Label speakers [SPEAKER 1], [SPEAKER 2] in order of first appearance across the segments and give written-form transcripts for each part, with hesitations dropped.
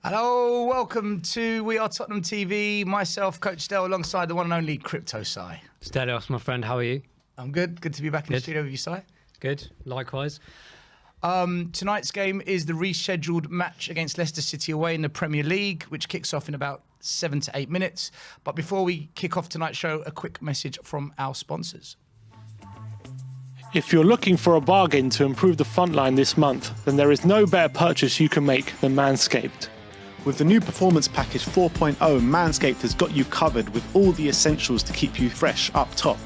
[SPEAKER 1] Hello, welcome to We Are Tottenham TV. Myself, Coach Dell, alongside the one and only Crypto Sai.
[SPEAKER 2] Stelios, my friend, how are you?
[SPEAKER 1] I'm good. Good to be back in the studio with you, Sai.
[SPEAKER 2] Good, likewise.
[SPEAKER 1] Tonight's game is the rescheduled match against Leicester City away in the Premier League, which kicks off in about 7 to 8 minutes. But before we kick off tonight's show, a quick message from our sponsors.
[SPEAKER 3] If you're looking for a bargain to improve the front line this month, then there is no better purchase you can make than Manscaped.
[SPEAKER 4] With the new Performance Package 4.0, Manscaped has got you covered with all the essentials to keep you fresh up top.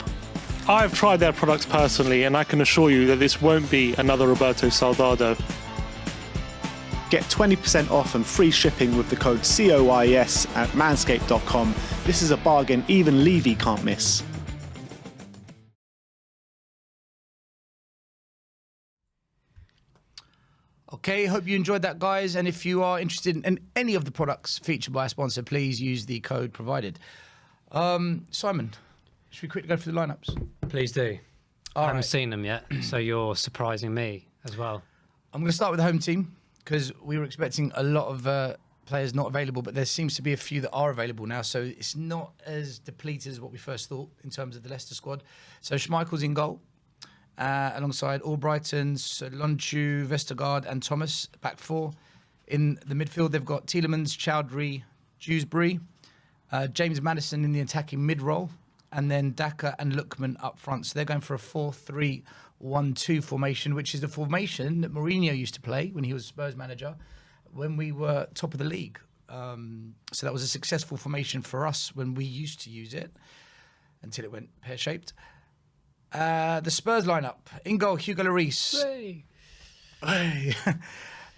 [SPEAKER 3] I've tried their products personally, and I can assure you that this won't be another Roberto Soldado.
[SPEAKER 4] Get 20% off and free shipping with the code COYS at manscaped.com. This is a bargain even Levy can't miss.
[SPEAKER 1] Okay, hope you enjoyed that, guys. And if you are interested in any of the products featured by a sponsor, please use the code provided. Simon, should we quickly go through the lineups?
[SPEAKER 2] Please do. I haven't seen them yet, so you're surprising me as well.
[SPEAKER 1] I'm going to start with the home team because we were expecting a lot of players not available, but there seems to be a few that are available now, so it's not as depleted as what we first thought in terms of the Leicester squad. So Schmeichel's in goal. Alongside Albrighton, Solanke, Vestergaard and Thomas, back four. In the midfield, they've got Tielemans, Chowdhury, Dewsbury, James Maddison in the attacking mid-role, and then Daka and Lookman up front. So they're going for a 4-3-1-2 formation, which is the formation that Mourinho used to play when he was Spurs manager, when we were top of the league. So that was a successful formation for us when we used to use it, until it went pear-shaped. The Spurs lineup. In goal, Hugo Lloris. Hey.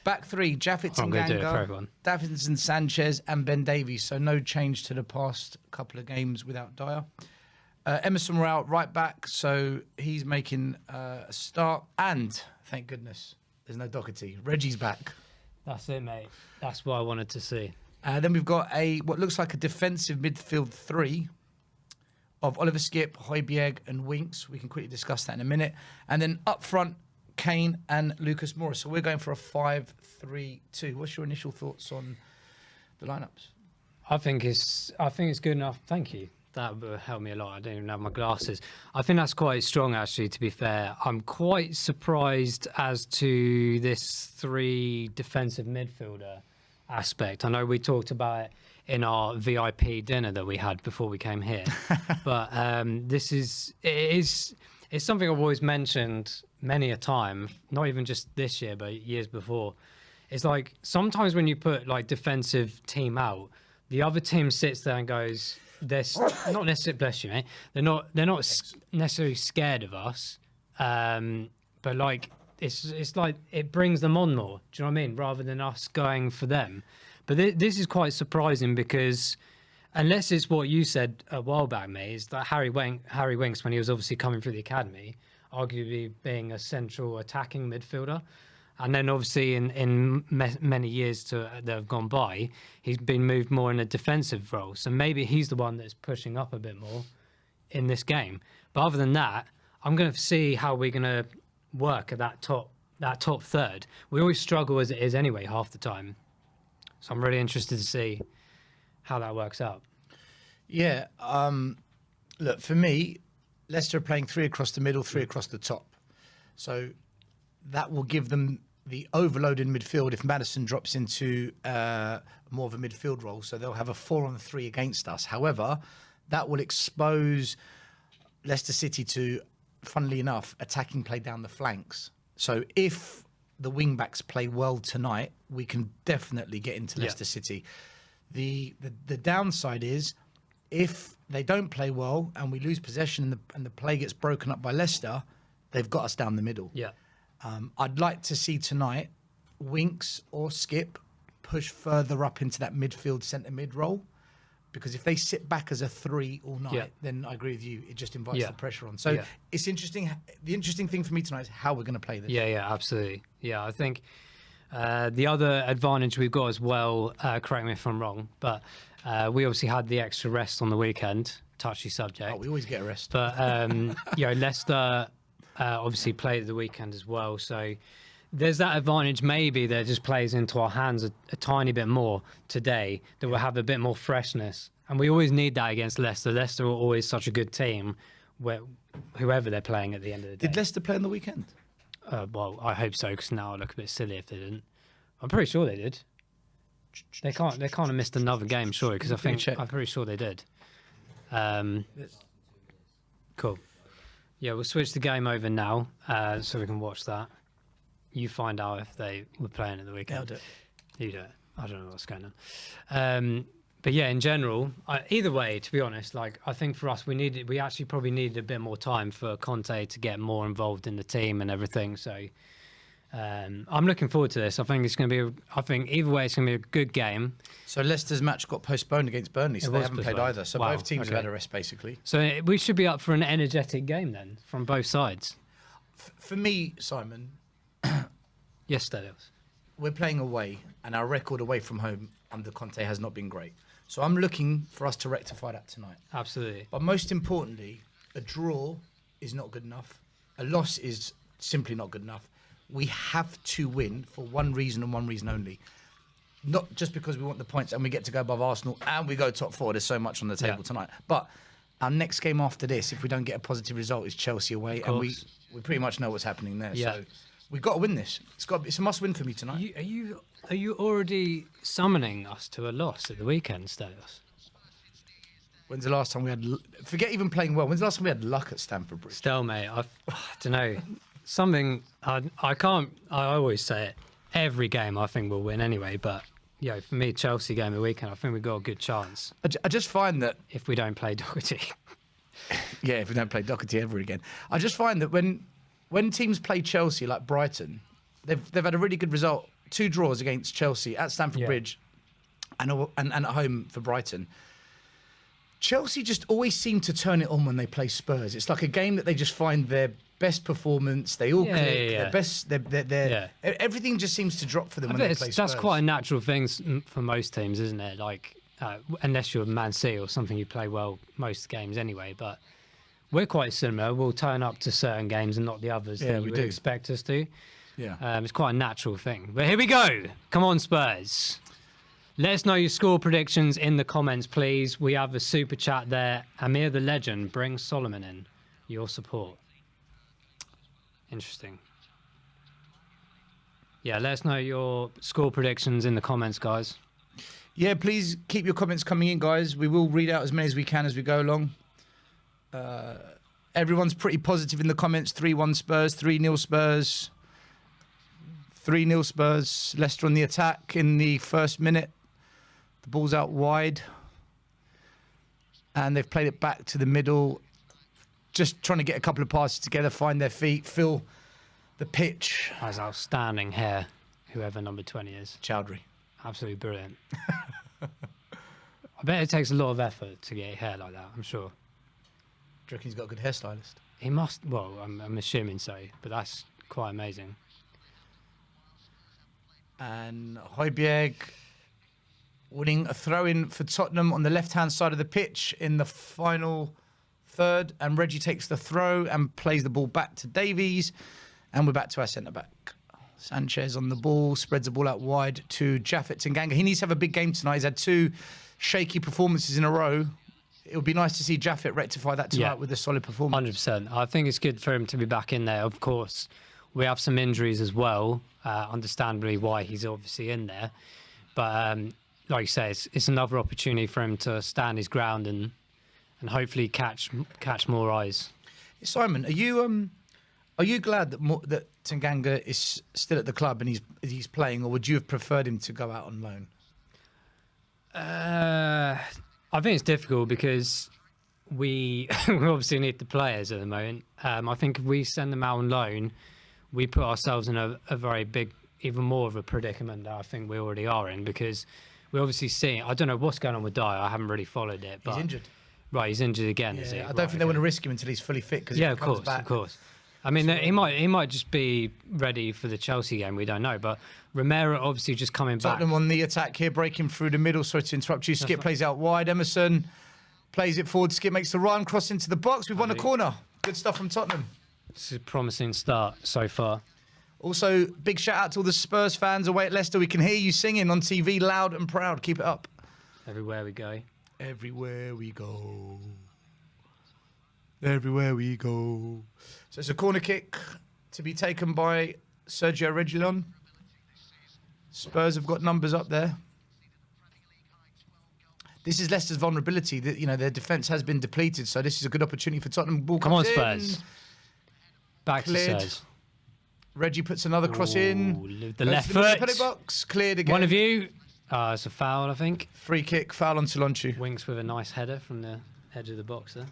[SPEAKER 1] Back three, Japhet Tanganga, Davinson Sanchez and Ben Davies. So no change to the past couple of games without Dyer. Emerson Royal, right back. So he's making a start. And, thank goodness, there's no Doherty. Reggie's back.
[SPEAKER 2] That's it, mate. That's what I wanted to see.
[SPEAKER 1] Then we've got what looks like a defensive midfield three of Oliver Skipp, Højbjerg and Winks. We can quickly discuss that in a minute. And then up front, Kane and Lucas Moura. So we're going for a 5-3-2. What's your initial thoughts on the lineups?
[SPEAKER 2] I think it's good enough. Thank you. That would help me a lot. I don't even have my glasses. I think that's quite strong, actually, to be fair. I'm quite surprised as to this three defensive midfielder aspect. I know we talked about it in our VIP dinner that we had before we came here. But it's something I've always mentioned many a time, not even just this year, but years before. It's like sometimes when you put like defensive team out, the other team sits there and goes, they're not necessarily, bless you, mate. They're not necessarily scared of us. But like, it's like it brings them on more. Do you know what I mean? Rather than us going for them. But this is quite surprising because, unless it's what you said a while back, mate, is that Harry Winks, when he was obviously coming through the academy, arguably being a central attacking midfielder, and then obviously in many years that have gone by, he's been moved more in a defensive role. So maybe he's the one that's pushing up a bit more in this game. But other than that, I'm going to see how we're going to work at that top third. We always struggle as it is anyway half the time. So I'm really interested to see how that works out.
[SPEAKER 1] Yeah. Look, for me, Leicester are playing three across the middle, three across the top. So that will give them the overloaded midfield if Maddison drops into more of a midfield role. So they'll have a 4-on-3 against us. However, that will expose Leicester City to, funnily enough, attacking play down the flanks. So if the wing backs play well tonight, we can definitely get into Leicester City. The downside is if they don't play well and we lose possession and the play gets broken up by Leicester, they've got us down the middle.
[SPEAKER 2] Yeah.
[SPEAKER 1] I'd like to see tonight Winks or Skip push further up into that midfield centre mid role, because if they sit back as a 3 all night, then I agree with you. It just invites the pressure on. So it's interesting. The interesting thing for me tonight is how we're going to play this.
[SPEAKER 2] Yeah, absolutely. Yeah, I think the other advantage we've got as well, correct me if I'm wrong, but we obviously had the extra rest on the weekend. Touchy subject.
[SPEAKER 1] Oh, we always get a rest.
[SPEAKER 2] But, Leicester obviously played the weekend as well. So there's that advantage maybe that just plays into our hands a tiny bit more today, that we'll have a bit more freshness. And we always need that against Leicester. Leicester are always such a good team, whoever they're playing at the end of the day.
[SPEAKER 1] Did Leicester play on the weekend?
[SPEAKER 2] Well, I hope so, because now I look a bit silly if they didn't. I'm pretty sure they did. They can't have missed another game, surely, because I'm pretty sure they did. Cool. Yeah, we'll switch the game over now, so we can watch that. You find out if they were playing at the weekend.
[SPEAKER 1] I'll do it.
[SPEAKER 2] You do it. I don't know what's going on. But yeah, in general, either way, to be honest, like I think for us, we actually probably needed a bit more time for Conte to get more involved in the team and everything. So I'm looking forward to this. I think it's going to be. I think either way, it's going to be a good game.
[SPEAKER 1] So Leicester's match got postponed against Burnley, so they haven't played either. So
[SPEAKER 2] Wow,
[SPEAKER 1] both teams
[SPEAKER 2] okay.
[SPEAKER 1] have had a rest, basically.
[SPEAKER 2] So we should be up for an energetic game then from both sides.
[SPEAKER 1] For me, Simon,
[SPEAKER 2] Yes, Stelios.
[SPEAKER 1] we're playing away, and our record away from home under Conte has not been great. So I'm looking for us to rectify that tonight.
[SPEAKER 2] Absolutely.
[SPEAKER 1] But most importantly, a draw is not good enough. A loss is simply not good enough. We have to win for one reason and one reason only. Not just because we want the points and we get to go above Arsenal and we go top 4. There's so much on the table tonight. But our next game after this, if we don't get a positive result, is Chelsea away. And we pretty much know what's happening there.
[SPEAKER 2] Yeah.
[SPEAKER 1] So we've got to win this. It's a must win for me tonight.
[SPEAKER 2] Are you already summoning us to a loss at the weekend, Stelios?
[SPEAKER 1] When's the last time we had... Forget even playing well. When's the last time we had luck at Stamford Bridge?
[SPEAKER 2] Stalemate. I don't know. Something I can't. I always say it. Every game I think we'll win anyway. But for me, Chelsea game of the weekend, I think we've got a good chance
[SPEAKER 1] I just find that...
[SPEAKER 2] if we don't play Doherty.
[SPEAKER 1] Yeah, if we don't play Doherty ever again. I just find that when teams play Chelsea, like Brighton, they've had a really good result. 2 draws against Chelsea at Stamford Bridge and at home for Brighton. Chelsea just always seem to turn it on when they play Spurs. It's like a game that they just find their best performance. They all click. Their best. Everything just seems to drop for them when they play Spurs.
[SPEAKER 2] That's quite a natural thing for most teams, isn't it? Like, unless you're Man City or something, you play well most games anyway. But we're quite similar. We'll turn up to certain games and not the others that you would expect us to.
[SPEAKER 1] Yeah.
[SPEAKER 2] It's quite a natural thing. But here we go. Come on, Spurs. Let us know your score predictions in the comments, please. We have a super chat there. Amir the legend, bring Solomon in. Your support. Interesting. Yeah, let us know your score predictions in the comments, guys.
[SPEAKER 1] Yeah, please keep your comments coming in, guys. We will read out as many as we can as we go along. Everyone's pretty positive in the comments. 3-1 Spurs, 3-0 Spurs. 3-0 Spurs. Leicester on the attack in the first minute. The ball's out wide. And they've played it back to the middle. Just trying to get a couple of passes together, find their feet, feel the pitch.
[SPEAKER 2] Has outstanding hair, whoever number 20 is.
[SPEAKER 1] Chowdhury.
[SPEAKER 2] Absolutely brilliant. I bet it takes a lot of effort to get hair like that, I'm sure.
[SPEAKER 1] Do you reckon he's got a good hairstylist?
[SPEAKER 2] He must, well, I'm assuming so, but that's quite amazing.
[SPEAKER 1] And Højbjerg winning a throw-in for Tottenham on the left-hand side of the pitch in the final third. And Reggie takes the throw and plays the ball back to Davies. And we're back to our centre-back. Sanchez on the ball, spreads the ball out wide to Japhet Tanganga. He needs to have a big game tonight. He's had 2 shaky performances in a row. It would be nice to see Japhet rectify that tonight with a solid performance.
[SPEAKER 2] 100%. I think it's good for him to be back in there. Of course, we have some injuries as well. Understandably why he's obviously in there. But like you say, it's another opportunity for him to stand his ground and hopefully catch more eyes.
[SPEAKER 1] Simon, are Are you glad that Tanganga is still at the club and he's playing, or would you have preferred him to go out on loan?
[SPEAKER 2] I think it's difficult because we obviously need the players at the moment. I think if we send them out on loan, we put ourselves in a very big, even more of a predicament that I think we already are in, because we obviously see. I don't know what's going on with Dyer. I haven't really followed it. But
[SPEAKER 1] He's injured.
[SPEAKER 2] Right, he's injured again.
[SPEAKER 1] Yeah,
[SPEAKER 2] is he?
[SPEAKER 1] I don't think they want to risk him until he's fully fit. Cause
[SPEAKER 2] yeah, of course. I mean, he might just be ready for the Chelsea game. We don't know. But Romero obviously just coming back.
[SPEAKER 1] Tottenham on the attack here, breaking through the middle. Sorry to interrupt you. Skip plays out wide. Emerson plays it forward. Skip makes the run, cross into the box. We've won a corner. Good stuff from Tottenham.
[SPEAKER 2] This is a promising start so far.
[SPEAKER 1] Also, big shout out to all the Spurs fans away at Leicester. We can hear you singing on TV loud and proud. Keep it up.
[SPEAKER 2] Everywhere we go.
[SPEAKER 1] Everywhere we go. Everywhere we go. So it's a corner kick to be taken by Sergio Reguilon. Spurs have got numbers up there. This is Leicester's vulnerability. That, you know, their defence has been depleted, so this is a good opportunity for Tottenham. Ball
[SPEAKER 2] Come on,
[SPEAKER 1] comes
[SPEAKER 2] Spurs.
[SPEAKER 1] in.
[SPEAKER 2] Back
[SPEAKER 1] Cleared.
[SPEAKER 2] to Spurs.
[SPEAKER 1] Reggie puts another cross in.
[SPEAKER 2] The
[SPEAKER 1] Goes
[SPEAKER 2] left
[SPEAKER 1] to the
[SPEAKER 2] foot.
[SPEAKER 1] penalty box. Cleared again.
[SPEAKER 2] One of you. It's a foul, I think.
[SPEAKER 1] Free kick. Foul on Solonchu.
[SPEAKER 2] Winks with a nice header from the edge of the box there.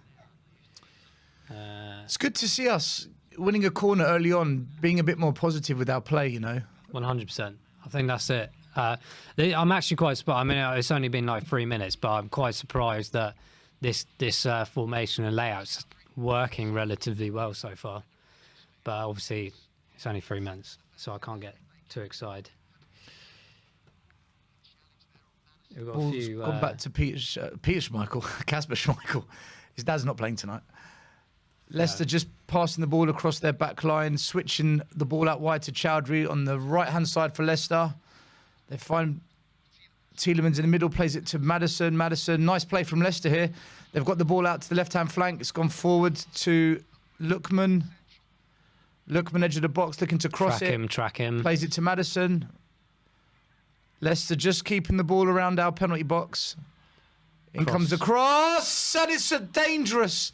[SPEAKER 1] It's good to see us winning a corner early on, being a bit more positive with our play, you know.
[SPEAKER 2] 100%. I think that's it. I'm actually quite surprised. I mean, it's only been like 3 minutes, but I'm quite surprised that this formation and layout's working relatively well so far. But obviously, it's only 3 minutes, so I can't get too excited. We've got
[SPEAKER 1] Ball's
[SPEAKER 2] a few,
[SPEAKER 1] gone back to Peter Schmeichel, Kasper Schmeichel. His dad's not playing tonight. Leicester just passing the ball across their back line, switching the ball out wide to Chowdhury on the right-hand side for Leicester. They find Tielemans in the middle, plays it to Maddison. Maddison, nice play from Leicester here. They've got the ball out to the left-hand flank. It's gone forward to Lookman. Lookman, edge of the box, looking to cross it.
[SPEAKER 2] Track him.
[SPEAKER 1] Plays it to Maddison. Leicester just keeping the ball around our penalty box. In comes the cross, and it's a dangerous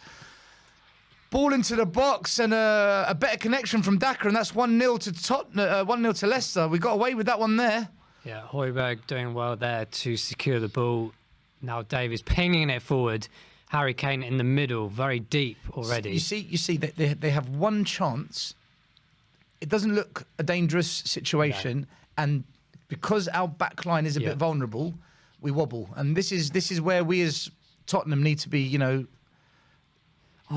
[SPEAKER 1] ball into the box, and a better connection from Daka, and that's 1-0 to Tottenham, 1-0 to Leicester. We got away with that one there.
[SPEAKER 2] Yeah, Højbjerg doing well there to secure the ball. Now Davies pinging it forward. Harry Kane in the middle, very deep already.
[SPEAKER 1] You see that they have one chance. It doesn't look a dangerous situation, and because our back line is a bit vulnerable, we wobble. And this is where we as Tottenham need to be, you know,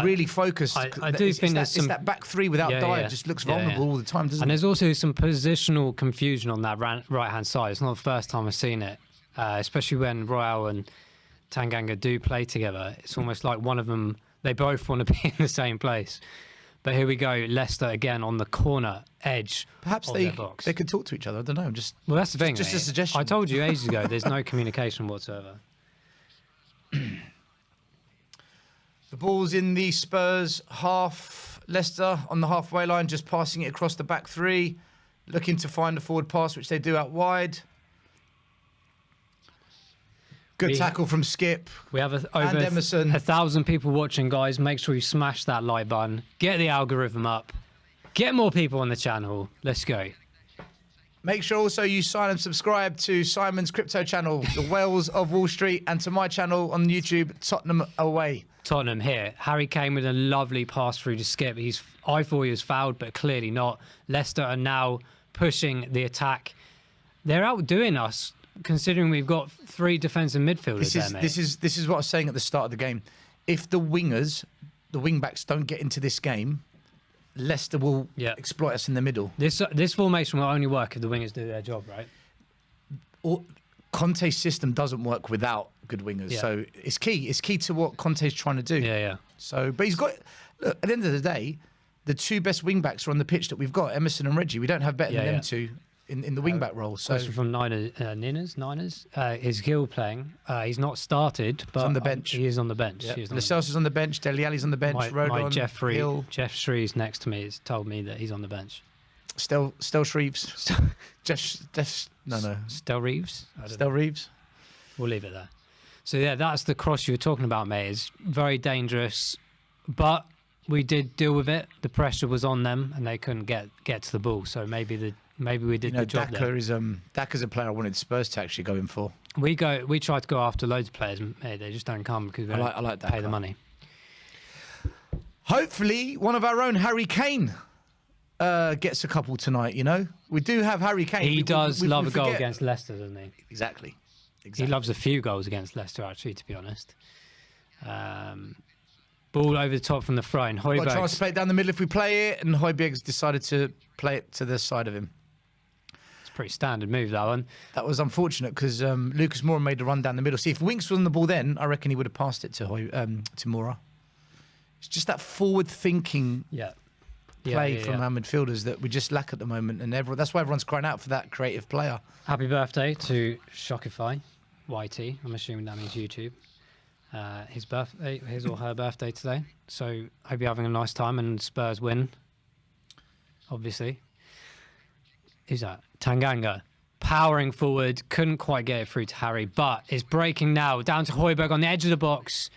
[SPEAKER 1] really focused.
[SPEAKER 2] I do think
[SPEAKER 1] it's that back three without Dyer just looks vulnerable all the time, doesn't it?
[SPEAKER 2] And there's also some positional confusion on that right-hand side. It's not the first time I've seen it, especially when Royal and Tanganga do play together. It's almost like one of them, they both want to be in the same place. But here we go, Leicester again on the corner edge.
[SPEAKER 1] Perhaps
[SPEAKER 2] of their box.
[SPEAKER 1] they could talk to each other. I don't know.
[SPEAKER 2] Well, that's the thing.
[SPEAKER 1] Just
[SPEAKER 2] mate.
[SPEAKER 1] a suggestion.
[SPEAKER 2] I told you ages ago. There's no communication whatsoever.
[SPEAKER 1] The ball's in the Spurs half. Leicester on the halfway line, just passing it across the back three, looking to find a forward pass, which they do out wide. Good tackle from Skip.
[SPEAKER 2] We have
[SPEAKER 1] and Emerson.
[SPEAKER 2] 1,000 people watching, guys. Make sure you smash that like button. Get the algorithm up. Get more people on the channel. Let's go.
[SPEAKER 1] Make sure also you sign and subscribe to Simon's crypto channel, The Wells of Wall Street, and to my channel on YouTube, Tottenham Away.
[SPEAKER 2] Tottenham here. Harry Kane with a lovely pass through to Skip. I thought he was fouled, but clearly not. Leicester are now pushing the attack. They're outdoing us, considering we've got 3 defensive midfielders there, mate.
[SPEAKER 1] This is what I was saying at the start of the game. If the wing-backs don't get into this game, Leicester will exploit us in the middle.
[SPEAKER 2] This formation will only work if the wingers do their job, right?
[SPEAKER 1] Conte's system doesn't work without good wingers, so it's key. It's key to what Conte's trying to do.
[SPEAKER 2] Yeah.
[SPEAKER 1] So, but he's got. Look, at the end of the day, the 2 best wing backs are on the pitch that we've got, Emerson and Reggie. We don't have better than them 2 in the wing back role. So
[SPEAKER 2] question from Niners. Is Gill playing? He's not started, but
[SPEAKER 1] on the bench.
[SPEAKER 2] He is on the bench.
[SPEAKER 1] Yep. Lascelles is on the bench. Dele Alli's on the bench.
[SPEAKER 2] My Jeff
[SPEAKER 1] Hill.
[SPEAKER 2] Shreves next to me has told me that he's on the bench.
[SPEAKER 1] Stel Shreves. No.
[SPEAKER 2] Stel Reeves.
[SPEAKER 1] Stel Reeves.
[SPEAKER 2] We'll leave it there. So yeah, that's the cross you were talking about, mate. It's very dangerous, but we did deal with it. The pressure was on them, and they couldn't get to the ball. So maybe we did the job there.
[SPEAKER 1] Daka's a player I wanted Spurs to actually go in for.
[SPEAKER 2] We tried to go after loads of players, and they just don't come because we
[SPEAKER 1] I like
[SPEAKER 2] pay the money.
[SPEAKER 1] Hopefully, one of our own, Harry Kane, gets a couple tonight. You know, we do have Harry Kane.
[SPEAKER 2] He does love a goal against Leicester, doesn't he?
[SPEAKER 1] Exactly.
[SPEAKER 2] He loves a few goals against Leicester, actually, to be honest. Ball over the top from the front.
[SPEAKER 1] Got a chance to play it down the middle if we play it, and Højbjerg's decided to play it to the side of him.
[SPEAKER 2] It's a pretty standard move, that one.
[SPEAKER 1] That was unfortunate because Lucas Moura made a run down the middle. See, if Winks was on the ball then, I reckon he would have passed it to Moura. It's just that forward-thinking play from our midfielders that we just lack at the moment, and that's why everyone's crying out for that creative player.
[SPEAKER 2] Happy birthday to Shockify YT. I'm assuming that means YouTube. His or her birthday today. So hope you're having a nice time and Spurs win. Obviously. Who's that? Tanganga. Powering forward. Couldn't quite get it through to Harry, but is breaking now. Down to Højbjerg on the edge of the box.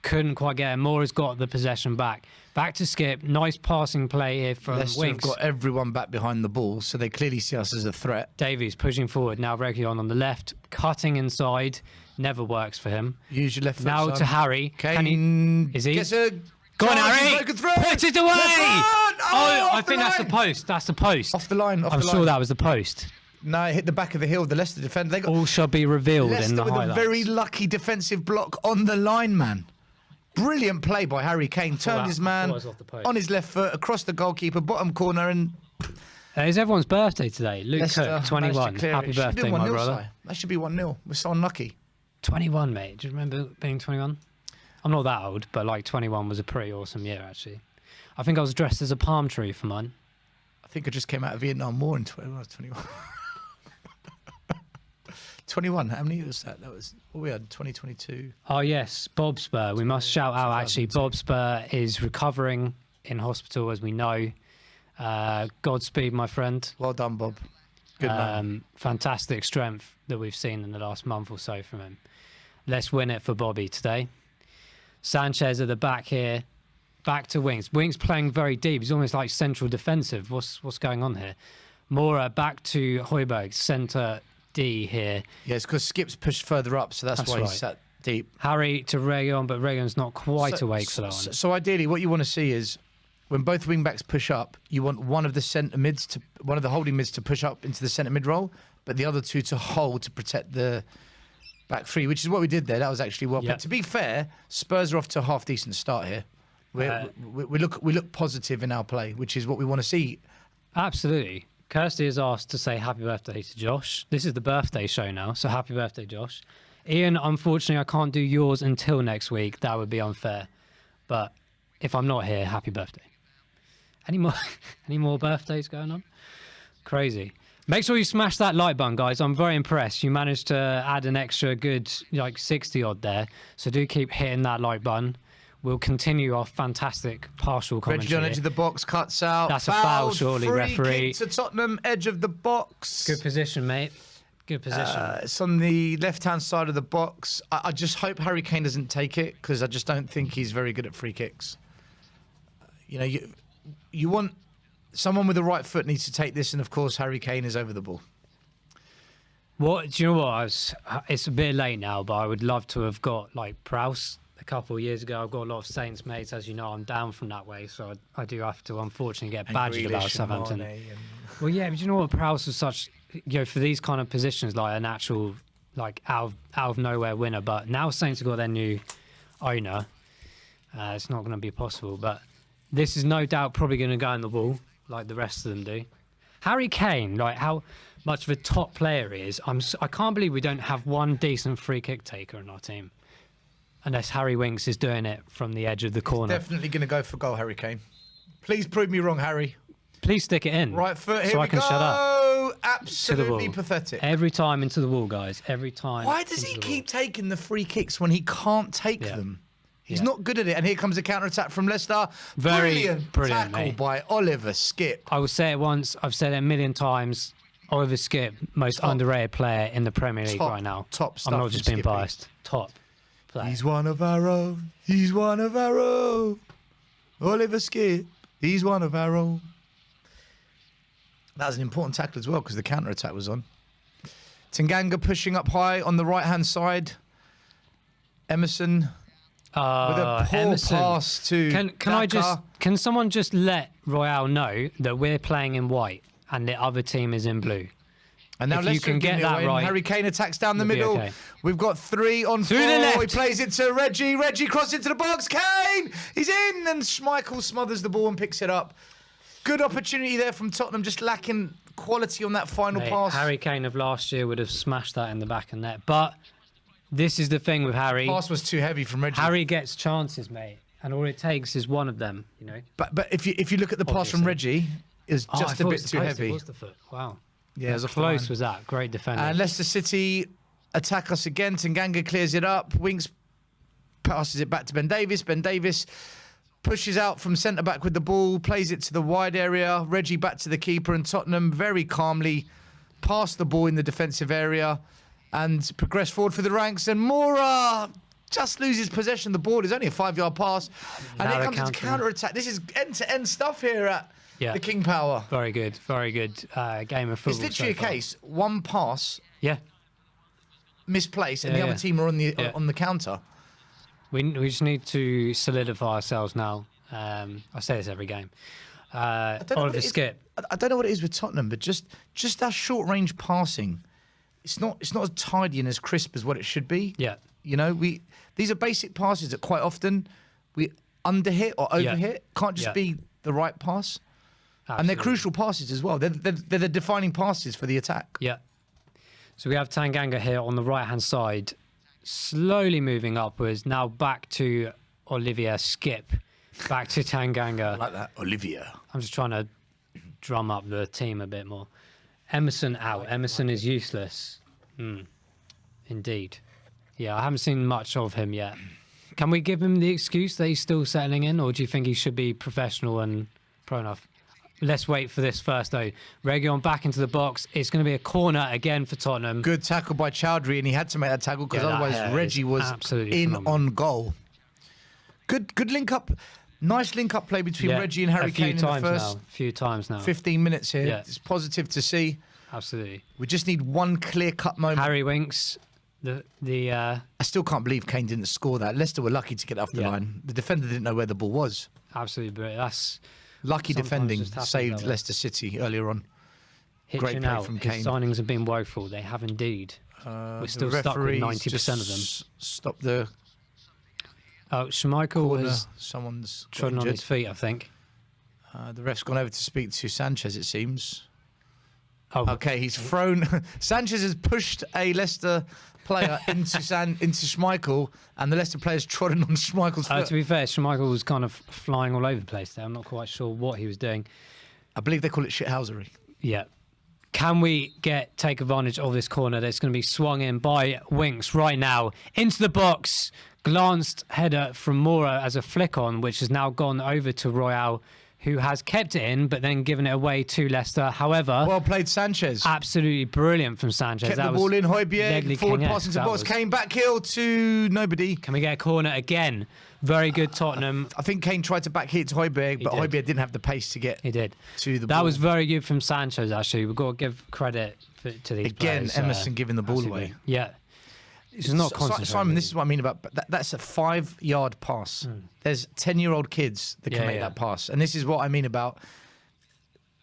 [SPEAKER 2] Couldn't quite get it. Moore's got the possession back. Back to Skip. Nice passing play here from
[SPEAKER 1] Leicester
[SPEAKER 2] Winks.
[SPEAKER 1] have got everyone back behind the ball, so they clearly see us as a threat.
[SPEAKER 2] Davies pushing forward. Now Reguilon on the left. Cutting inside. Never works for him.
[SPEAKER 1] Use your left foot.
[SPEAKER 2] Now to Harry.
[SPEAKER 1] Kane.
[SPEAKER 2] Is he?
[SPEAKER 1] Gets a
[SPEAKER 2] Go on, Harry!
[SPEAKER 1] Put
[SPEAKER 2] it away! I think that's the post. That's the post.
[SPEAKER 1] Off the line.
[SPEAKER 2] I'm sure that was the post.
[SPEAKER 1] No, it hit the back of the heel of the Leicester defender. They got
[SPEAKER 2] All shall be revealed
[SPEAKER 1] Leicester
[SPEAKER 2] in the
[SPEAKER 1] with
[SPEAKER 2] highlights.
[SPEAKER 1] a very lucky defensive block on the line, man. Brilliant play by Harry Kane. Turned his man on his left foot across the goalkeeper, bottom corner, and
[SPEAKER 2] It's everyone's birthday today. Luke
[SPEAKER 1] Leicester
[SPEAKER 2] Cook, 21. Happy birthday, my brother.
[SPEAKER 1] That should be 1-0. We're so unlucky.
[SPEAKER 2] 21, mate. Do you remember being 21? I'm not that old, but like 21 was a pretty awesome year, actually. I think I was dressed as a palm tree for mine.
[SPEAKER 1] I think I just came out of Vietnam War in 21. 21. How many was that? That was what we had. 2022.
[SPEAKER 2] Oh yes, Bob Spur. We must shout out actually. Bob Spur is recovering in hospital, as we know. Godspeed, my friend.
[SPEAKER 1] Well done, Bob. Good man.
[SPEAKER 2] Fantastic strength that we've seen in the last month or so from him. Let's win it for Bobby today. Sanchez at the back here. Back to Winks. Winks playing very deep. He's almost like central defensive. What's going on here? Moura back to Højbjerg, centre D here.
[SPEAKER 1] Yeah, it's because Skip's pushed further up, so that's why
[SPEAKER 2] right.
[SPEAKER 1] he's sat deep.
[SPEAKER 2] Harry to Reguilon, but Reguilon's not quite awake for that one.
[SPEAKER 1] So ideally, what you want to see is when both wing backs push up, you want one of the holding mids to push up into the centre mid role, but the other two to hold to protect the back three, which is what we did there. That was actually well played. To be fair, Spurs are off to a half decent start here. We look positive in our play, which is what we want to see.
[SPEAKER 2] Absolutely. Kirsty has asked to say happy birthday to Josh. This is the birthday show now, so happy birthday, Josh. Ian, unfortunately, I can't do yours until next week. That would be unfair. But if I'm not here, happy birthday. Any more birthdays going on? Crazy. Make sure you smash that like button, guys. I'm very impressed. You managed to add an extra good 60 odd there. So do keep hitting that like button. We'll continue our fantastic partial commentary.
[SPEAKER 1] Reggie on edge of the box, cuts out.
[SPEAKER 2] That's a foul, surely,
[SPEAKER 1] free
[SPEAKER 2] referee.
[SPEAKER 1] Kick to Tottenham, edge of the box.
[SPEAKER 2] Good position, mate. Good position.
[SPEAKER 1] It's on the left-hand side of the box. I just hope Harry Kane doesn't take it because I just don't think he's very good at free kicks. You want someone with the right foot needs to take this, and of course Harry Kane is over the ball.
[SPEAKER 2] Do you know what? It's a bit late now, but I would love to have got like Prowse a couple of years ago. I've got a lot of Saints mates, as you know. I'm down from that way, so I do have to unfortunately get badgered about Southampton. Well, yeah, but you know what? Prowse was such, for these kind of positions, like an actual, like out of nowhere winner. But now Saints have got their new owner. It's not going to be possible, but this is no doubt probably going to go in the wall like the rest of them do. Harry Kane, like how much of a top player he is. I can't believe we don't have one decent free kick taker in our team. Unless Harry Winks is doing it from the edge of the corner.
[SPEAKER 1] Definitely going to go for goal, Harry Kane. Please prove me wrong, Harry.
[SPEAKER 2] Please stick it in.
[SPEAKER 1] Right foot, here
[SPEAKER 2] so
[SPEAKER 1] we
[SPEAKER 2] I can
[SPEAKER 1] go.
[SPEAKER 2] Shut up.
[SPEAKER 1] Absolutely pathetic.
[SPEAKER 2] Every time into the wall, guys. Every time.
[SPEAKER 1] Why does he keep taking the free kicks when he can't take them? He's not good at it. And here comes a counter-attack from Leicester. Brilliant tackle
[SPEAKER 2] mate.
[SPEAKER 1] by Oliver Skip.
[SPEAKER 2] I will say it once. I've said it a million times. Oliver Skip, most underrated player in the Premier League right now.
[SPEAKER 1] Top stuff.
[SPEAKER 2] I'm not just being
[SPEAKER 1] Skippy.
[SPEAKER 2] biased. Top player.
[SPEAKER 1] He's one of our own. He's one of our own. Oliver Skip, he's one of our own. That was an important tackle as well because the counter-attack was on. Tanganga pushing up high on the right-hand side. Emerson with a poor pass to
[SPEAKER 2] Can someone just let Royale know that we're playing in white and the other team is in blue?
[SPEAKER 1] And now
[SPEAKER 2] if you can get that right,
[SPEAKER 1] Harry Kane attacks down the middle.
[SPEAKER 2] Okay.
[SPEAKER 1] We've got 3 on 4.
[SPEAKER 2] the left.
[SPEAKER 1] He plays it to Reggie. Reggie crosses into the box. Kane! He's in! And Schmeichel smothers the ball and picks it up. Good opportunity there from Tottenham, just lacking quality on that final pass.
[SPEAKER 2] Harry Kane of last year would have smashed that in the back of the net. But this is the thing with Harry.
[SPEAKER 1] The pass was too heavy from Reggie.
[SPEAKER 2] Harry gets chances, mate. And all it takes is one of them, you know.
[SPEAKER 1] But if you look at the pass from Reggie, it's just a bit too heavy.
[SPEAKER 2] It was the foot. Wow.
[SPEAKER 1] Yeah, it was
[SPEAKER 2] close was that. Great defender.
[SPEAKER 1] And Leicester City attack us again. Tanganga clears it up. Winks passes it back to Ben Davis. Ben Davis pushes out from centre-back with the ball, plays it to the wide area. Reggie back to the keeper, and Tottenham very calmly pass the ball in the defensive area and progress forward for the ranks. And Mora just loses possession of the ball. It's only a 5-yard pass. And
[SPEAKER 2] Now
[SPEAKER 1] it
[SPEAKER 2] the
[SPEAKER 1] comes into counter-attack. This is end-to-end stuff here at the King Power.
[SPEAKER 2] Very good. Very good game of football.
[SPEAKER 1] It's literally a case. One pass, misplaced, and the other team are on the counter.
[SPEAKER 2] We just need to solidify ourselves now. I say this every game. Oliver Skip.
[SPEAKER 1] I don't know what it is with Tottenham, but just our short range passing, it's not as tidy and as crisp as what it should be.
[SPEAKER 2] Yeah.
[SPEAKER 1] You know, these are basic passes that quite often we underhit or overhit. Can't just be the right pass.
[SPEAKER 2] Absolutely.
[SPEAKER 1] And they're crucial passes as well. They're the defining passes for the attack.
[SPEAKER 2] Yeah. So we have Tanganga here on the right-hand side, slowly moving upwards. Now back to Olivier Skip. Back to Tanganga.
[SPEAKER 1] I like that, Olivier.
[SPEAKER 2] I'm just trying to drum up the team a bit more. Emerson out. Emerson is useless. Indeed. Yeah, I haven't seen much of him yet. Can we give him the excuse that he's still settling in, or do you think he should be professional and pro enough? Let's wait for this first, though. Reguilon back into the box. It's going to be a corner again for Tottenham.
[SPEAKER 1] Good tackle by Chowdhury, and he had to make that tackle because otherwise Reggie was in on goal. Good link up. Nice link up play between Reggie and Harry Kane in the first
[SPEAKER 2] few times now.
[SPEAKER 1] 15 minutes here. It's positive to see.
[SPEAKER 2] Absolutely.
[SPEAKER 1] We just need one clear-cut moment.
[SPEAKER 2] Harry Winks. I
[SPEAKER 1] still can't believe Kane didn't score that. Leicester were lucky to get off the line. The defender didn't know where the ball was.
[SPEAKER 2] Absolutely, but that's
[SPEAKER 1] lucky defending saved Leicester City earlier on. Great play from Kane.
[SPEAKER 2] His signings have been woeful. They have indeed. We're still stuck with 90% of them.
[SPEAKER 1] Stop the.
[SPEAKER 2] Oh, Schmeichel has
[SPEAKER 1] someone's
[SPEAKER 2] trodden on his feet, I think.
[SPEAKER 1] The ref's gone over to speak to Sanchez, it seems.
[SPEAKER 2] Oh,
[SPEAKER 1] okay, he's thrown. Sanchez has pushed a Leicester player into Schmeichel, and the Leicester player's trodden on Schmeichel's foot.
[SPEAKER 2] To be fair, Schmeichel was kind of flying all over the place there. I'm not quite sure what he was doing.
[SPEAKER 1] I believe they call it shithousery.
[SPEAKER 2] Yeah. Can we take advantage of this corner that's going to be swung in by Winks right now into the box? Glanced header from Mora as a flick on, which has now gone over to Royale, who has kept it in, but then given it away to Leicester. However,
[SPEAKER 1] well played, Sanchez.
[SPEAKER 2] Absolutely brilliant from Sanchez.
[SPEAKER 1] Kept the ball in. Højbjerg forward pass into the box. Kane back heel to nobody.
[SPEAKER 2] Can we get a corner again? Very good, Tottenham.
[SPEAKER 1] I think Kane tried to back hit to Højbjerg, but Højbjerg didn't have the pace to get.
[SPEAKER 2] He did.
[SPEAKER 1] To the
[SPEAKER 2] that
[SPEAKER 1] ball.
[SPEAKER 2] Was very good from Sanchez. Actually, we've got to give credit to these players.
[SPEAKER 1] Emerson giving the ball away.
[SPEAKER 2] Yeah. It's not
[SPEAKER 1] Simon, this is what I mean about that's a 5-yard pass. There's 10-year-old kids that can make that pass. And this is what I mean about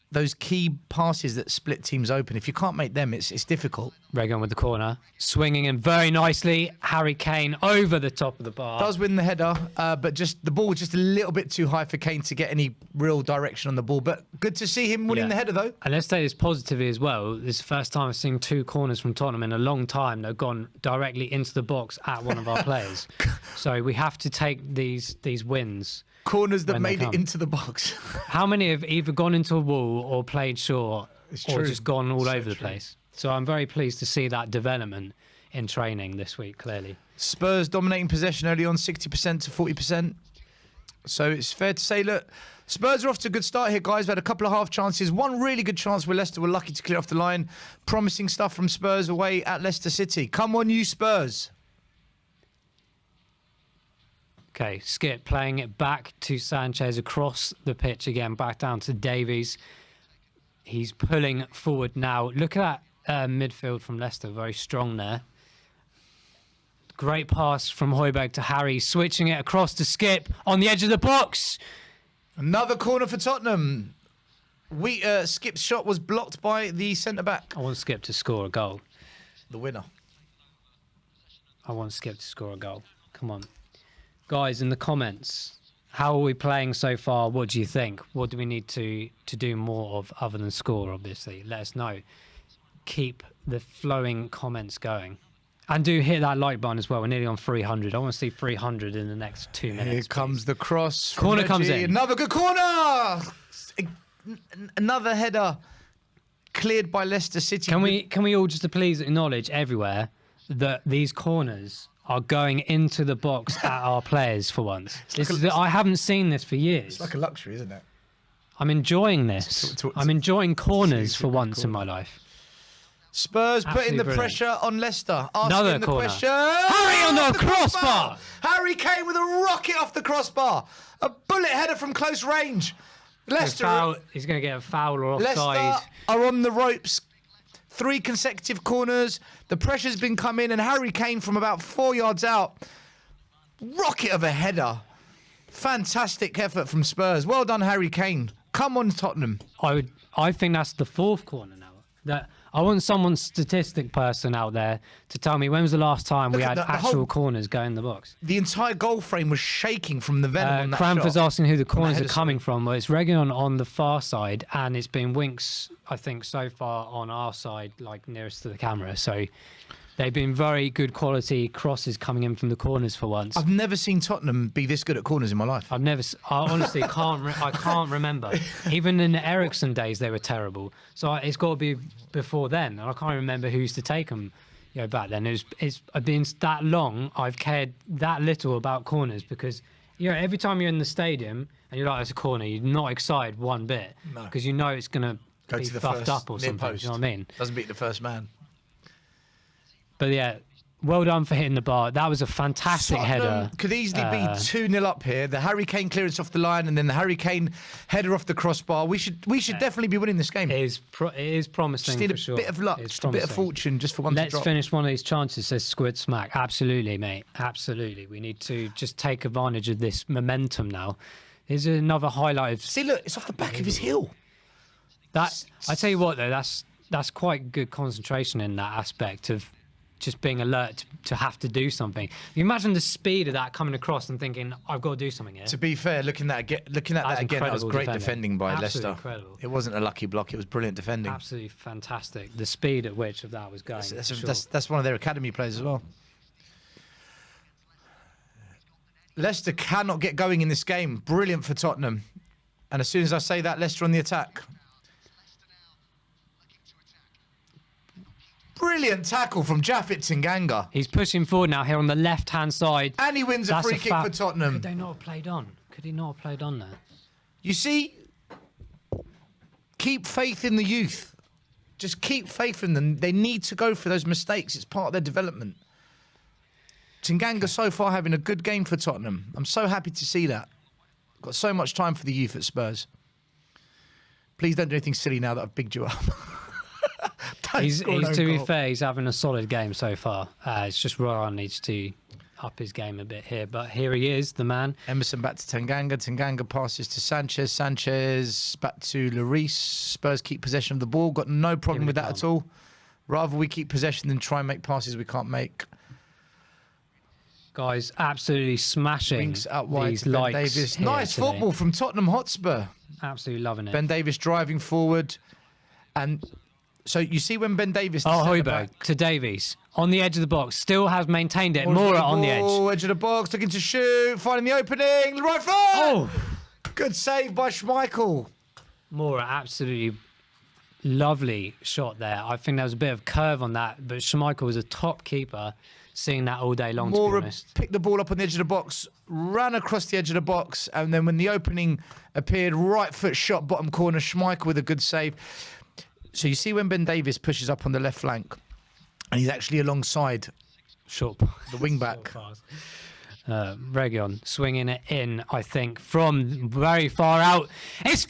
[SPEAKER 1] those key passes that split teams open. If you can't make them, it's difficult.
[SPEAKER 2] Reguilon with the corner. Swinging in very nicely. Harry Kane over the top of the bar.
[SPEAKER 1] Does win the header, but just the ball was just a little bit too high for Kane to get any real direction on the ball. But good to see him winning the header, though.
[SPEAKER 2] And let's say this positively as well. This is the first time I've seen 2 corners from Tottenham in a long time. They've gone directly into the box at one of our players. So we have to take these wins.
[SPEAKER 1] Corners that made it into the box.
[SPEAKER 2] How many have either gone into a wall or played short or just gone all over the place? So I'm very pleased to see that development in training this week, clearly.
[SPEAKER 1] Spurs dominating possession early on, 60% to 40%. So it's fair to say, look, Spurs are off to a good start here, guys. We've had a couple of half chances. One really good chance where Leicester were lucky to clear off the line. Promising stuff from Spurs away at Leicester City. Come on, you Spurs.
[SPEAKER 2] Okay, Skip playing it back to Sanchez across the pitch again, back down to Davies. He's pulling forward now. Look at that midfield from Leicester, very strong there. Great pass from Højbjerg to Harry, switching it across to Skip on the edge of the box.
[SPEAKER 1] Another corner for Tottenham. Skip's shot was blocked by the centre-back.
[SPEAKER 2] I want Skip to score a goal.
[SPEAKER 1] The winner.
[SPEAKER 2] I want Skip to score a goal. Come on. Guys, in the comments, how are we playing so far? What do you think? What do we need to do more of other than score, obviously? Let us know. Keep the flowing comments going. And do hit that like button as well. We're nearly on 300. I want to see 300 in the next 2 minutes.
[SPEAKER 1] Here comes the cross.
[SPEAKER 2] Corner comes in.
[SPEAKER 1] Another good corner. Another header cleared by Leicester City.
[SPEAKER 2] Can we all just please acknowledge everywhere that these corners are going into the box at our players for once? I haven't seen this for years.
[SPEAKER 1] It's like a luxury, isn't it?
[SPEAKER 2] I'm enjoying this. I'm enjoying corners for once in my life.
[SPEAKER 1] Spurs putting the
[SPEAKER 2] brilliant.
[SPEAKER 1] pressure on Leicester.
[SPEAKER 2] Another
[SPEAKER 1] Asking the
[SPEAKER 2] corner.
[SPEAKER 1] question.
[SPEAKER 2] Harry on the crossbar.
[SPEAKER 1] Harry Kane with a rocket off the crossbar. A bullet header from close range. Leicester.
[SPEAKER 2] He's going to get a foul or offside.
[SPEAKER 1] Leicester are on the ropes. 3 consecutive corners. The pressure's been coming, and Harry Kane from about 4 yards out. Rocket of a header. Fantastic effort from Spurs. Well done, Harry Kane. Come on, Tottenham.
[SPEAKER 2] I think that's the 4th corner now. That I want someone statistic person out there to tell me when was the last time we had actual corners go in the box.
[SPEAKER 1] The entire goal frame was shaking from the venom on that
[SPEAKER 2] Cranford's
[SPEAKER 1] shot.
[SPEAKER 2] asking who the corners are coming from. Well, it's Reguilon on the far side, and it's been Winks, I think, so far on our side, like nearest to the camera. So they've been very good quality crosses coming in from the corners for once.
[SPEAKER 1] I've never seen Tottenham be this good at corners in my life.
[SPEAKER 2] I honestly I can't remember. Even in the Ericsson days, they were terrible. So it's got to be before then. And I can't remember who used to take them back then. It's been that long, I've cared that little about corners because every time you're in the stadium and you're like, it's a corner, you're not excited one bit because you know it's going to be fuffed up or something.
[SPEAKER 1] Post.
[SPEAKER 2] You know what I mean?
[SPEAKER 1] Doesn't beat the first man.
[SPEAKER 2] But yeah, well done for hitting the bar. That was a fantastic header.
[SPEAKER 1] Could easily be 2-0 up here. The Harry Kane clearance off the line and then the Harry Kane header off the crossbar. We should definitely be winning this game.
[SPEAKER 2] It is promising.
[SPEAKER 1] Just need
[SPEAKER 2] for
[SPEAKER 1] a bit of luck, just a bit of fortune, just for one to drop.
[SPEAKER 2] Let's finish one of these chances, says Squid Smack. Absolutely, mate. Absolutely. We need to just take advantage of this momentum now. Here's another highlight of...
[SPEAKER 1] See, look, it's off the back of his heel.
[SPEAKER 2] I tell you what, though, that's quite good concentration in that aspect of just being alert to have to do something. You imagine the speed of that coming across and thinking, I've got to do something here.
[SPEAKER 1] To be fair, looking at that again, that was great defending by Leicester.
[SPEAKER 2] Incredible.
[SPEAKER 1] It wasn't a lucky block, it was brilliant defending.
[SPEAKER 2] Absolutely fantastic. The speed at which of that was going.
[SPEAKER 1] That's one of their academy players as well. Leicester cannot get going in this game. Brilliant for Tottenham. And as soon as I say that, Leicester on the attack. Brilliant tackle from Japhet Tanganga.
[SPEAKER 2] He's pushing forward now here on the left-hand side.
[SPEAKER 1] And he wins a free kick for Tottenham.
[SPEAKER 2] Could they not have played on? Could he not have played on there?
[SPEAKER 1] You see, keep faith in the youth. Just keep faith in them. They need to go for those mistakes. It's part of their development. Tanganga so far having a good game for Tottenham. I'm so happy to see that. Got so much time for the youth at Spurs. Please don't do anything silly now that I've bigged you up.
[SPEAKER 2] To be fair, he's having a solid game so far. It's just Roran needs to up his game a bit here. But here he is, the man.
[SPEAKER 1] Emerson back to Tanganga. Tanganga passes to Sanchez. Sanchez back to Lloris. Spurs keep possession of the ball. Got no problem with that at all. Rather we keep possession than try and make passes we can't make.
[SPEAKER 2] Guys, absolutely smashing
[SPEAKER 1] Winks out wide
[SPEAKER 2] these
[SPEAKER 1] to Ben
[SPEAKER 2] likes
[SPEAKER 1] Davies.
[SPEAKER 2] here
[SPEAKER 1] Nice
[SPEAKER 2] today.
[SPEAKER 1] football from Tottenham Hotspur.
[SPEAKER 2] Absolutely loving it.
[SPEAKER 1] Ben Davies driving forward. And so you see when Ben Davies...
[SPEAKER 2] Højbjerg to Davies. On the edge of the box. Still has maintained it. Mora on the edge.
[SPEAKER 1] Edge of the box, looking to shoot. Finding the opening. Right foot!
[SPEAKER 2] Oh!
[SPEAKER 1] Good save by Schmeichel.
[SPEAKER 2] Mora, absolutely lovely shot there. I think there was a bit of curve on that, but Schmeichel was a top keeper, seeing that all day long, to be
[SPEAKER 1] Mora
[SPEAKER 2] honest.
[SPEAKER 1] picked the ball up on the edge of the box, ran across the edge of the box, and then when the opening appeared, right foot shot, bottom corner, Schmeichel with a good save. So you see when Ben Davies pushes up on the left flank, and he's actually alongside
[SPEAKER 2] Short
[SPEAKER 1] the wing back.
[SPEAKER 2] Reguilon swinging it in, I think, from very far out. It's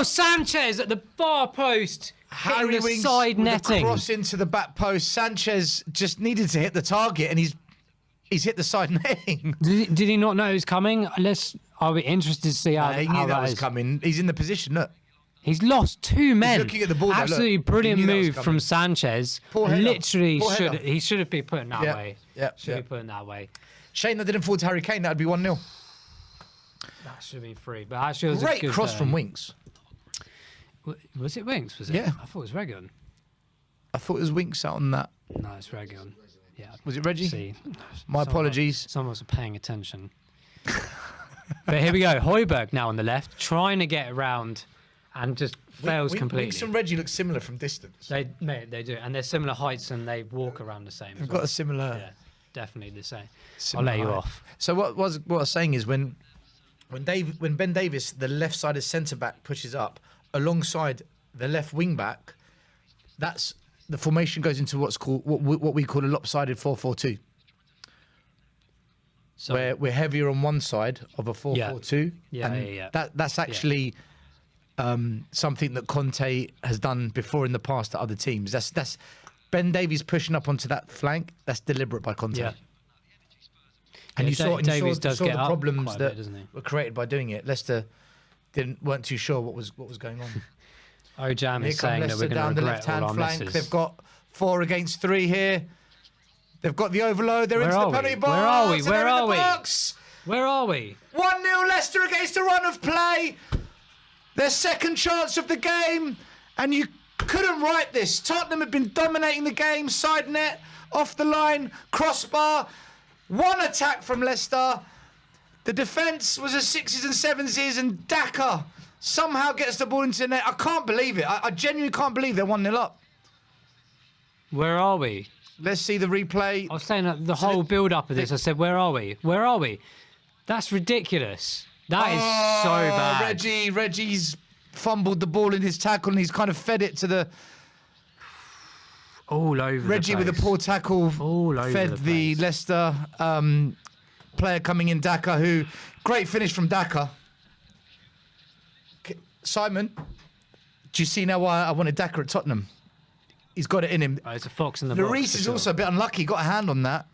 [SPEAKER 2] Sanchez at the far post.
[SPEAKER 1] Harry
[SPEAKER 2] Hitting the
[SPEAKER 1] Winks
[SPEAKER 2] side
[SPEAKER 1] with
[SPEAKER 2] netting.
[SPEAKER 1] a cross into the back post. Sanchez just needed to hit the target, and he's hit the side netting.
[SPEAKER 2] Did he not know it was coming? I'll be interested to see how,
[SPEAKER 1] He
[SPEAKER 2] how
[SPEAKER 1] knew that was
[SPEAKER 2] is.
[SPEAKER 1] coming. He's in the position. Look,
[SPEAKER 2] He's lost 2 men.
[SPEAKER 1] looking at the ball now, look.
[SPEAKER 2] Absolutely
[SPEAKER 1] He
[SPEAKER 2] brilliant
[SPEAKER 1] knew that was
[SPEAKER 2] move
[SPEAKER 1] coming.
[SPEAKER 2] from Sanchez.
[SPEAKER 1] Poor header.
[SPEAKER 2] Literally
[SPEAKER 1] Poor
[SPEAKER 2] should
[SPEAKER 1] header.
[SPEAKER 2] he should have been put in that
[SPEAKER 1] Yeah,
[SPEAKER 2] way.
[SPEAKER 1] yeah,
[SPEAKER 2] Should
[SPEAKER 1] yeah.
[SPEAKER 2] be put in that way.
[SPEAKER 1] shame that didn't fall to Harry Kane. That would be 1-0.
[SPEAKER 2] That should have been free. But actually, it was a
[SPEAKER 1] Great
[SPEAKER 2] good
[SPEAKER 1] cross from Winks.
[SPEAKER 2] Was it Winks? Was it?
[SPEAKER 1] Yeah.
[SPEAKER 2] I thought it was Reguilon.
[SPEAKER 1] I thought it was Winks out on that.
[SPEAKER 2] No, it's Reguilon. Yeah.
[SPEAKER 1] Was it Reggie?
[SPEAKER 2] See,
[SPEAKER 1] My apologies.
[SPEAKER 2] Someone was paying attention. But here we go. Højbjerg now on the left, trying to get around, and just fails completely.
[SPEAKER 1] Winks and Reggie look similar from distance.
[SPEAKER 2] They do, and they're similar heights, and they walk around the same.
[SPEAKER 1] They've
[SPEAKER 2] as
[SPEAKER 1] got
[SPEAKER 2] well.
[SPEAKER 1] a similar.
[SPEAKER 2] Yeah, definitely the same.
[SPEAKER 1] similar
[SPEAKER 2] I'll let you
[SPEAKER 1] height.
[SPEAKER 2] off.
[SPEAKER 1] So what I was saying is when Ben Davies, the left-sided centre back, pushes up alongside the left wing back, that's the formation goes into what's called what we call a lopsided 4-4-2.
[SPEAKER 2] So
[SPEAKER 1] Where we're heavier on one side of a 4-4-2.
[SPEAKER 2] Yeah,
[SPEAKER 1] and
[SPEAKER 2] yeah.
[SPEAKER 1] That's actually something that Conte has done before in the past to other teams. That's Ben Davies pushing up onto that flank. That's deliberate by Conte.
[SPEAKER 2] Yeah.
[SPEAKER 1] And
[SPEAKER 2] Yeah,
[SPEAKER 1] you saw
[SPEAKER 2] Davies does
[SPEAKER 1] the
[SPEAKER 2] get up
[SPEAKER 1] problems
[SPEAKER 2] quite a
[SPEAKER 1] that
[SPEAKER 2] bit, doesn't he?
[SPEAKER 1] were created by doing it. Leicester weren't too sure what was going on.
[SPEAKER 2] Ojam
[SPEAKER 1] Here
[SPEAKER 2] is
[SPEAKER 1] come
[SPEAKER 2] saying that
[SPEAKER 1] Leicester
[SPEAKER 2] we're going
[SPEAKER 1] down
[SPEAKER 2] to
[SPEAKER 1] the
[SPEAKER 2] regret all
[SPEAKER 1] left-hand
[SPEAKER 2] our
[SPEAKER 1] flank.
[SPEAKER 2] misses.
[SPEAKER 1] They've got 4 against 3 here. They've got the overload. They're
[SPEAKER 2] Where
[SPEAKER 1] into the
[SPEAKER 2] are we?
[SPEAKER 1] penalty box.
[SPEAKER 2] Where are we?
[SPEAKER 1] and
[SPEAKER 2] Where
[SPEAKER 1] they're in
[SPEAKER 2] are
[SPEAKER 1] the
[SPEAKER 2] we?
[SPEAKER 1] box.
[SPEAKER 2] Where are we?
[SPEAKER 1] 1-0 Leicester against a run of play. Their second chance of the game. And you couldn't write this. Tottenham have been dominating the game. Side net, off the line, crossbar. One attack from Leicester. The defence was a 6s and 7s, and Daka somehow gets the ball into the net. I can't believe it. I genuinely can't believe they're 1-0 up.
[SPEAKER 2] Where are we?
[SPEAKER 1] Let's see the replay.
[SPEAKER 2] I was saying that the whole build-up of this. I said, "Where are we? Where are we?" That's ridiculous. That is so bad.
[SPEAKER 1] Reggie's fumbled the ball in his tackle, and he's kind of fed it to the
[SPEAKER 2] All over
[SPEAKER 1] Reggie
[SPEAKER 2] the
[SPEAKER 1] with a
[SPEAKER 2] place.
[SPEAKER 1] poor tackle.
[SPEAKER 2] All over
[SPEAKER 1] fed
[SPEAKER 2] the
[SPEAKER 1] the
[SPEAKER 2] place.
[SPEAKER 1] Leicester player coming in, Daka, who great finish from Daka. Simon, do you see now why I wanted Daka at Tottenham? He's got it in him.
[SPEAKER 2] Oh, it's a fox in the box.
[SPEAKER 1] Lloris
[SPEAKER 2] for
[SPEAKER 1] is
[SPEAKER 2] sure.
[SPEAKER 1] also a bit unlucky. Got a hand on that.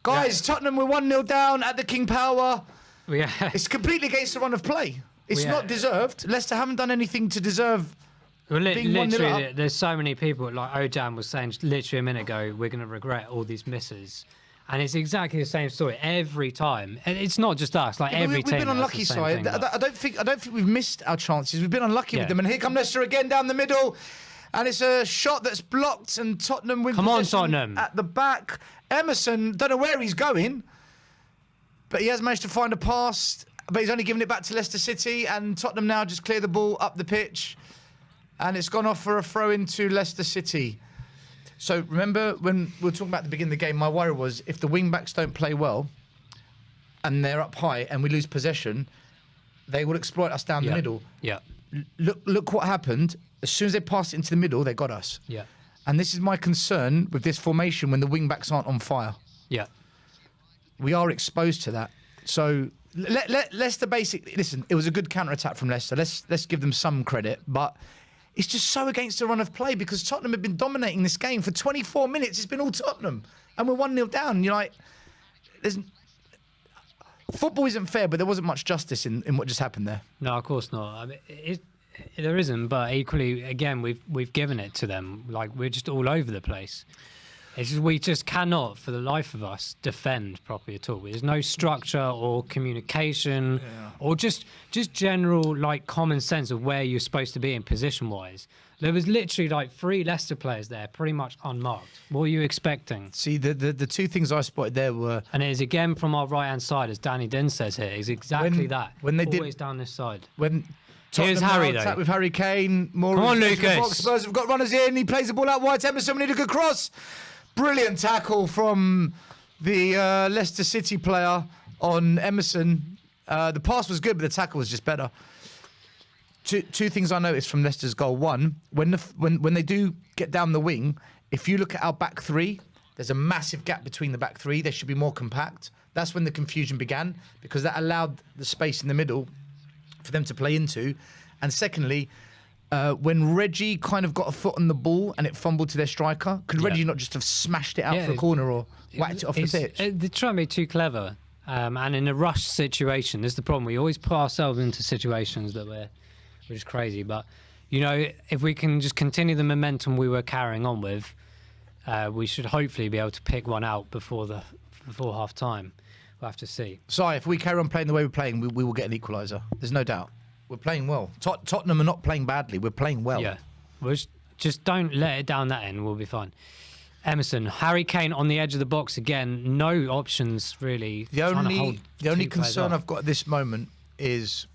[SPEAKER 1] Guys, Tottenham, we're 1-0 down at the King Power.
[SPEAKER 2] Yeah.
[SPEAKER 1] It's completely against the run of play. It's
[SPEAKER 2] Yeah.
[SPEAKER 1] not deserved. Leicester haven't done anything to deserve.
[SPEAKER 2] Well,
[SPEAKER 1] being 1-0
[SPEAKER 2] literally,
[SPEAKER 1] up.
[SPEAKER 2] there's so many people. Like Ojam was saying literally a minute ago, we're going to regret all these misses. And it's exactly the same story every time. And it's not just us. Like every
[SPEAKER 1] We've
[SPEAKER 2] team.
[SPEAKER 1] been
[SPEAKER 2] does
[SPEAKER 1] unlucky,
[SPEAKER 2] the same
[SPEAKER 1] side.
[SPEAKER 2] thing, but-
[SPEAKER 1] I don't think we've missed our chances. We've been unlucky
[SPEAKER 2] Yeah.
[SPEAKER 1] with them. And here come Leicester again down the middle, and it's a shot that's blocked. And Tottenham win
[SPEAKER 2] Come on,
[SPEAKER 1] possession
[SPEAKER 2] Tottenham.
[SPEAKER 1] at the back. Emerson, don't know where he's going, but he has managed to find a pass. But he's only given it back to Leicester City, and Tottenham now just clear the ball up the pitch, and it's gone off for a throw into Leicester City. So remember when we were talking about at the beginning of the game, my worry was if the wing-backs don't play well and they're up high and we lose possession, they will exploit us down the middle.
[SPEAKER 2] Yeah.
[SPEAKER 1] Look what happened. As soon as they passed it into the middle, they got us.
[SPEAKER 2] Yeah.
[SPEAKER 1] And this is my concern with this formation when the wing-backs aren't on fire.
[SPEAKER 2] Yeah.
[SPEAKER 1] We are exposed to that. So Leicester basically, listen, it was a good counter-attack from Leicester. Let's give them some credit, but it's just so against the run of play because Tottenham have been dominating this game for 24 minutes. It's been all Tottenham, and we're 1-0 down. You're like, football isn't fair, but there wasn't much justice in what just happened there.
[SPEAKER 2] No, of course not. I mean, there isn't, but equally, again, we've given it to them. Like, we're just all over the place. It's just, we just cannot, for the life of us, defend properly at all. There's no structure or communication or just general, like, common sense of where you're supposed to be in position-wise. There was literally, like, 3 Leicester players there, pretty much unmarked. What were you expecting?
[SPEAKER 1] See, the two things I spotted there were
[SPEAKER 2] And it is, again, from our right-hand side, as Danny Din says here, is exactly that.
[SPEAKER 1] when they did-
[SPEAKER 2] Always down this side.
[SPEAKER 1] when
[SPEAKER 2] Here's
[SPEAKER 1] Tottenham
[SPEAKER 2] Harry,
[SPEAKER 1] now
[SPEAKER 2] though.
[SPEAKER 1] attack with Harry Kane. More
[SPEAKER 2] Come on,
[SPEAKER 1] into the
[SPEAKER 2] Lucas.
[SPEAKER 1] box. Spurs have got runners in. He plays the ball out wide. Emerson, we need a good cross. Brilliant tackle from the Leicester City player on Emerson. The pass was good, but the tackle was just better. Two things I noticed from Leicester's goal. One, when they do get down the wing, if you look at our back three, there's a massive gap between the back three. They should be more compact. That's when the confusion began, because that allowed the space in the middle for them to play into. And secondly, when Reggie kind of got a foot on the ball and it fumbled to their striker, could Reggie not just have smashed it out for a corner or whacked it off the pitch?
[SPEAKER 2] They're trying to be too clever. And in a rush situation, this is the problem. We always put ourselves into situations that we're just crazy. But, you know, if we can just continue the momentum we were carrying on with, we should hopefully be able to pick one out before half time. We'll have to see.
[SPEAKER 1] So if we carry on playing the way we're playing, we will get an equaliser. There's no doubt. We're playing well. Tottenham are not playing badly. We're playing well.
[SPEAKER 2] Yeah. We'll just don't let it down that end. We'll be fine. Emerson, Harry Kane on the edge of the box again. No options really.
[SPEAKER 1] The only concern I've got at this moment is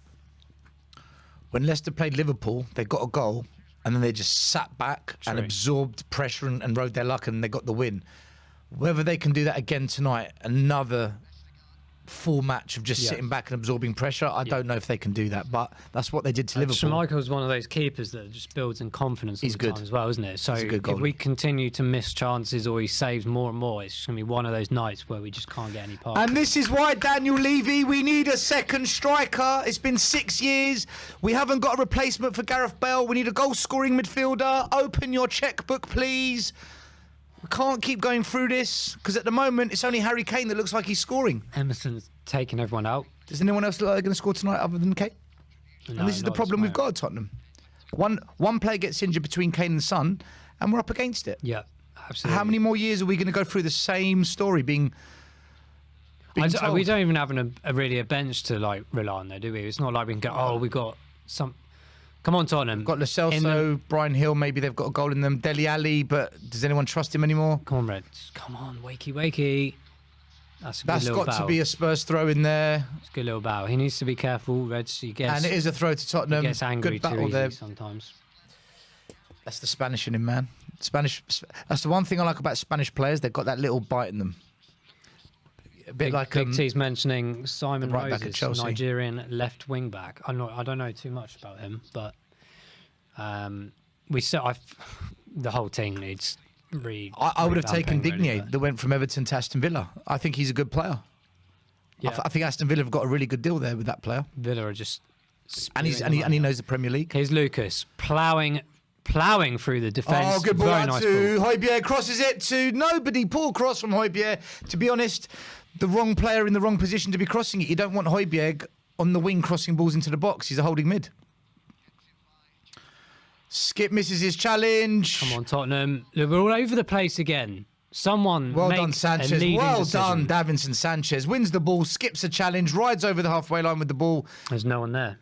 [SPEAKER 1] when Leicester played Liverpool, they got a goal and then they just sat back and absorbed pressure and rode their luck and they got the win. Whether they can do that again tonight, another full match of just sitting back and absorbing pressure, I don't know if they can do that, but that's what they did to Liverpool.
[SPEAKER 2] Schmeichel's one of those keepers that just builds in confidence all the time as well, isn't it? So if we continue to miss chances or he saves more and more, it's going to be one of those nights where we just can't get any past.
[SPEAKER 1] And this is why, Daniel Levy, we need a second striker. It's been 6 years. We haven't got a replacement for Gareth Bale. We need a goal-scoring midfielder. Open your checkbook, please. We can't keep going through this because at the moment it's only Harry Kane that looks like he's scoring.
[SPEAKER 2] Emerson's taking everyone out.
[SPEAKER 1] Does anyone else look like they're going to score tonight other than Kane? No, and this is the problem we've got at Tottenham. One player gets injured between Kane and Son and we're up against it.
[SPEAKER 2] Yeah, absolutely.
[SPEAKER 1] How many more years are we going to go through the same story being told?
[SPEAKER 2] We don't even have a bench to like rely on there, do we? It's not like we can go, we got some... Come on, Tottenham.
[SPEAKER 1] We've got Lo Celso, Brian Hill, maybe they've got a goal in them. Dele Alli, but does anyone trust him anymore?
[SPEAKER 2] Come on, Reds. Come on, wakey. That's
[SPEAKER 1] got to be a Spurs throw in there.
[SPEAKER 2] It's a good little bow. He needs to be careful, Reds.
[SPEAKER 1] And it is a throw to Tottenham.
[SPEAKER 2] He gets angry
[SPEAKER 1] good battle
[SPEAKER 2] too
[SPEAKER 1] there.
[SPEAKER 2] easy sometimes.
[SPEAKER 1] That's the Spanish in him, man. That's the one thing I like about Spanish players. They've got that little bite in them. A bit like
[SPEAKER 2] Big T's mentioning Simon
[SPEAKER 1] right back at
[SPEAKER 2] Roses,
[SPEAKER 1] Chelsea.
[SPEAKER 2] Nigerian left wing back. I don't know too much about him, but the whole team needs.
[SPEAKER 1] I would have taken Digne that went from Everton to Aston Villa. I think he's a good player. Yeah. I think Aston Villa have got a really good deal there with that player.
[SPEAKER 2] Villa are just
[SPEAKER 1] and he knows the Premier League.
[SPEAKER 2] Here's Lucas ploughing through the defence.
[SPEAKER 1] Oh, good ball
[SPEAKER 2] Very
[SPEAKER 1] out
[SPEAKER 2] nice
[SPEAKER 1] to
[SPEAKER 2] ball.
[SPEAKER 1] Højbjerg, crosses it to nobody. Poor cross from Højbjerg. To be honest, the wrong player in the wrong position to be crossing it. You don't want Højbjerg on the wing crossing balls into the box. He's a holding mid. Skip misses his challenge.
[SPEAKER 2] Come on, Tottenham. Look, we're all over the place again. Someone
[SPEAKER 1] well done, Sanchez. Well
[SPEAKER 2] decision.
[SPEAKER 1] done, Davinson Sanchez. Wins the ball, skips a challenge, rides over the halfway line with the ball.
[SPEAKER 2] There's no one there.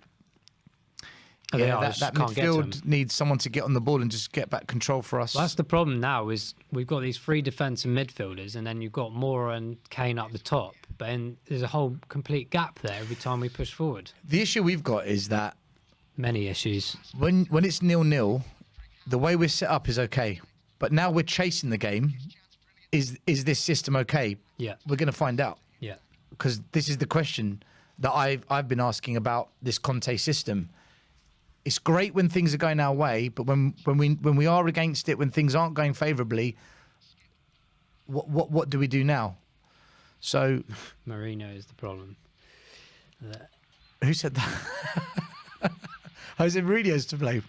[SPEAKER 1] Yeah, that midfield needs someone to get on the ball and just get back control for us.
[SPEAKER 2] Well, that's the problem now is we've got these three defensive midfielders and then you've got Moura and Kane up the top. But then there's a whole complete gap there every time we push forward.
[SPEAKER 1] The issue we've got is that...
[SPEAKER 2] Many issues.
[SPEAKER 1] When it's 0-0, the way we're set up is okay. But now we're chasing the game. Is this system okay?
[SPEAKER 2] Yeah.
[SPEAKER 1] We're going to find out.
[SPEAKER 2] Yeah.
[SPEAKER 1] Because this is the question that I've been asking about this Conte system. It's great when things are going our way, but when we are against it, when things aren't going favourably, what do we do now? So
[SPEAKER 2] Mourinho is the problem.
[SPEAKER 1] Who said that? Jose Mourinho's to blame.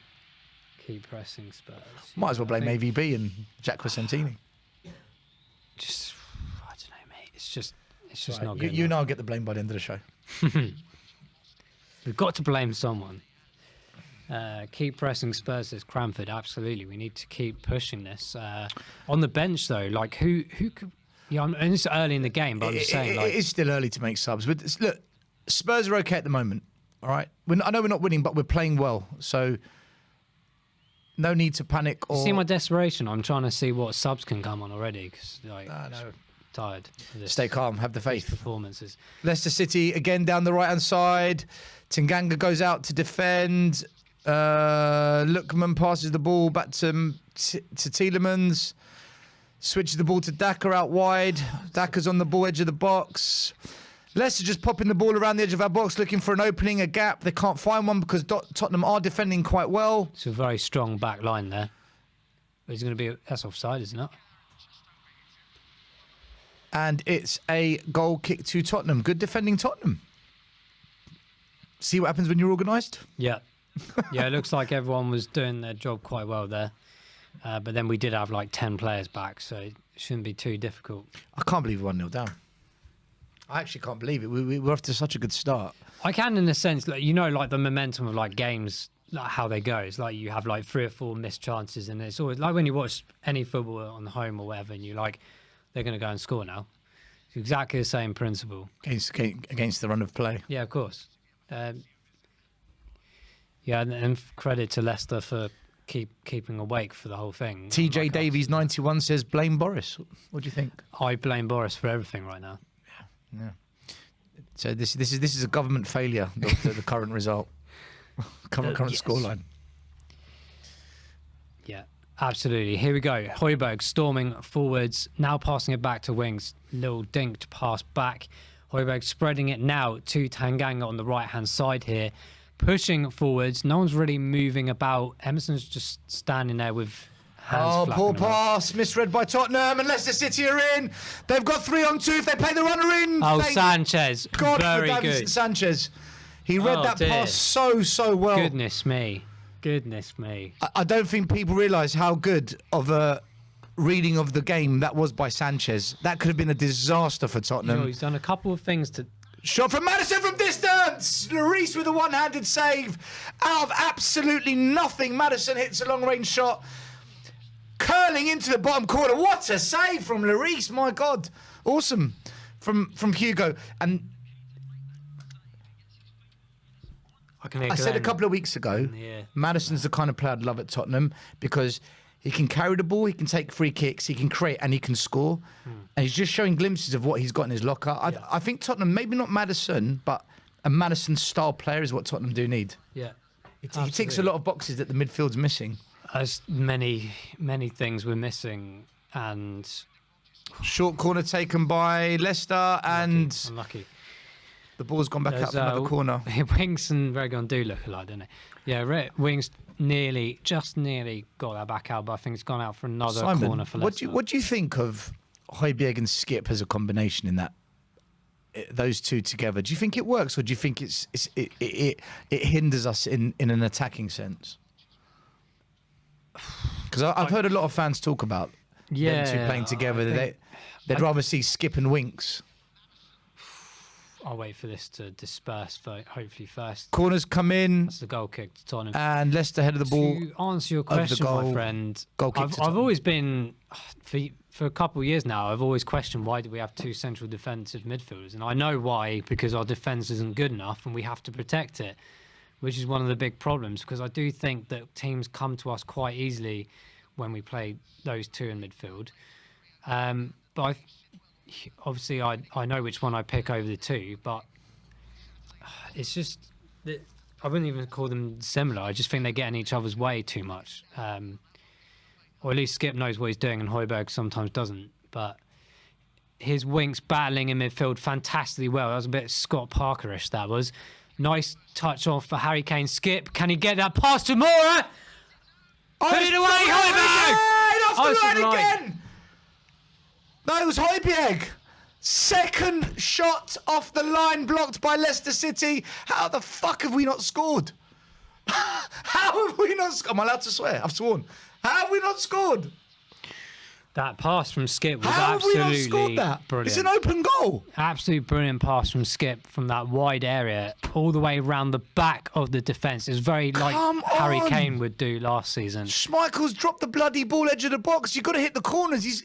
[SPEAKER 2] Keep pressing Spurs.
[SPEAKER 1] Might as well blame AVB and Jack Crescentini.
[SPEAKER 2] Just I don't know, mate. It's just right. Not good.
[SPEAKER 1] You and I'll get the blame by the end of the show.
[SPEAKER 2] We've got to blame someone. Keep pressing Spurs, says Cranford. Absolutely, we need to keep pushing this. On the bench though, like who could? Yeah, and it's early in the game, but I'm just saying, like,
[SPEAKER 1] it is still early to make subs. But look, Spurs are okay at the moment. All right, I know we're not winning, but we're playing well, so no need to panic. Or
[SPEAKER 2] you see my desperation. I'm trying to see what subs can come on already because I'm tired.
[SPEAKER 1] Stay calm. Have the faith.
[SPEAKER 2] Performances.
[SPEAKER 1] Leicester City again down the right hand side. Tanganga goes out to defend. Lookman passes the ball back to Tielemans. Switches the ball to Daka out wide. Daka's on the ball edge of the box. Leicester just popping the ball around the edge of our box, looking for an opening, a gap. They can't find one because Tottenham are defending quite well.
[SPEAKER 2] It's a very strong back line there. But he's going to be... That's offside, isn't it?
[SPEAKER 1] And it's a goal kick to Tottenham. Good defending Tottenham. See what happens when you're organised?
[SPEAKER 2] Yeah. Yeah, it looks like everyone was doing their job quite well there. But then we did have like 10 players back, so it shouldn't be too difficult.
[SPEAKER 1] I can't believe we're 1-0 down. I actually can't believe it. We're off to such a good start.
[SPEAKER 2] I can, in a sense, like, you know, like the momentum of like games, like how they go. It's like you have like 3 or 4 missed chances, and it's always like when you watch any football on the home or whatever, and you're like, they're going to go and score now. It's exactly the same principle.
[SPEAKER 1] Against the run of play.
[SPEAKER 2] Yeah, of course. Yeah, and credit to Leicester for keeping awake for the whole thing.
[SPEAKER 1] TJ Davies 91 says blame Boris. What do you think?
[SPEAKER 2] I blame Boris for everything right now.
[SPEAKER 1] Yeah. So this is a government failure. The current result, current
[SPEAKER 2] Yes.
[SPEAKER 1] scoreline.
[SPEAKER 2] Yeah, absolutely. Here we go. Højbjerg storming forwards, now passing it back to wings. Little dinked pass back. Højbjerg spreading it now to Tanganga on the right-hand side here. Pushing forwards. No one's really moving about. Emerson's just standing there with hands flapping
[SPEAKER 1] Poor
[SPEAKER 2] around.
[SPEAKER 1] pass. Misread by Tottenham, and Leicester City are in. They've got 3-on-2 if they play the runner in.
[SPEAKER 2] Oh,
[SPEAKER 1] Thank
[SPEAKER 2] Sanchez.
[SPEAKER 1] God
[SPEAKER 2] Very
[SPEAKER 1] for Davinson
[SPEAKER 2] good.
[SPEAKER 1] Sanchez. He read
[SPEAKER 2] Oh,
[SPEAKER 1] that
[SPEAKER 2] dear.
[SPEAKER 1] pass so well.
[SPEAKER 2] Goodness me. Goodness me.
[SPEAKER 1] I don't think people realise how good of a reading of the game that was by Sanchez. That could have been a disaster for
[SPEAKER 2] You
[SPEAKER 1] Tottenham.
[SPEAKER 2] know, he's done a couple of things to...
[SPEAKER 1] Shot from Maddison from distance. Lloris with a one-handed save. Out of absolutely nothing, Maddison hits a long-range shot. Curling into the bottom corner. What a save from Lloris. My God. Awesome. From Hugo. And I said a couple of weeks ago,
[SPEAKER 2] Yeah.
[SPEAKER 1] Maddison's the kind of player I'd love at Tottenham because he can carry the ball, he can take free kicks, he can create, and he can score. And he's just showing glimpses of what he's got in his locker. I think Tottenham, maybe not Maddison, but a Maddison-style player is what Tottenham do need.
[SPEAKER 2] Yeah.
[SPEAKER 1] He ticks a lot of boxes that the midfield's missing.
[SPEAKER 2] As many things were missing, and
[SPEAKER 1] Short corner taken by Leicester, and
[SPEAKER 2] unlucky.
[SPEAKER 1] the ball's gone back out for another corner.
[SPEAKER 2] Wings and Regon do look alike, don't they? Yeah, Wings just nearly got that back out, but I think it's gone out for another corner
[SPEAKER 1] Simon,
[SPEAKER 2] for Leicester.
[SPEAKER 1] what do you think of Højbjerg and Skip as a combination in that? Those two together, do you think it works, or do you think it hinders us in an attacking sense? Because I've heard a lot of fans talk about them two playing together. They'd rather see Skip and Winks.
[SPEAKER 2] I'll wait for this to disperse, hopefully first.
[SPEAKER 1] Corners come in,
[SPEAKER 2] That's the goal kick to Tottenham.
[SPEAKER 1] and Leicester head of the ball.
[SPEAKER 2] To answer your question,
[SPEAKER 1] goal,
[SPEAKER 2] my friend,
[SPEAKER 1] goal kick to
[SPEAKER 2] I've
[SPEAKER 1] Tottenham.
[SPEAKER 2] always been, for a couple of years now, I've always questioned why do we have 2 central defensive midfielders, and I know why, because our defence isn't good enough and we have to protect it, which is one of the big problems, because I do think that teams come to us quite easily when we play those 2 in midfield. But obviously I know which one I pick over the 2, but it's just that I wouldn't even call them similar. I just think they get in each other's way too much. Or at least Skip knows what he's doing and Højbjerg sometimes doesn't. But his Winks battling in midfield fantastically well. That was a bit Scott Parker-ish, that was. Nice touch off for Harry Kane. Skip, can he get that pass to Mora? Put it away, Højbjerg!
[SPEAKER 1] Off the line again! No, it was Højbjerg. Second shot off the line, blocked by Leicester City. How the fuck have we not scored? How have we not scored? Am I allowed to swear? I've sworn. How have we not scored?
[SPEAKER 2] That pass from Skip was
[SPEAKER 1] How have we
[SPEAKER 2] absolutely
[SPEAKER 1] not scored that?
[SPEAKER 2] brilliant.
[SPEAKER 1] It's an open goal.
[SPEAKER 2] Absolutely brilliant pass from Skip from that wide area all the way around the back of the defence. It's very like
[SPEAKER 1] Come
[SPEAKER 2] Harry
[SPEAKER 1] on.
[SPEAKER 2] Kane would do last season.
[SPEAKER 1] Schmeichel's dropped the bloody ball edge of the box. You've got to hit the corners.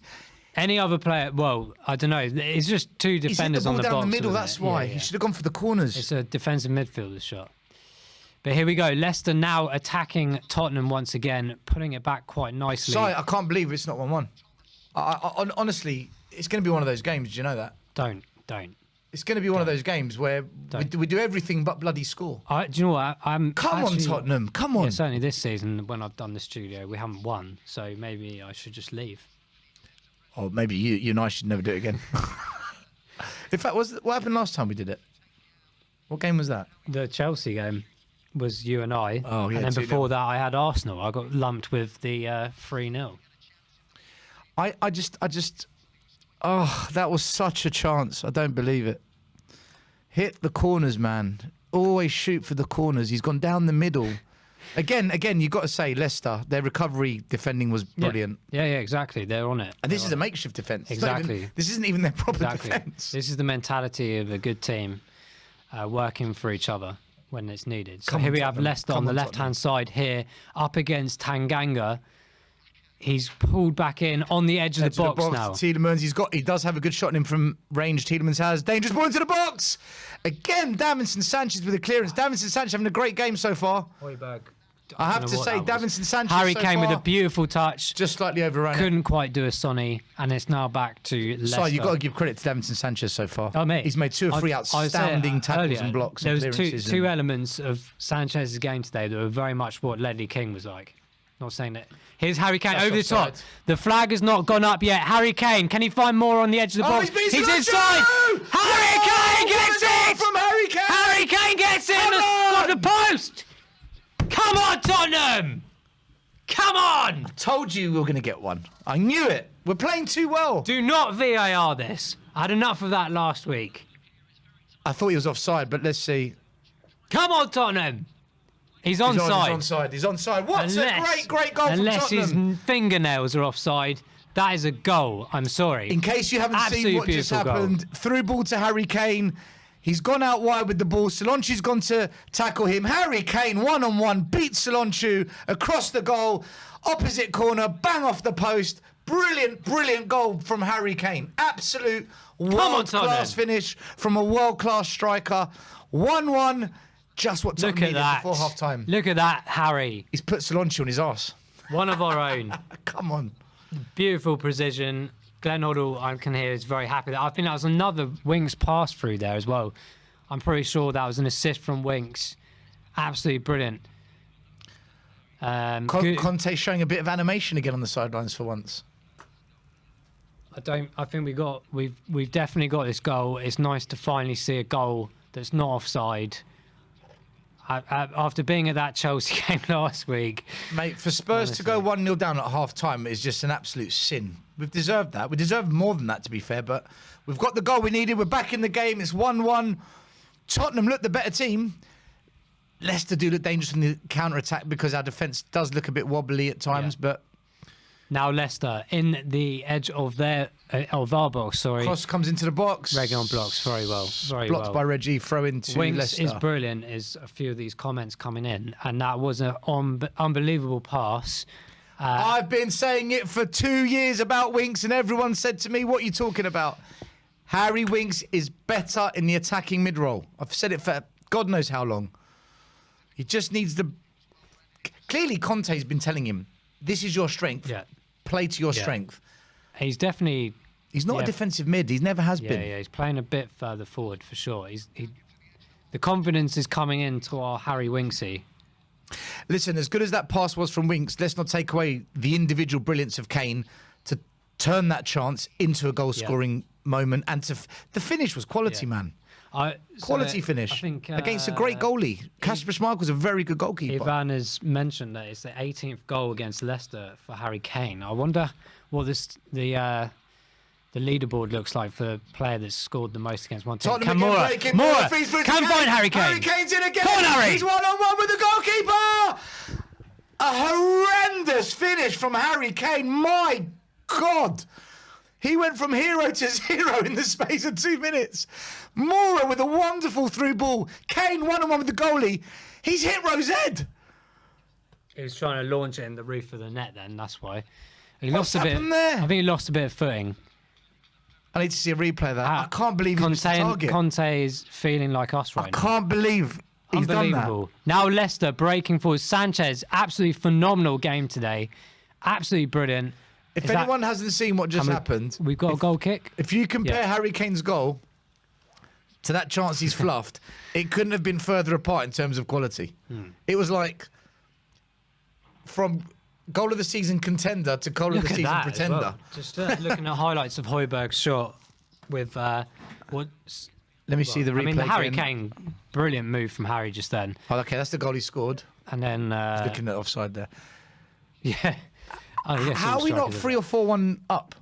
[SPEAKER 2] Any other player, well, I don't know. It's just 2
[SPEAKER 1] He's hit the
[SPEAKER 2] defenders
[SPEAKER 1] ball
[SPEAKER 2] on the
[SPEAKER 1] down
[SPEAKER 2] box.
[SPEAKER 1] the middle.
[SPEAKER 2] isn't
[SPEAKER 1] That's
[SPEAKER 2] it?
[SPEAKER 1] why.
[SPEAKER 2] Yeah,
[SPEAKER 1] He
[SPEAKER 2] yeah.
[SPEAKER 1] should have gone for the corners.
[SPEAKER 2] It's a defensive midfielder's shot. But here we go. Leicester now attacking Tottenham once again, putting it back quite nicely.
[SPEAKER 1] Sorry, I can't believe it's not 1-1. Honestly, it's going to be one of those games. Do you know that?
[SPEAKER 2] Don't.
[SPEAKER 1] It's going to be one of those games where we do everything but bloody score.
[SPEAKER 2] Do you know what? I'm
[SPEAKER 1] Come on,
[SPEAKER 2] actually-
[SPEAKER 1] Tottenham. Come on.
[SPEAKER 2] Yeah, certainly this season when I've done the studio, we haven't won. So maybe I should just leave.
[SPEAKER 1] Or maybe you and I should never do it again. In fact, what happened last time we did it? What game was that?
[SPEAKER 2] The Chelsea game was you and I.
[SPEAKER 1] Oh, yeah,
[SPEAKER 2] And then
[SPEAKER 1] 2-0.
[SPEAKER 2] before that, I had Arsenal. I got lumped with the 3-0.
[SPEAKER 1] I Oh, that was such a chance. I don't believe it. Hit the corners, man. Always shoot for the corners. He's gone down the middle. Again, you've got to say, Leicester, their recovery defending was brilliant.
[SPEAKER 2] Yeah, exactly. They're on it.
[SPEAKER 1] And this is a makeshift defence.
[SPEAKER 2] Exactly.
[SPEAKER 1] This isn't even their proper defence.
[SPEAKER 2] This is the mentality of a good team working for each other when it's needed. So here we have Leicester on the left-hand side here, up against Tanganga. He's pulled back in on the edge of the box now.
[SPEAKER 1] Tielemans, he does have a good shot in him from range. Tielemans has dangerous ball into the box. Again, Davinson Sanchez with a clearance. Davinson Sanchez having a great game so far.
[SPEAKER 2] Højbjerg.
[SPEAKER 1] I have to say, Davinson Sanchez
[SPEAKER 2] Harry Kane with a beautiful touch.
[SPEAKER 1] Just slightly overrun.
[SPEAKER 2] Couldn't quite do a Sonny, and it's now back to Leicester.
[SPEAKER 1] So you've got to give credit to Davinson Sanchez so far.
[SPEAKER 2] Oh, mate.
[SPEAKER 1] He's made 2 or 3 outstanding tackles
[SPEAKER 2] earlier,
[SPEAKER 1] and blocks.
[SPEAKER 2] There
[SPEAKER 1] and
[SPEAKER 2] was two elements of Sanchez's game today that were very much what Ledley King was like. Not saying that. Here's Harry Kane over the top. The flag has not gone up yet. Harry Kane, can he find more on the edge of the box?
[SPEAKER 1] He's
[SPEAKER 2] inside. Harry Kane gets it!
[SPEAKER 1] From Harry Kane!
[SPEAKER 2] Harry Kane gets it on the post! Come on, Tottenham! Come on!
[SPEAKER 1] I told you we were going to get one. I knew it. We're playing too well.
[SPEAKER 2] Do not VAR this. I had enough of that last week.
[SPEAKER 1] I thought he was offside, but let's see.
[SPEAKER 2] Come on, Tottenham! He's onside.
[SPEAKER 1] He's onside. What a great goal from Tottenham.
[SPEAKER 2] Unless his fingernails are offside, that is a goal. I'm sorry.
[SPEAKER 1] In case you haven't seen what just happened, through ball to Harry Kane. He's gone out wide with the ball. Solanchu's gone to tackle him. Harry Kane, one-on-one, beats Solanchu across the goal. Opposite corner, bang off the post. Brilliant goal from Harry Kane. Absolute world-class finish from a world-class striker. 1-1. Just what Tottenham needed before half-time.
[SPEAKER 2] Look at that, Harry.
[SPEAKER 1] He's put Solanchu on his arse.
[SPEAKER 2] One of our own.
[SPEAKER 1] Come on.
[SPEAKER 2] Beautiful precision. Glenn Hoddle, I can hear, is very happy. I think that was another Winks pass through there as well. I'm pretty sure that was an assist from Winks. Absolutely brilliant.
[SPEAKER 1] Conte's showing a bit of animation again on the sidelines for once.
[SPEAKER 2] I think we've definitely got this goal. It's nice to finally see a goal that's not offside. After being at that Chelsea game last week.
[SPEAKER 1] Mate, for Spurs to go 1-0 down at half-time is just an absolute sin. We've deserved that. We deserve more than that, to be fair, but we've got the goal we needed. We're back in the game. It's 1-1. Tottenham look the better team. Leicester do look dangerous from the counter-attack because our defence does look a bit wobbly at times, but...
[SPEAKER 2] Now Leicester in the edge of our box,
[SPEAKER 1] Cross comes into the box.
[SPEAKER 2] Reguilon blocks very well.
[SPEAKER 1] Blocked by Reggie, throw into
[SPEAKER 2] Winks
[SPEAKER 1] Leicester.
[SPEAKER 2] is brilliant, is a few of these comments coming in. And that was an unbelievable pass.
[SPEAKER 1] I've been saying it for 2 years about Winks, and everyone said to me, what are you talking about? Harry Winks is better in the attacking mid-roll. I've said it for God knows how long. He just needs the... Clearly, Conte's been telling him, this is your strength. Yeah. Play to your strength.
[SPEAKER 2] He's definitely...
[SPEAKER 1] He's not a defensive mid. He never has been.
[SPEAKER 2] Yeah, he's playing a bit further forward for sure. The confidence is coming into our Harry Winksy.
[SPEAKER 1] Listen, as good as that pass was from Winks, let's not take away the individual brilliance of Kane to turn that chance into a goal-scoring moment. And the finish was quality, man. Quality finish. I think, against a great goalie. Kasper Schmeichel's a very good goalkeeper.
[SPEAKER 2] Ivan has mentioned that it's the 18th goal against Leicester for Harry Kane. I wonder what the leaderboard looks like for the player that's scored the most against one team.
[SPEAKER 1] Mora,
[SPEAKER 2] come find Harry Kane.
[SPEAKER 1] Harry Kane's in again.
[SPEAKER 2] Come on, Harry.
[SPEAKER 1] He's one-on-one with the goalkeeper. A horrendous finish from Harry Kane. My God. He went from hero to zero in the space of 2 minutes. Mora with a wonderful through ball. Kane one-on-one with the goalie. He's hit Rosed.
[SPEAKER 2] He was trying to launch it in the roof of the net then, that's why. What's
[SPEAKER 1] happened there?
[SPEAKER 2] I think he lost a bit of footing.
[SPEAKER 1] I need to see a replay of that. I can't believe he missed the target.
[SPEAKER 2] Conte is feeling like us right now.
[SPEAKER 1] I can't believe he's done that.
[SPEAKER 2] Now Leicester breaking forward. Sanchez, absolutely phenomenal game today. Absolutely brilliant.
[SPEAKER 1] If anyone hasn't seen what just happened...
[SPEAKER 2] We've got a goal kick.
[SPEAKER 1] If you compare Harry Kane's goal to that chance he's fluffed, it couldn't have been further apart in terms of quality. It was like from goal of the season contender to goal of the season pretender.
[SPEAKER 2] Well. Just looking at highlights of Højbjerg's shot with
[SPEAKER 1] Let me see the replay.
[SPEAKER 2] I mean, the Harry Kane, brilliant move from Harry just then.
[SPEAKER 1] Oh, okay, that's the goal he scored.
[SPEAKER 2] And then...
[SPEAKER 1] He's looking at offside there.
[SPEAKER 2] Yeah. Oh, yes,
[SPEAKER 1] how are we not 3 or 4-1 up?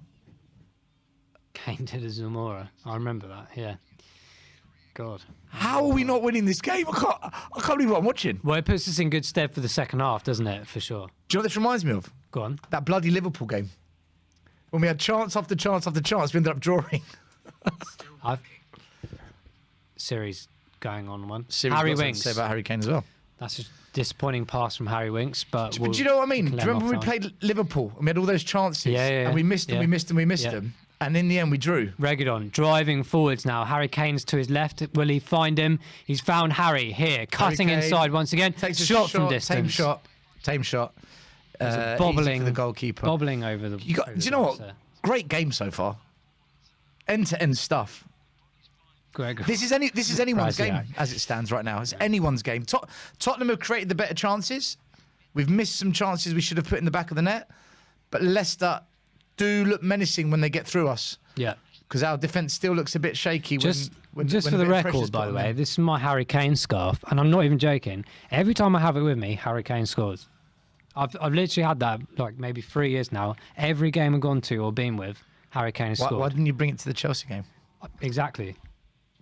[SPEAKER 2] Kane did a Zamora. I remember that. Yeah. God.
[SPEAKER 1] How are we not winning this game? I can't believe what I'm watching.
[SPEAKER 2] Well, it puts us in good stead for the second half, doesn't it? For sure.
[SPEAKER 1] Do you know what this reminds me of?
[SPEAKER 2] Go on.
[SPEAKER 1] That bloody Liverpool game. When we had chance after chance after chance, we ended up drawing.
[SPEAKER 2] Series going on one.
[SPEAKER 1] Siri's
[SPEAKER 2] Harry
[SPEAKER 1] got something
[SPEAKER 2] Winks.
[SPEAKER 1] to say about Harry Kane as well.
[SPEAKER 2] That's a disappointing pass from Harry Winks, but
[SPEAKER 1] Do you know what I mean? Do you
[SPEAKER 2] let him
[SPEAKER 1] remember when
[SPEAKER 2] off
[SPEAKER 1] we
[SPEAKER 2] that.
[SPEAKER 1] played Liverpool and we had all those chances?
[SPEAKER 2] Yeah,
[SPEAKER 1] And we missed them,
[SPEAKER 2] yeah.
[SPEAKER 1] we missed them, we missed
[SPEAKER 2] Yeah.
[SPEAKER 1] them. And in the end, we drew.
[SPEAKER 2] Reguilon driving forwards now. Harry Kane's to his left. Will he find him? He's found Harry here, cutting
[SPEAKER 1] Kane
[SPEAKER 2] inside once again.
[SPEAKER 1] Takes a
[SPEAKER 2] shot from distance.
[SPEAKER 1] Tame shot.
[SPEAKER 2] There's a
[SPEAKER 1] Easy
[SPEAKER 2] bobbling
[SPEAKER 1] for the goalkeeper.
[SPEAKER 2] Bobbling over the.
[SPEAKER 1] Do you
[SPEAKER 2] over
[SPEAKER 1] know
[SPEAKER 2] the
[SPEAKER 1] what?
[SPEAKER 2] box there.
[SPEAKER 1] Great game so far. End-to-end stuff.
[SPEAKER 2] Greg.
[SPEAKER 1] This is anyone's game
[SPEAKER 2] Brasiak.
[SPEAKER 1] as it stands right now. It's anyone's game. Tottenham have created the better chances. We've missed some chances we should have put in the back of the net. But Leicester do look menacing when they get through us.
[SPEAKER 2] Yeah.
[SPEAKER 1] Because our defence still looks a bit shaky.
[SPEAKER 2] Just
[SPEAKER 1] when
[SPEAKER 2] for
[SPEAKER 1] a
[SPEAKER 2] the
[SPEAKER 1] bit of pressure's
[SPEAKER 2] record, by
[SPEAKER 1] put
[SPEAKER 2] the
[SPEAKER 1] on
[SPEAKER 2] way,
[SPEAKER 1] them.
[SPEAKER 2] this is my Harry Kane scarf, and I'm not even joking. Every time I have it with me, Harry Kane scores. I've literally had that like maybe 3 years now. Every game I've gone to or been with, Harry Kane has
[SPEAKER 1] Why
[SPEAKER 2] scored.
[SPEAKER 1] didn't you bring it to the Chelsea game?
[SPEAKER 2] Exactly.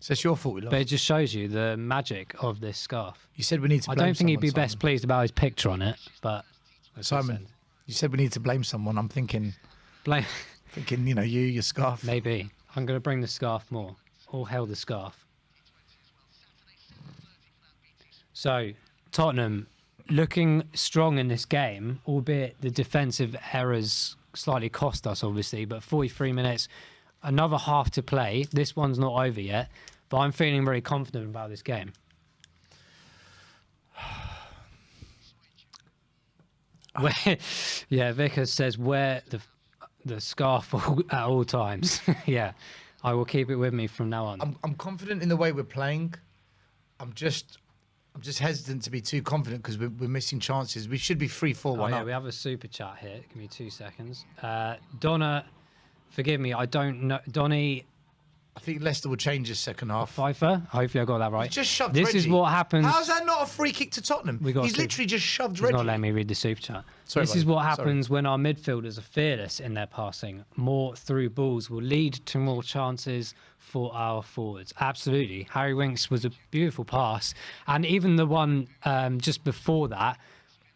[SPEAKER 1] So it's your fault we lost.
[SPEAKER 2] But it just shows you the magic of this scarf.
[SPEAKER 1] You said we need to
[SPEAKER 2] I
[SPEAKER 1] blame
[SPEAKER 2] don't think he'd be
[SPEAKER 1] someone,
[SPEAKER 2] best pleased about his picture on it, but
[SPEAKER 1] Simon, you said we need to blame someone. I'm thinking,
[SPEAKER 2] blame
[SPEAKER 1] your scarf.
[SPEAKER 2] maybe. I'm going to bring the scarf more. All hail the scarf. So, Tottenham looking strong in this game, albeit the defensive errors slightly cost us, obviously, but 43 minutes, another half to play. This one's not over yet, but I'm feeling very confident about this game. Yeah, Vickers says wear the scarf at all times. Yeah, I will keep it with me from now on.
[SPEAKER 1] I'm confident in the way we're playing. I'm just hesitant to be too confident because we're missing chances. We should be 3-4.
[SPEAKER 2] Oh,
[SPEAKER 1] Why
[SPEAKER 2] yeah,
[SPEAKER 1] not?
[SPEAKER 2] we have a super chat here. Give me 2 seconds. Donna, forgive me, I don't know. Donny
[SPEAKER 1] I think Leicester will change his second half.
[SPEAKER 2] Pfeiffer, hopefully I got that right.
[SPEAKER 1] He's just shoved
[SPEAKER 2] This is
[SPEAKER 1] Reggie.
[SPEAKER 2] what happens.
[SPEAKER 1] How's that not a free kick to Tottenham? He's literally just shoved
[SPEAKER 2] He's
[SPEAKER 1] Reggie.
[SPEAKER 2] not letting me read the super chat.
[SPEAKER 1] Sorry,
[SPEAKER 2] This is
[SPEAKER 1] buddy.
[SPEAKER 2] what
[SPEAKER 1] Sorry.
[SPEAKER 2] happens when our midfielders are fearless in their passing. More through balls will lead to more chances for our forwards. Absolutely. Harry Winks was a beautiful pass. And even the one just before that,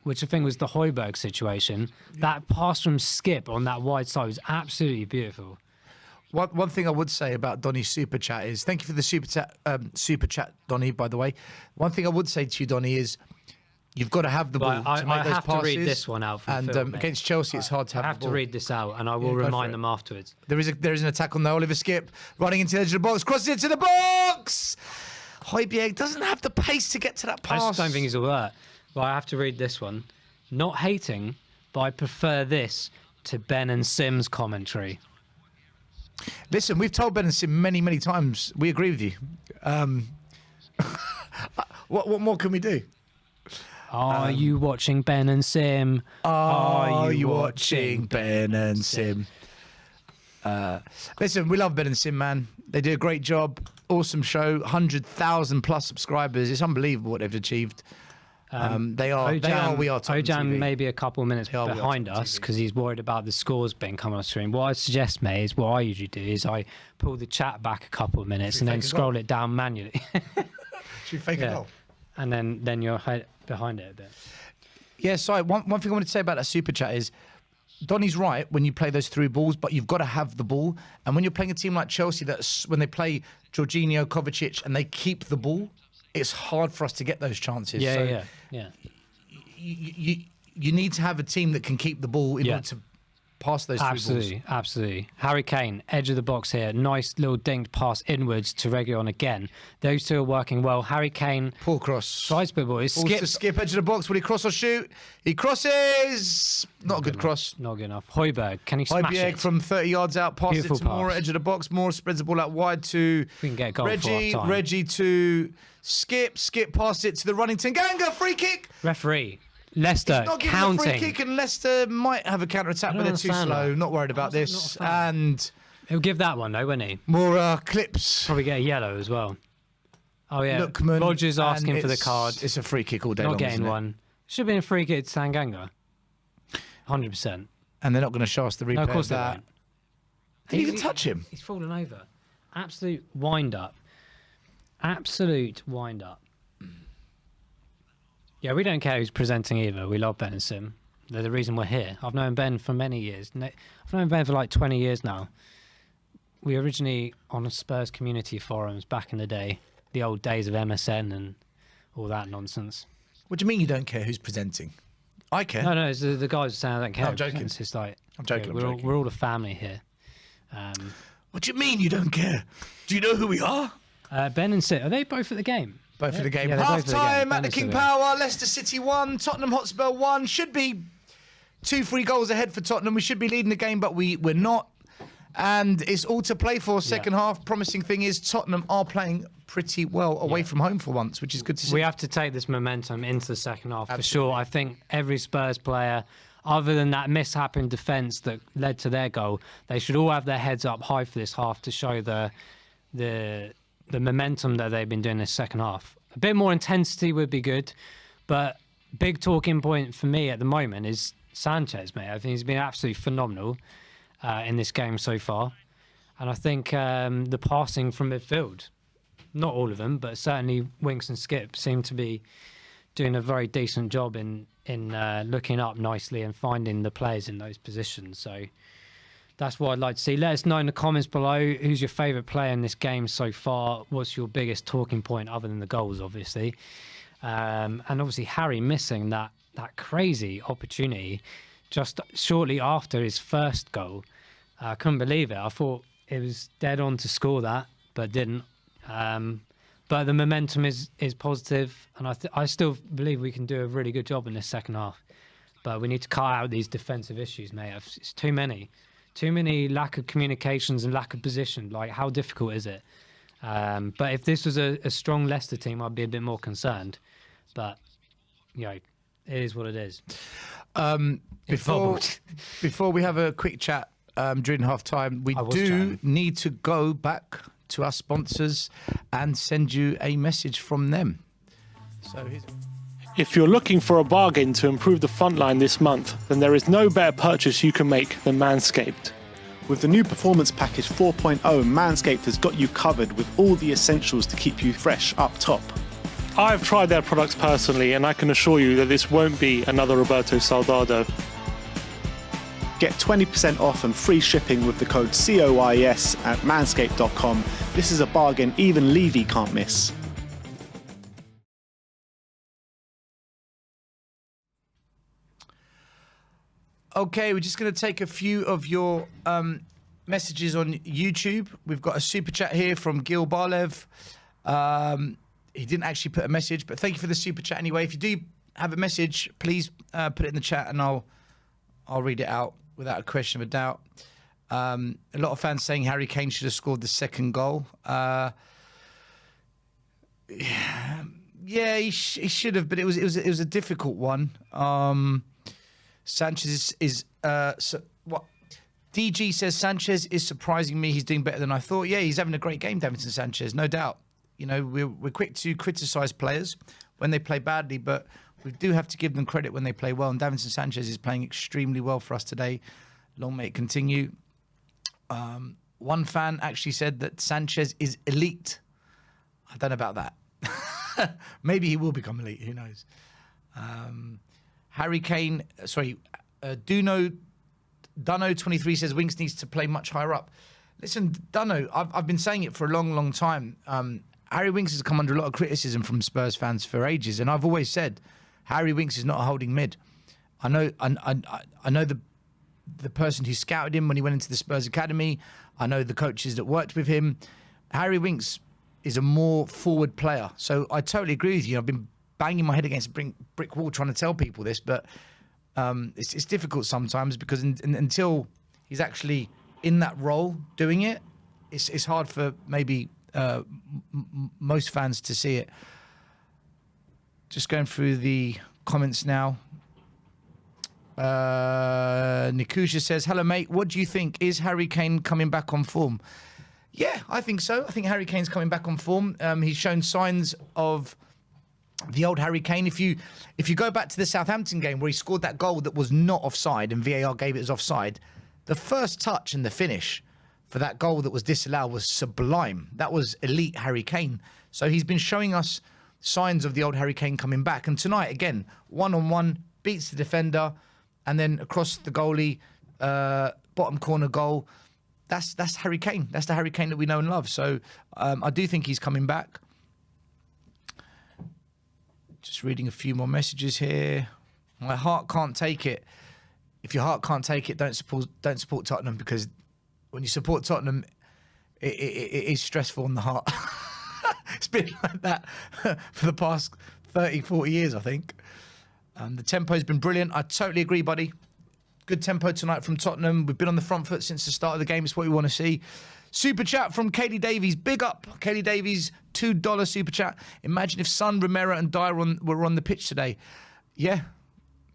[SPEAKER 2] which I think was the Højbjerg situation, that pass from Skip on that wide side was absolutely beautiful.
[SPEAKER 1] One thing I would say about Donny's super chat is thank you for the super chat, Donny. By the way, one thing I would say to you, Donny, is you've got to have the ball
[SPEAKER 2] But
[SPEAKER 1] to make
[SPEAKER 2] I
[SPEAKER 1] those
[SPEAKER 2] have
[SPEAKER 1] passes.
[SPEAKER 2] to read this one out. From
[SPEAKER 1] And
[SPEAKER 2] Phil, mate.
[SPEAKER 1] against Chelsea, it's hard to have.
[SPEAKER 2] I have
[SPEAKER 1] the
[SPEAKER 2] to
[SPEAKER 1] ball.
[SPEAKER 2] read this out, and I will
[SPEAKER 1] go for
[SPEAKER 2] remind
[SPEAKER 1] it.
[SPEAKER 2] them afterwards.
[SPEAKER 1] There is an attack on there. Oliver Skip running into the edge of the box, crosses it to the box. Højbjerg doesn't have the pace to get to that
[SPEAKER 2] I
[SPEAKER 1] pass.
[SPEAKER 2] just don't think he's all that. But I have to read this one. Not hating, but I prefer this to Ben and Sim's commentary.
[SPEAKER 1] Listen, we've told Ben and Sim many times. We agree with you. What more can we do?
[SPEAKER 2] Are you watching Ben and Sim?
[SPEAKER 1] Are you watching Ben and Sim? Listen, we love Ben and Sim, man. They do a great job. Awesome show. 100,000 plus subscribers. It's unbelievable what they've achieved. They are WeAreTottenhamTV.
[SPEAKER 2] Ojan may be a couple of minutes
[SPEAKER 1] They are
[SPEAKER 2] behind us
[SPEAKER 1] WeAreTottenhamTV.
[SPEAKER 2] because he's worried about the scores being coming on stream. What I suggest, mate, is what I usually do is I pull the chat back a couple of minutes and then
[SPEAKER 1] fake a
[SPEAKER 2] scroll
[SPEAKER 1] goal?
[SPEAKER 2] it down manually.
[SPEAKER 1] Should we fake a
[SPEAKER 2] Yeah.
[SPEAKER 1] goal?
[SPEAKER 2] And then you're behind it a bit.
[SPEAKER 1] Yeah, sorry. One thing I wanted to say about that super chat is Donny's right when you play those through balls, but you've got to have the ball. And when you're playing a team like Chelsea, that's when they play Jorginho, Kovacic, and they keep the ball, it's hard for us to get those chances. So
[SPEAKER 2] Yeah.
[SPEAKER 1] you need to have a team that can keep the ball in
[SPEAKER 2] Yeah.
[SPEAKER 1] order to pass those through balls.
[SPEAKER 2] Absolutely. Harry Kane, edge of the box here. Nice little dinked pass inwards to Reguilon again. Those two are working well. Harry Kane
[SPEAKER 1] Poor cross.
[SPEAKER 2] tries to boys.
[SPEAKER 1] Balls to Skip edge of the box. Will he cross or shoot? He crosses. Not a good cross.
[SPEAKER 2] Not good enough. Højbjerg, can he smash
[SPEAKER 1] Højbjerg
[SPEAKER 2] it?
[SPEAKER 1] from 30 yards out, passes it
[SPEAKER 2] Beautiful
[SPEAKER 1] to Moore,
[SPEAKER 2] pass.
[SPEAKER 1] edge of the box. Moore spreads the ball out wide to
[SPEAKER 2] We can get a goal for
[SPEAKER 1] Reggie.
[SPEAKER 2] half-time.
[SPEAKER 1] Reggie to Skip. Skip passes it to the running Tanganga. Free kick.
[SPEAKER 2] Referee. Leicester
[SPEAKER 1] Not giving a free
[SPEAKER 2] counting.
[SPEAKER 1] kick, and Leicester might have a counter attack, but
[SPEAKER 2] don't
[SPEAKER 1] they're too
[SPEAKER 2] understand
[SPEAKER 1] slow.
[SPEAKER 2] that.
[SPEAKER 1] Not worried about
[SPEAKER 2] How's that
[SPEAKER 1] this.
[SPEAKER 2] not a foul?
[SPEAKER 1] And
[SPEAKER 2] He'll give that one though, won't he?
[SPEAKER 1] more clips.
[SPEAKER 2] Probably get a yellow as well. Oh yeah.
[SPEAKER 1] Lookman.
[SPEAKER 2] Rogers
[SPEAKER 1] and
[SPEAKER 2] asking for the card.
[SPEAKER 1] It's a free kick all day
[SPEAKER 2] Not
[SPEAKER 1] long,
[SPEAKER 2] getting
[SPEAKER 1] isn't it?
[SPEAKER 2] one. Should have been a free kick to Tanganga. 100%.
[SPEAKER 1] And they're not going to show us the replay
[SPEAKER 2] No, of course
[SPEAKER 1] of
[SPEAKER 2] they
[SPEAKER 1] that.
[SPEAKER 2] won't.
[SPEAKER 1] Didn't even touch him.
[SPEAKER 2] He's fallen over. Absolute wind-up. Absolute wind-up. Yeah, we don't care who's presenting either. We love Ben and Sim. They're the reason we're here. I've known Ben for many years. I've known Ben for like 20 years now. We originally on Spurs community forums back in the day, the old days of MSN and all that nonsense.
[SPEAKER 1] What do you mean you don't care who's presenting? I care.
[SPEAKER 2] No, it's the guys saying I don't care.
[SPEAKER 1] No, I'm joking.
[SPEAKER 2] It's just like,
[SPEAKER 1] I'm joking.
[SPEAKER 2] We're all a family here.
[SPEAKER 1] What do you mean you don't care? Do you know who we are?
[SPEAKER 2] Ben and Sid, are they both at the game?
[SPEAKER 1] Both for the game.
[SPEAKER 2] Yeah, they're both
[SPEAKER 1] Half
[SPEAKER 2] at the game.
[SPEAKER 1] time at
[SPEAKER 2] Ben
[SPEAKER 1] the
[SPEAKER 2] is
[SPEAKER 1] King
[SPEAKER 2] at the
[SPEAKER 1] Power. Leicester City 1, Tottenham Hotspur 1. Should be 2-3 goals ahead for Tottenham. We should be leading the game, but we're not. And it's all to play for second half. Promising thing is Tottenham are playing pretty well away from home for once, which is good to see.
[SPEAKER 2] We have to take this momentum into the second half for sure. I think every Spurs player, other than that mishap in defence that led to their goal, they should all have their heads up high for this half to show the momentum that they've been doing this second half. A bit more intensity would be good, but big talking point for me at the moment is Sanchez, mate. I think he's been absolutely phenomenal in this game so far. And I think the passing from midfield, not all of them, but certainly Winks and Skip seem to be doing a very decent job in looking up nicely and finding the players in those positions. So that's what I'd like to see. Let us know in the comments below who's your favourite player in this game so far. What's your biggest talking point other than the goals, obviously? And obviously Harry missing that crazy opportunity just shortly after his first goal. I couldn't believe it. I thought it was dead on to score that, but didn't. But the momentum is positive, and I still believe we can do a really good job in this second half. But we need to cut out these defensive issues, mate. It's too many. Too many lack of communications and lack of position. Like, how difficult is it? But if this was a strong Leicester team, I'd be a bit more concerned. But, it is what it is.
[SPEAKER 1] Before we have a quick chat during half time, we do need to go back to our sponsors and send you a message from them. So
[SPEAKER 3] if you're looking for a bargain to improve the front line this month, then there is no better purchase you can make than Manscaped.
[SPEAKER 4] With the new Performance Package 4.0, Manscaped has got you covered with all the essentials to keep you fresh up top.
[SPEAKER 3] I've tried their products personally, and I can assure you that this won't be another Roberto Soldado.
[SPEAKER 4] Get 20% off and free shipping with the code COYS at manscaped.com. This is a bargain even Levy can't miss.
[SPEAKER 1] Okay, we're just going to take a few of your messages on YouTube. We've got a super chat here from Gil Barlev. He didn't actually put a message, but thank you for the super chat anyway. If you do have a message, please put it in the chat and I'll read it out without a question of a doubt. A lot of fans saying Harry Kane should have scored the second goal. Yeah, he should have, but it was a difficult one. Sanchez is what DG says. Sanchez is surprising me. He's doing better than I thought. Yeah, he's having a great game, Davinson Sanchez, no doubt. We're quick to criticise players when they play badly, but we do have to give them credit when they play well. And Davinson Sanchez is playing extremely well for us today. Long may it continue. One fan actually said that Sanchez is elite. I don't know about that. Maybe he will become elite. Who knows? Harry Kane, Dunno23 says Winks needs to play much higher up. Listen, Dunno, I've been saying it for a long, long time. Harry Winks has come under a lot of criticism from Spurs fans for ages, and I've always said Harry Winks is not a holding mid. I know the person who scouted him when he went into the Spurs academy. I know the coaches that worked with him. Harry Winks is a more forward player, so I totally agree with you. I've been banging my head against a brick wall trying to tell people this, but it's difficult sometimes because until he's actually in that role doing it, it's hard for maybe most fans to see it. Just going through the comments now. Nikusha says, hello mate, what do you think? Is Harry Kane coming back on form? Yeah, I think so. I think Harry Kane's coming back on form. He's shown signs of the old Harry Kane. If you go back to the Southampton game where he scored that goal that was not offside and VAR gave it as offside, the first touch and the finish, for that goal that was disallowed was sublime. That was elite Harry Kane. So he's been showing us signs of the old Harry Kane coming back. And tonight, again, one-on-one, beats the defender, and then across the goalie, bottom corner goal. That's Harry Kane. That's the Harry Kane that we know and love. So I do think he's coming back. Just reading a few more messages here. My heart can't take it. If your heart can't take it, don't support Tottenham, because when you support Tottenham, it is stressful on the heart. It's been like that for the past 30, 40 years, I think. The tempo's been brilliant. I totally agree, buddy. Good tempo tonight from Tottenham. We've been on the front foot since the start of the game. It's what we want to see. Super chat from Katie Davies. Big up, Katie Davies. $2 super chat. Imagine if Son, Romero and Dyer were on the pitch today. Yeah,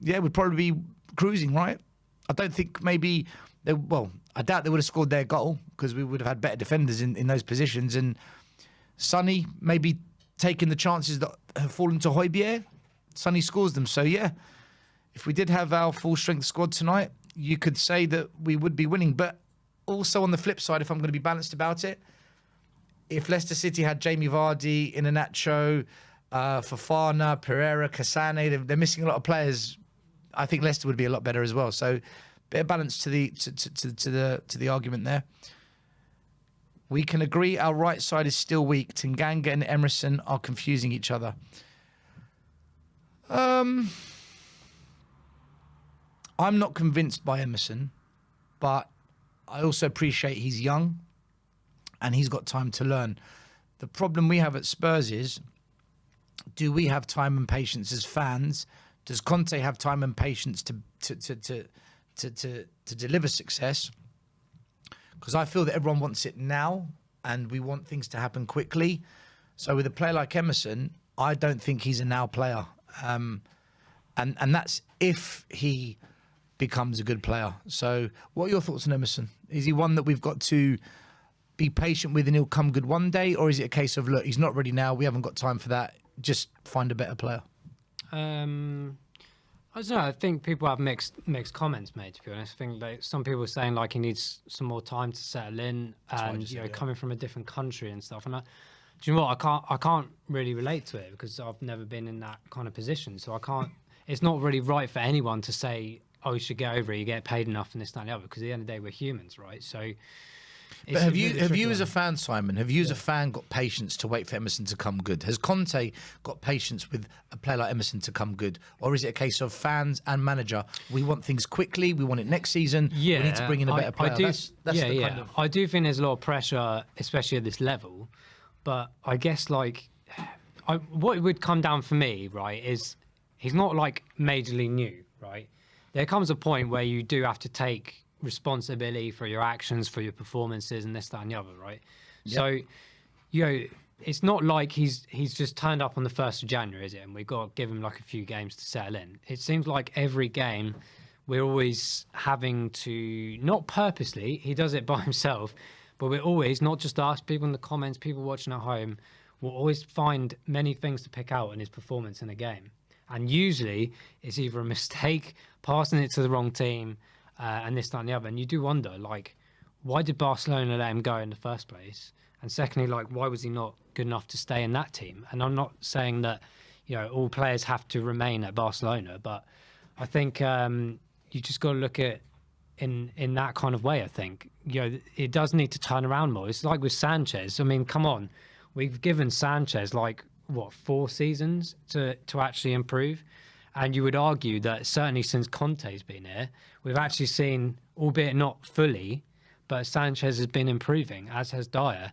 [SPEAKER 1] we'd probably be cruising, right? I don't think maybe... I doubt they would have scored their goal, because we would have had better defenders in those positions. And Sonny maybe taking the chances that have fallen to Højbjerg. Sonny scores them. So, yeah, if we did have our full-strength squad tonight, you could say that we would be winning. But also on the flip side, if I'm going to be balanced about it, if Leicester City had Jamie Vardy, Iheanacho, Fofana, Pereira, Cassane, they're missing a lot of players. I think Leicester would be a lot better as well. So, bit of balance to the argument there. We can agree our right side is still weak. Tanganga and Emerson are confusing each other. I'm not convinced by Emerson, but I also appreciate he's young and he's got time to learn. The problem we have at Spurs is, do we have time and patience as fans? Does Conte have time and patience to deliver success? Because I feel that everyone wants it now and we want things to happen quickly. So with a player like Emerson, I don't think he's a now player. And that's if he becomes a good player. So what are your thoughts on Emerson? Is he one that we've got to be patient with and he'll come good one day? Or is it a case of, look, he's not ready now, we haven't got time for that, just find a better player?
[SPEAKER 2] I don't know. I think people have mixed comments, mate, to be honest. I think like some people are saying like he needs some more time to settle in and coming from a different country and stuff. And do you know what? I can't really relate to it because I've never been in that kind of position. So I can't. It's not really right for anyone to say, "Oh, you should get over it. You get paid enough and this, that, and the other." Because at the end of the day, we're humans, right? So.
[SPEAKER 1] But have you as a fan, Simon, have you as a fan got patience to wait for Emerson to come good? Has Conte got patience with a player like Emerson to come good? Or is it a case of fans and manager, we want things quickly, we want it next season, we need to bring in a better player?
[SPEAKER 2] I do think there's a lot of pressure, especially at this level. But I guess like what it would come down for me, right, is he's not like majorly new, right? There comes a point where you do have to take responsibility for your actions, for your performances and this, that and the other, right? Yep. So, it's not like he's just turned up on the 1st of January, is it? And we've got to give him like a few games to settle in. It seems like every game we're always having to, not purposely, he does it by himself, but we're always, not just us, people in the comments, people watching at home, will always find many things to pick out in his performance in a game. And usually it's either a mistake, passing it to the wrong team, and this, that, and the other. And you do wonder, like, why did Barcelona let him go in the first place? And secondly, like, why was he not good enough to stay in that team? And I'm not saying that, all players have to remain at Barcelona, but I think you just got to look at in that kind of way, I think. It does need to turn around more. It's like with Sanchez. I mean, come on. We've given Sanchez, 4 seasons to actually improve? And you would argue that certainly since Conte's been here, we've actually seen, albeit not fully, but Sanchez has been improving, as has Dyer.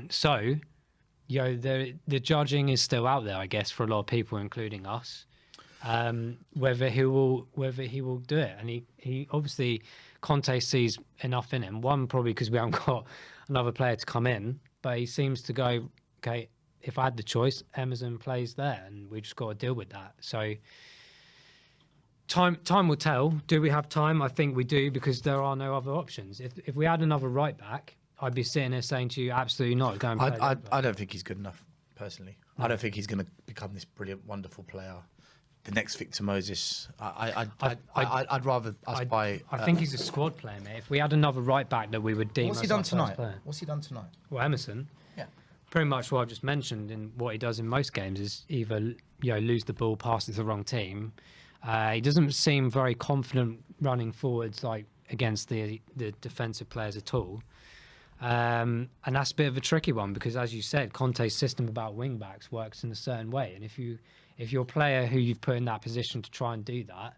[SPEAKER 2] So, the judging is still out there, I guess, for a lot of people, including us, whether he will do it. And he obviously, Conte sees enough in him. One, probably because we haven't got another player to come in, but he seems to go, okay, if I had the choice, Emerson plays there, and we just got to deal with that. So time will tell. Do we have time? I think we do, because there are no other options. If we had another right back, I'd be sitting there saying to you, absolutely not. Go and play
[SPEAKER 1] I don't think he's good enough, personally. No. I don't think he's going to become this brilliant, wonderful player the next Victor Moses. I'd rather us buy.
[SPEAKER 2] I think he's a squad player, mate. If we had another right back that we would deem
[SPEAKER 1] What's he
[SPEAKER 2] as
[SPEAKER 1] done
[SPEAKER 2] our first
[SPEAKER 1] tonight?
[SPEAKER 2] player.
[SPEAKER 1] What's he done tonight?
[SPEAKER 2] Well, Emerson.
[SPEAKER 1] Yeah.
[SPEAKER 2] Pretty much what I've just mentioned in what he does in most games is either lose the ball, pass it to the wrong team. He doesn't seem very confident running forwards like against the defensive players at all. And that's a bit of a tricky one because, as you said, Conte's system about wing backs works in a certain way. And if your player who you've put in that position to try and do that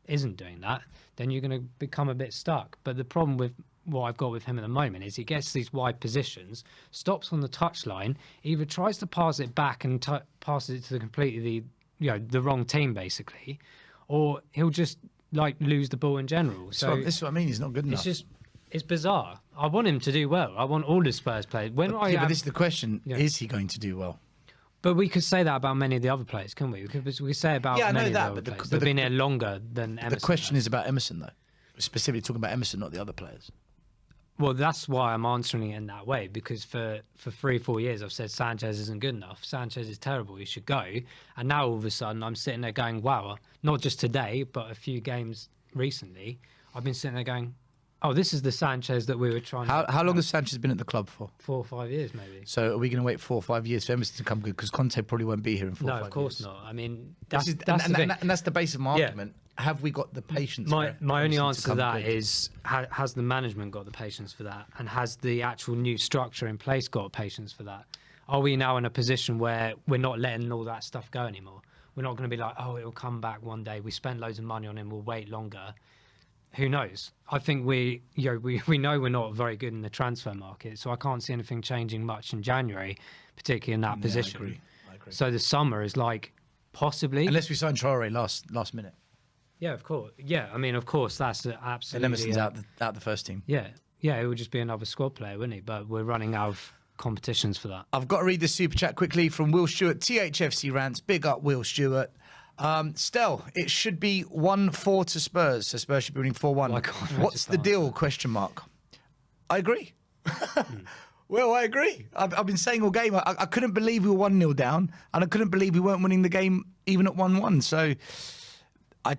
[SPEAKER 2] isn't doing that, then you're going to become a bit stuck. But the problem with what I've got with him at the moment is he gets these wide positions, stops on the touchline, either tries to pass it back and passes it to the wrong team basically, or he'll just like lose the ball in general. So
[SPEAKER 1] this is what I mean. He's not good enough.
[SPEAKER 2] It's bizarre. I want him to do well. I want all the Spurs players.
[SPEAKER 1] But this is the question: is he going to do well?
[SPEAKER 2] But we could say that about many of the other players, can we? We could say about many of the other players. They've been here longer than Emerson.
[SPEAKER 1] The question is about Emerson, though. We're specifically talking about Emerson, not the other players.
[SPEAKER 2] Well, that's why I'm answering it in that way, because for 3-4 years I've said Sanchez isn't good enough. Sanchez is terrible. He should go. And now all of a sudden I'm sitting there going, wow, not just today, but a few games recently, I've been sitting there going, oh, this is the Sanchez that we were trying to...
[SPEAKER 1] How long has Sanchez been at the club for?
[SPEAKER 2] 4 or 5 years, maybe.
[SPEAKER 1] So are we going to wait 4 or 5 years for Emerson to come good? Because Conte probably won't be here in 4 or 5 years.
[SPEAKER 2] No, of course not. I mean,
[SPEAKER 1] and that's the base of my argument. Have we got the patience?
[SPEAKER 2] My only answer to that is, has the management got the patience for that? And has the actual new structure in place got patience for that? Are we now in a position where we're not letting all that stuff go anymore? We're not going to be like, oh, it'll come back one day. We spent loads of money on him. We'll wait longer. Who knows? I think we know we're not very good in the transfer market, so I can't see anything changing much in January, particularly in that position.
[SPEAKER 1] I agree.
[SPEAKER 2] So the summer is like possibly,
[SPEAKER 1] unless we sign Traore last minute.
[SPEAKER 2] Yeah, of course. Yeah, I mean, of course, that's absolutely.
[SPEAKER 1] And Emerson's out the first team.
[SPEAKER 2] Yeah, it would just be another squad player, wouldn't he? But we're running out of competitions for that.
[SPEAKER 1] I've got to read this super chat quickly from Will Stewart. THFC rants. Big up, Will Stewart. Stel, it should be 1-4 to Spurs, so Spurs should be winning 4-1. What's the deal? ? I agree. Well, I agree. I've been saying all game. I couldn't believe we were 1-0 down, and I couldn't believe we weren't winning the game even at 1-1. So I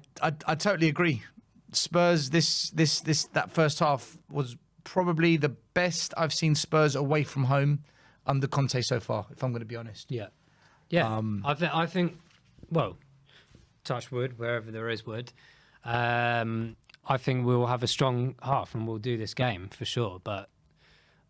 [SPEAKER 1] totally agree. Spurs, that first half was probably the best I've seen Spurs away from home under Conte so far, if I'm going to be honest.
[SPEAKER 2] Yeah. I think. Well, touch wood wherever there is wood. I think we'll have a strong half and we'll do this game for sure. But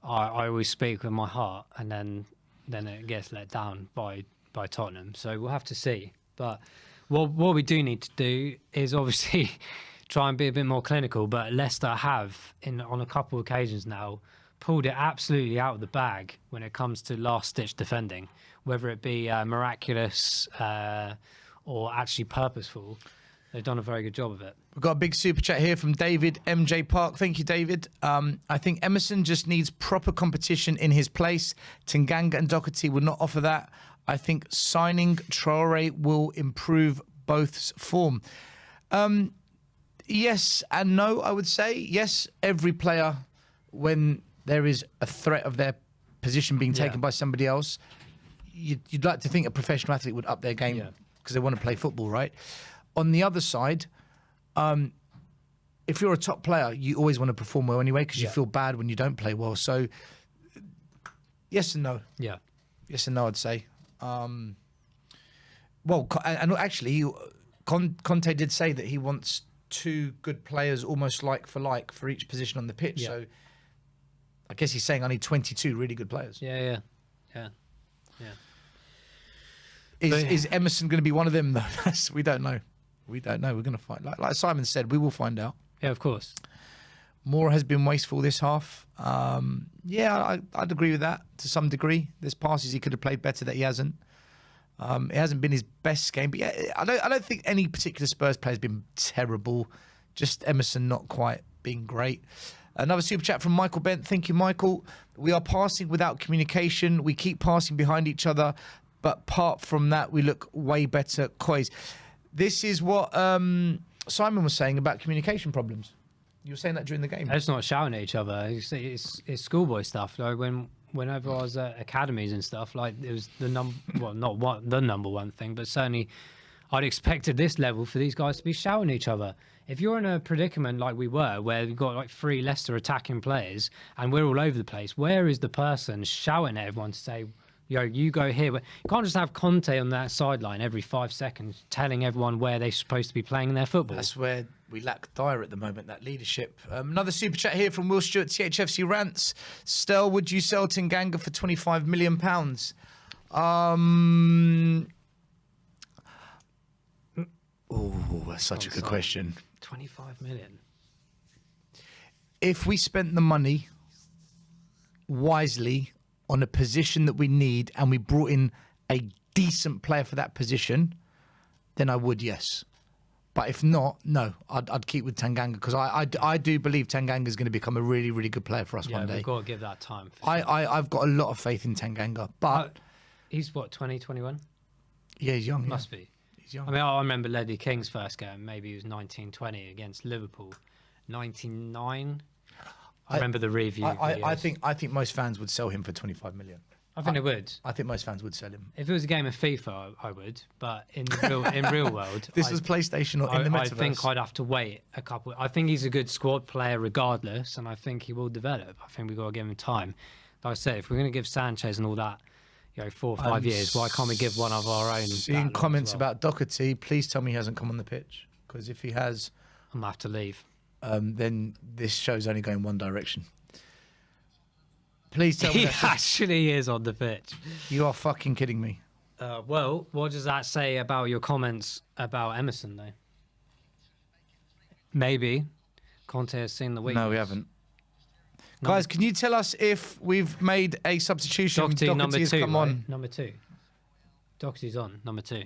[SPEAKER 2] I always speak with my heart, and then it gets let down by Tottenham. So we'll have to see. But what we do need to do is obviously try and be a bit more clinical. But Leicester have, on a couple of occasions now, pulled it absolutely out of the bag when it comes to last-ditch defending, whether it be miraculous or actually purposeful. They've done a very good job of it.
[SPEAKER 1] We've got a big super chat here from David MJ Park. Thank you, David. I think Emerson just needs proper competition in his place. Tanganga and Doherty will not offer that. I think signing Traore will improve both's form. Yes and no, I would say. Yes, every player, when there is a threat of their position being taken by somebody else, you'd like to think a professional athlete would up their game because they want to play football, right? On the other side, if you're a top player, you always want to perform well anyway because you feel bad when you don't play well. So, yes and no.
[SPEAKER 2] Yeah.
[SPEAKER 1] Yes and no, I'd say. Well, and actually, Conte did say that he wants 2 good players almost like for each position on the pitch. So, I guess he's saying I need 22 really good players.
[SPEAKER 2] Yeah.
[SPEAKER 1] Is Emerson going to be one of them, though? We don't know. We're going to find. Like Simon said, we will find out.
[SPEAKER 2] Yeah, of course.
[SPEAKER 1] Moore has been wasteful this half. I'd agree with that to some degree. There's passes he could have played better that he hasn't. It hasn't been his best game. But I don't think any particular Spurs player has been terrible. Just Emerson not quite being great. Another super chat from Michael Bent. Thank you, Michael. We are passing without communication. We keep passing behind each other. But apart from that, we look way better. COYS. This is what Simon was saying about communication problems. You were saying that during the game.
[SPEAKER 2] It's not shouting at each other. It's schoolboy stuff. Like whenever I was at academies and stuff, like it was not the number one thing, but certainly I'd expect at this level for these guys to be shouting at each other. If you're in a predicament like we were, where we've got like 3 Leicester attacking players and we're all over the place, where is the person shouting at everyone to say, yo, you go here? You can't just have Conte on that sideline every 5 seconds telling everyone where they're supposed to be playing their football.
[SPEAKER 1] That's where we lack Dyer at the moment, that leadership. Another super chat here from Will Stewart, THFC Rants. Stel, would you sell Tanganga for £25 million? Oh, that's such a good question.
[SPEAKER 2] 25 million.
[SPEAKER 1] If we spent the money wisely on a position that we need and we brought in a decent player for that position, then I would, yes. But if not, no, I'd keep with Tanganga, because I do believe Tanganga is going to become a really, really good player for us one day.
[SPEAKER 2] We've got to give that time.
[SPEAKER 1] I've got a lot of faith in Tanganga, but...
[SPEAKER 2] he's what, 2021?
[SPEAKER 1] Yeah, he's young.
[SPEAKER 2] Must be.
[SPEAKER 1] He's young.
[SPEAKER 2] I mean, I remember Ledley King's first game. Maybe he was 1920 against Liverpool. 99. I remember the review.
[SPEAKER 1] I think most fans would sell him for 25 million.
[SPEAKER 2] I think they would.
[SPEAKER 1] I think most fans would sell him.
[SPEAKER 2] If it was a game of FIFA, I would. But in real world,
[SPEAKER 1] this was PlayStation or in the metaverse.
[SPEAKER 2] I think I'd have to wait a couple. I think he's a good squad player regardless, and I think he will develop. I think we've got to give him time. Like I said, if we're going to give Sanchez and all that, 4 or 5 years, why can't we give one of our own?
[SPEAKER 1] Seeing comments about Doherty, please tell me he hasn't come on the pitch, because if he has,
[SPEAKER 2] I'm going to have to leave.
[SPEAKER 1] Then this show's only going one direction. Please tell me.
[SPEAKER 2] He actually is on the pitch.
[SPEAKER 1] You are fucking kidding me.
[SPEAKER 2] Well, what does that say about your comments about Emerson, though? Maybe Conte has seen the weakness.
[SPEAKER 1] No, we haven't. No. Guys, can you tell us if we've made a substitution?
[SPEAKER 2] Doherty number 2,
[SPEAKER 1] come on.
[SPEAKER 2] Number 2. Doherty's on, number 2.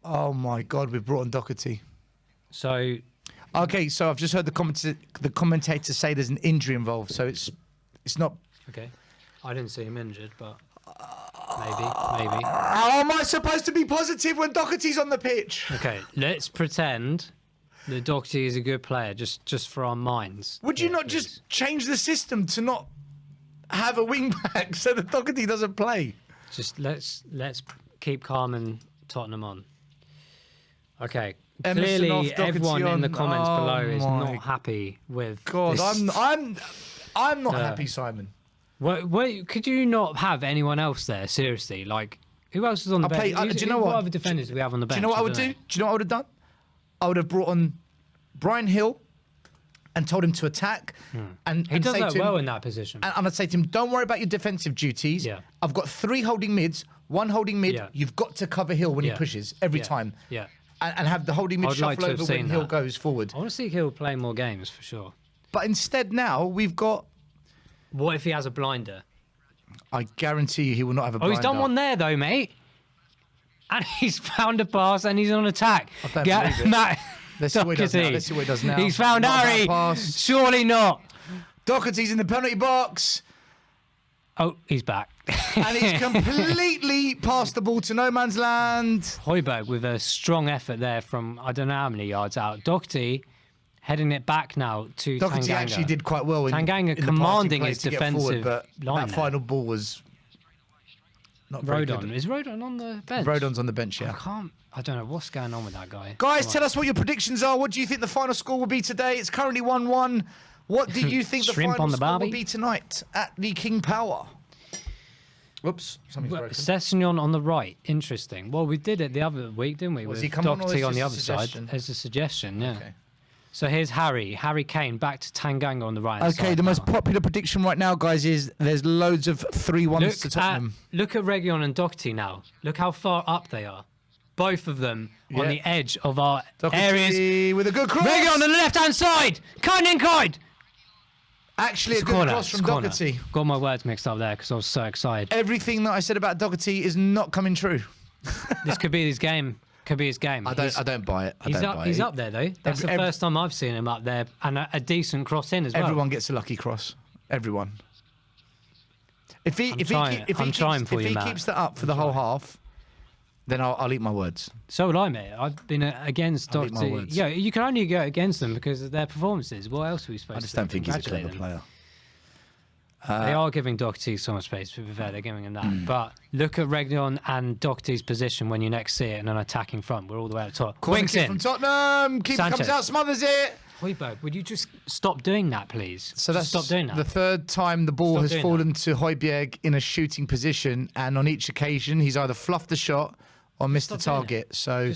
[SPEAKER 1] Oh my God, we've brought on Doherty.
[SPEAKER 2] So...
[SPEAKER 1] Okay, so I've just heard the commentator say there's an injury involved, so it's not...
[SPEAKER 2] Okay. I didn't see him injured, but maybe.
[SPEAKER 1] How am I supposed to be positive when Doherty's on the pitch?
[SPEAKER 2] Okay, let's pretend that Doherty is a good player, just for our minds.
[SPEAKER 1] Would you not just change the system to not have a wing back so that Doherty doesn't play?
[SPEAKER 2] Just let's keep calm and Tottenham on. Okay.
[SPEAKER 1] Emerson off,
[SPEAKER 2] clearly, everyone in the comments below is
[SPEAKER 1] my
[SPEAKER 2] not happy with.
[SPEAKER 1] God,
[SPEAKER 2] this.
[SPEAKER 1] I'm not happy, Simon.
[SPEAKER 2] Wait, could you not have anyone else there? Seriously, like who else is on the bench?
[SPEAKER 1] Do you know what?
[SPEAKER 2] What other defenders do we have on the bench?
[SPEAKER 1] Do you know what I would do? Do you know what I would have done? I would have brought on Brian Hill and told him to attack. And
[SPEAKER 2] he does
[SPEAKER 1] say
[SPEAKER 2] that
[SPEAKER 1] to him,
[SPEAKER 2] well in that position.
[SPEAKER 1] And I'd say to him, don't worry about your defensive duties.
[SPEAKER 2] Yeah.
[SPEAKER 1] I've got 3 holding mids, 1 holding mid.
[SPEAKER 2] Yeah.
[SPEAKER 1] You've got to cover Hill when he pushes every time.
[SPEAKER 2] Yeah.
[SPEAKER 1] And have the holding mid shuffle over when Hill goes forward.
[SPEAKER 2] I want to see Hill play more games for sure.
[SPEAKER 1] But instead now we've got...
[SPEAKER 2] What if he has a blinder?
[SPEAKER 1] I guarantee you he will not have a blinder.
[SPEAKER 2] Oh, he's done one there though, mate. And he's found a pass and he's on attack.
[SPEAKER 1] I don't believe it.
[SPEAKER 2] Matt,
[SPEAKER 1] Let's see what he does now. Let's see what he does now.
[SPEAKER 2] He's found
[SPEAKER 1] Not
[SPEAKER 2] Harry.
[SPEAKER 1] pass.
[SPEAKER 2] Surely not.
[SPEAKER 1] Doherty's in the penalty box.
[SPEAKER 2] Oh, he's back.
[SPEAKER 1] And he's completely passed the ball to no man's land.
[SPEAKER 2] Højbjerg with a strong effort there from I don't know how many yards out. Doherty heading it back now to
[SPEAKER 1] Doherty
[SPEAKER 2] Tanganga.
[SPEAKER 1] actually did quite well in
[SPEAKER 2] Tanganga
[SPEAKER 1] in
[SPEAKER 2] commanding
[SPEAKER 1] the
[SPEAKER 2] his
[SPEAKER 1] passing play to get
[SPEAKER 2] defensive
[SPEAKER 1] forward, but
[SPEAKER 2] line
[SPEAKER 1] that
[SPEAKER 2] there.
[SPEAKER 1] final ball was not very
[SPEAKER 2] Rodon.
[SPEAKER 1] good.
[SPEAKER 2] Is Rodon on the bench?
[SPEAKER 1] Rodon's on the bench, yeah.
[SPEAKER 2] I don't know what's going on with that guy.
[SPEAKER 1] Guys, tell us what your predictions are. What do you think the final score will be today? It's currently 1-1. What do you think the
[SPEAKER 2] Shrimp
[SPEAKER 1] final
[SPEAKER 2] on the
[SPEAKER 1] score will
[SPEAKER 2] barbie?
[SPEAKER 1] be tonight at the King Power? Whoops, something's broken.
[SPEAKER 2] Sessegnon on the right. Interesting. Well, we did it the other week, didn't we?
[SPEAKER 1] Was
[SPEAKER 2] With
[SPEAKER 1] he come on, or
[SPEAKER 2] Doherty
[SPEAKER 1] is
[SPEAKER 2] on the
[SPEAKER 1] this
[SPEAKER 2] other
[SPEAKER 1] a
[SPEAKER 2] side.
[SPEAKER 1] suggestion?
[SPEAKER 2] As a suggestion, yeah.
[SPEAKER 1] Okay.
[SPEAKER 2] So here's Harry Kane back to Tanganga on the right.
[SPEAKER 1] Okay, the most popular prediction right now, guys, is there's loads of 3-1s to Tottenham.
[SPEAKER 2] Look at Region and Doherty now. Look how far up they are. Both of them on the edge of our areas.
[SPEAKER 1] With a good cross.
[SPEAKER 2] Region on the left-hand side. Kane.
[SPEAKER 1] Actually,
[SPEAKER 2] It's
[SPEAKER 1] a good cross from Doherty.
[SPEAKER 2] Got my words mixed up there because I was so excited.
[SPEAKER 1] Everything that I said about Doherty is not coming true.
[SPEAKER 2] This could be his game. Could be his game.
[SPEAKER 1] I don't buy it.
[SPEAKER 2] He's up there though. That's the first time I've seen him up there, and a decent cross in as well.
[SPEAKER 1] Everyone gets a lucky cross. Everyone. If he keeps that up for the whole half, then I'll eat my words.
[SPEAKER 2] So would I, mate. I've been against Doherty. Yeah, you can only go against them because of their performances. What else are we supposed to do?
[SPEAKER 1] I just don't think he's a clever player.
[SPEAKER 2] They are giving Doherty so much space, to be fair, they're giving him that. But look at Reguilon and Doherty's position when you next see it in an attacking front. We're all the way at the top.
[SPEAKER 1] Corner
[SPEAKER 2] Winks
[SPEAKER 1] kick
[SPEAKER 2] in.
[SPEAKER 1] from Tottenham. Keeper
[SPEAKER 2] Sanchez.
[SPEAKER 1] comes out, smothers it.
[SPEAKER 2] Højbjerg, would you just stop doing that, please?
[SPEAKER 1] So
[SPEAKER 2] Just
[SPEAKER 1] that's
[SPEAKER 2] stop doing that.
[SPEAKER 1] the third time the ball
[SPEAKER 2] Stop
[SPEAKER 1] has
[SPEAKER 2] doing
[SPEAKER 1] fallen to Højbjerg in a shooting position, and on each occasion he's either fluffed the shot or missed the
[SPEAKER 2] Stop doing
[SPEAKER 1] target. So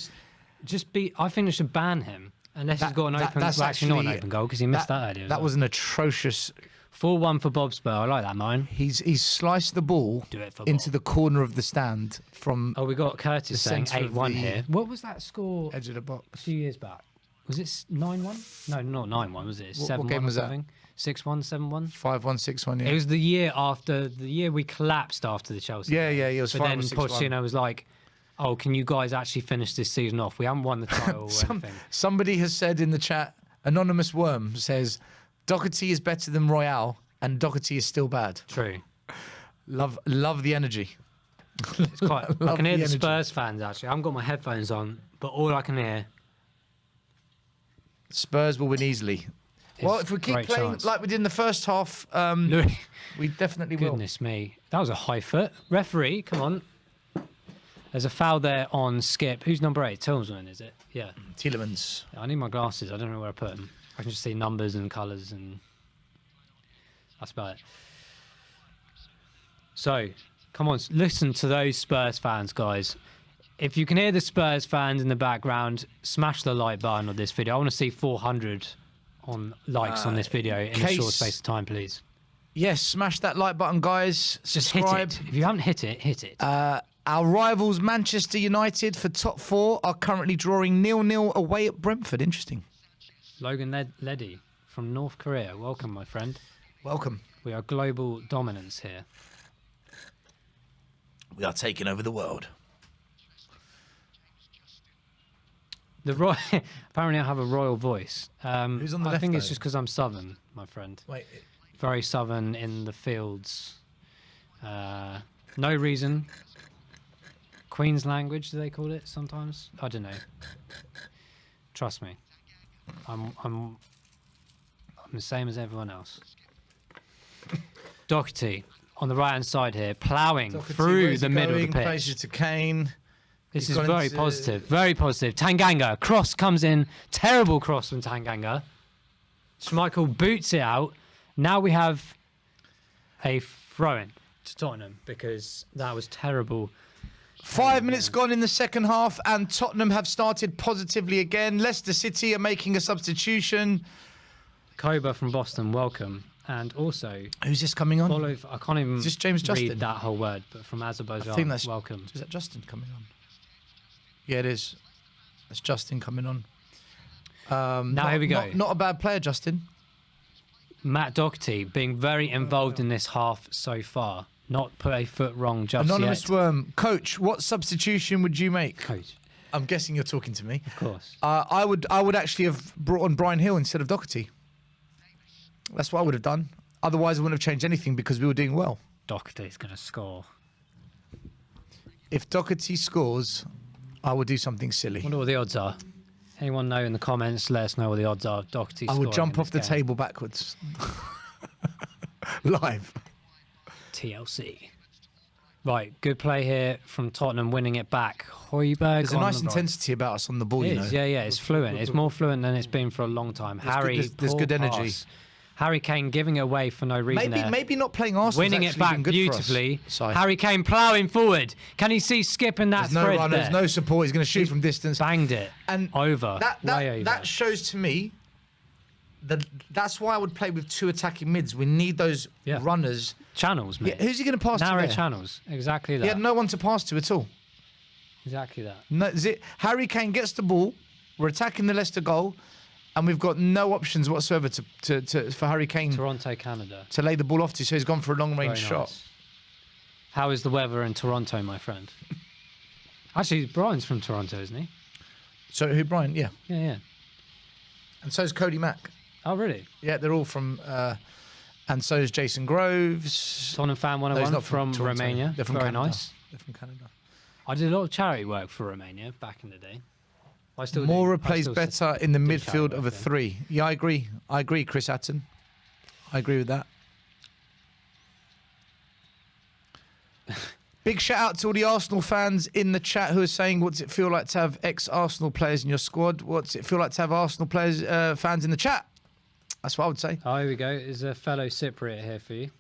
[SPEAKER 2] Just be. I think they should ban him unless he's got an open.
[SPEAKER 1] that's
[SPEAKER 2] Well, actually not an
[SPEAKER 1] actually-
[SPEAKER 2] open goal because he missed that earlier. as
[SPEAKER 1] that
[SPEAKER 2] well.
[SPEAKER 1] was an atrocious.
[SPEAKER 2] 4-1 for Bob Spur. I like that, mine.
[SPEAKER 1] He's sliced the ball
[SPEAKER 2] Do it for
[SPEAKER 1] into
[SPEAKER 2] Bob.
[SPEAKER 1] the corner of the stand from
[SPEAKER 2] Oh, we got Curtis
[SPEAKER 1] the
[SPEAKER 2] saying
[SPEAKER 1] centre of
[SPEAKER 2] 8-1
[SPEAKER 1] the
[SPEAKER 2] here. What was that score
[SPEAKER 1] edge of the
[SPEAKER 2] a
[SPEAKER 1] box.
[SPEAKER 2] few years back? Was it 9-1? No, not 9-1, was it?
[SPEAKER 1] What
[SPEAKER 2] 7-1
[SPEAKER 1] game was
[SPEAKER 2] or
[SPEAKER 1] that?
[SPEAKER 2] something? 6-1, 7-1?
[SPEAKER 1] 5-1, 6-1. Yeah,
[SPEAKER 2] It was the year after the year we collapsed after the Chelsea.
[SPEAKER 1] yeah,
[SPEAKER 2] game.
[SPEAKER 1] yeah. It was
[SPEAKER 2] But
[SPEAKER 1] 5
[SPEAKER 2] then
[SPEAKER 1] or 6-1.
[SPEAKER 2] Pochettino was like, "Oh, can you guys actually finish this season off? We haven't won the title or anything."
[SPEAKER 1] Somebody has said in the chat, Anonymous Worm says, Doherty is better than Royale, and Doherty is still bad.
[SPEAKER 2] True.
[SPEAKER 1] Love the energy.
[SPEAKER 2] It's quite. I
[SPEAKER 1] Love
[SPEAKER 2] can hear
[SPEAKER 1] the
[SPEAKER 2] the
[SPEAKER 1] energy.
[SPEAKER 2] Spurs fans actually. I haven't got my headphones on, but all I can hear.
[SPEAKER 1] Spurs will win easily. Well, if we keep
[SPEAKER 2] great
[SPEAKER 1] playing
[SPEAKER 2] chance.
[SPEAKER 1] like we did in the first half,
[SPEAKER 2] Louis,
[SPEAKER 1] we definitely will.
[SPEAKER 2] goodness me, that was a high foot. Referee, come on. There's a foul there on Skip. Who's number 8? Tillman, is it? Yeah.
[SPEAKER 1] Tielemans.
[SPEAKER 2] I need my glasses. I don't know where I put them. I can just see numbers and colours and that's about it. So, come on, listen to those Spurs fans, guys. If you can hear the Spurs fans in the background, smash the like button on this video. I want to see 400 on likes on this video in a short space of time, please.
[SPEAKER 1] Yes, smash that like button, guys.
[SPEAKER 2] Just
[SPEAKER 1] Subscribe.
[SPEAKER 2] hit it. If you haven't hit it, hit it.
[SPEAKER 1] Our rivals, Manchester United, for top 4, are currently drawing 0-0 away at Brentford. Interesting.
[SPEAKER 2] Logan Leddy from North Korea. Welcome, my friend.
[SPEAKER 1] Welcome.
[SPEAKER 2] We are global dominance here.
[SPEAKER 1] We are taking over the world.
[SPEAKER 2] Apparently I have a royal voice.
[SPEAKER 1] Who's on the
[SPEAKER 2] I
[SPEAKER 1] left,
[SPEAKER 2] think it's
[SPEAKER 1] though?
[SPEAKER 2] just because I'm southern, my friend.
[SPEAKER 1] Wait.
[SPEAKER 2] Very southern in the fields. No reason. Queen's language, do they call it sometimes? I don't know. Trust me. I'm the same as everyone else. Doherty on the right hand side here, ploughing through the middle of the pitch.
[SPEAKER 1] Places to Kane.
[SPEAKER 2] This
[SPEAKER 1] He's
[SPEAKER 2] is
[SPEAKER 1] gone
[SPEAKER 2] very
[SPEAKER 1] into-
[SPEAKER 2] positive. Very positive. Tanganga. Cross comes in. Terrible cross from Tanganga. Schmeichel boots it out. Now we have a throw-in to Tottenham because that was terrible.
[SPEAKER 1] 5 minutes gone in the second half, and Tottenham have started positively again. Leicester City are making a substitution.
[SPEAKER 2] Koba from Boston, welcome. And also,
[SPEAKER 1] Who's this coming on?
[SPEAKER 2] I can't even
[SPEAKER 1] Is this James
[SPEAKER 2] read
[SPEAKER 1] Justin?
[SPEAKER 2] that whole word, but from Azerbaijan,
[SPEAKER 1] I think that's
[SPEAKER 2] welcome.
[SPEAKER 1] Is that Justin coming on? Yeah, it is. That's Justin coming on.
[SPEAKER 2] Now here we go.
[SPEAKER 1] Not a bad player, Justin.
[SPEAKER 2] Matt Doherty being very involved in this half so far. Not put a foot wrong just
[SPEAKER 1] Anonymous
[SPEAKER 2] yet.
[SPEAKER 1] Worm. Coach, what substitution would you make?
[SPEAKER 2] Coach,
[SPEAKER 1] I'm guessing you're talking to me.
[SPEAKER 2] of course.
[SPEAKER 1] I would actually have brought on Brian Hill instead of Doherty. That's what I would have done. Otherwise, I wouldn't have changed anything because we were doing well.
[SPEAKER 2] Doherty's going to score.
[SPEAKER 1] If Doherty scores, I will do something silly.
[SPEAKER 2] Wonder what the odds are. Anyone know in the comments? Let us know what the odds are. Doherty
[SPEAKER 1] I would
[SPEAKER 2] scoring
[SPEAKER 1] jump
[SPEAKER 2] in
[SPEAKER 1] off the
[SPEAKER 2] this game.
[SPEAKER 1] table backwards. Live.
[SPEAKER 2] TLC. Right, good play here from Tottenham, winning it back. Højbjerg.
[SPEAKER 1] There's a
[SPEAKER 2] on
[SPEAKER 1] nice
[SPEAKER 2] the right.
[SPEAKER 1] intensity about us on the ball,
[SPEAKER 2] It
[SPEAKER 1] you know.
[SPEAKER 2] is, yeah. It's fluent. It's more fluent than it's been for a long time. Harry,
[SPEAKER 1] there's
[SPEAKER 2] poor
[SPEAKER 1] good energy.
[SPEAKER 2] pass. Harry Kane giving it away for no reason there.
[SPEAKER 1] Maybe not playing Arsenal.
[SPEAKER 2] Winning it back beautifully.
[SPEAKER 1] Sorry.
[SPEAKER 2] Harry Kane ploughing forward. Can he see Skip in that
[SPEAKER 1] There's no
[SPEAKER 2] thread
[SPEAKER 1] runners,
[SPEAKER 2] there?
[SPEAKER 1] no support. He's going to shoot from distance.
[SPEAKER 2] Banged it.
[SPEAKER 1] And
[SPEAKER 2] Over. Way over.
[SPEAKER 1] That shows to me that's why I would play with 2 attacking mids. We need those
[SPEAKER 2] Yeah.
[SPEAKER 1] runners.
[SPEAKER 2] Channels, mate.
[SPEAKER 1] Yeah, who's he going to pass
[SPEAKER 2] Narrow
[SPEAKER 1] to there?
[SPEAKER 2] channels. Exactly that.
[SPEAKER 1] He had no one to pass to at all.
[SPEAKER 2] Exactly that.
[SPEAKER 1] No, Harry Kane gets the ball. We're attacking the Leicester goal, and we've got no options whatsoever for Harry Kane
[SPEAKER 2] Toronto, Canada.
[SPEAKER 1] to lay the ball off to. So he's gone for a long range
[SPEAKER 2] Very
[SPEAKER 1] shot.
[SPEAKER 2] nice. How is the weather in Toronto, my friend? Actually, Brian's from Toronto, isn't he?
[SPEAKER 1] So who, Brian? Yeah,
[SPEAKER 2] Yeah.
[SPEAKER 1] and so is Cody Mack.
[SPEAKER 2] Oh, really?
[SPEAKER 1] Yeah, they're all from, and so is Jason Groves.
[SPEAKER 2] Tottenham fan
[SPEAKER 1] No, he's
[SPEAKER 2] 101
[SPEAKER 1] not
[SPEAKER 2] from
[SPEAKER 1] Toronto.
[SPEAKER 2] Romania.
[SPEAKER 1] They're from
[SPEAKER 2] Very
[SPEAKER 1] Canada.
[SPEAKER 2] nice.
[SPEAKER 1] They're from Canada.
[SPEAKER 2] I did a lot of charity work for Romania back in the day. I still do.
[SPEAKER 1] Mora
[SPEAKER 2] I
[SPEAKER 1] plays
[SPEAKER 2] still
[SPEAKER 1] better in the
[SPEAKER 2] do
[SPEAKER 1] midfield
[SPEAKER 2] charity
[SPEAKER 1] of a
[SPEAKER 2] work, yeah.
[SPEAKER 1] 3. Yeah, I agree. Chris Hatton. I agree with that. Big shout out to all the Arsenal fans in the chat who are saying, "What's it feel like to have ex-Arsenal players in your squad? What's it feel like to have Arsenal players, fans in the chat?" That's what I would say.
[SPEAKER 2] Oh, here we go. There's a fellow Cypriot here for you.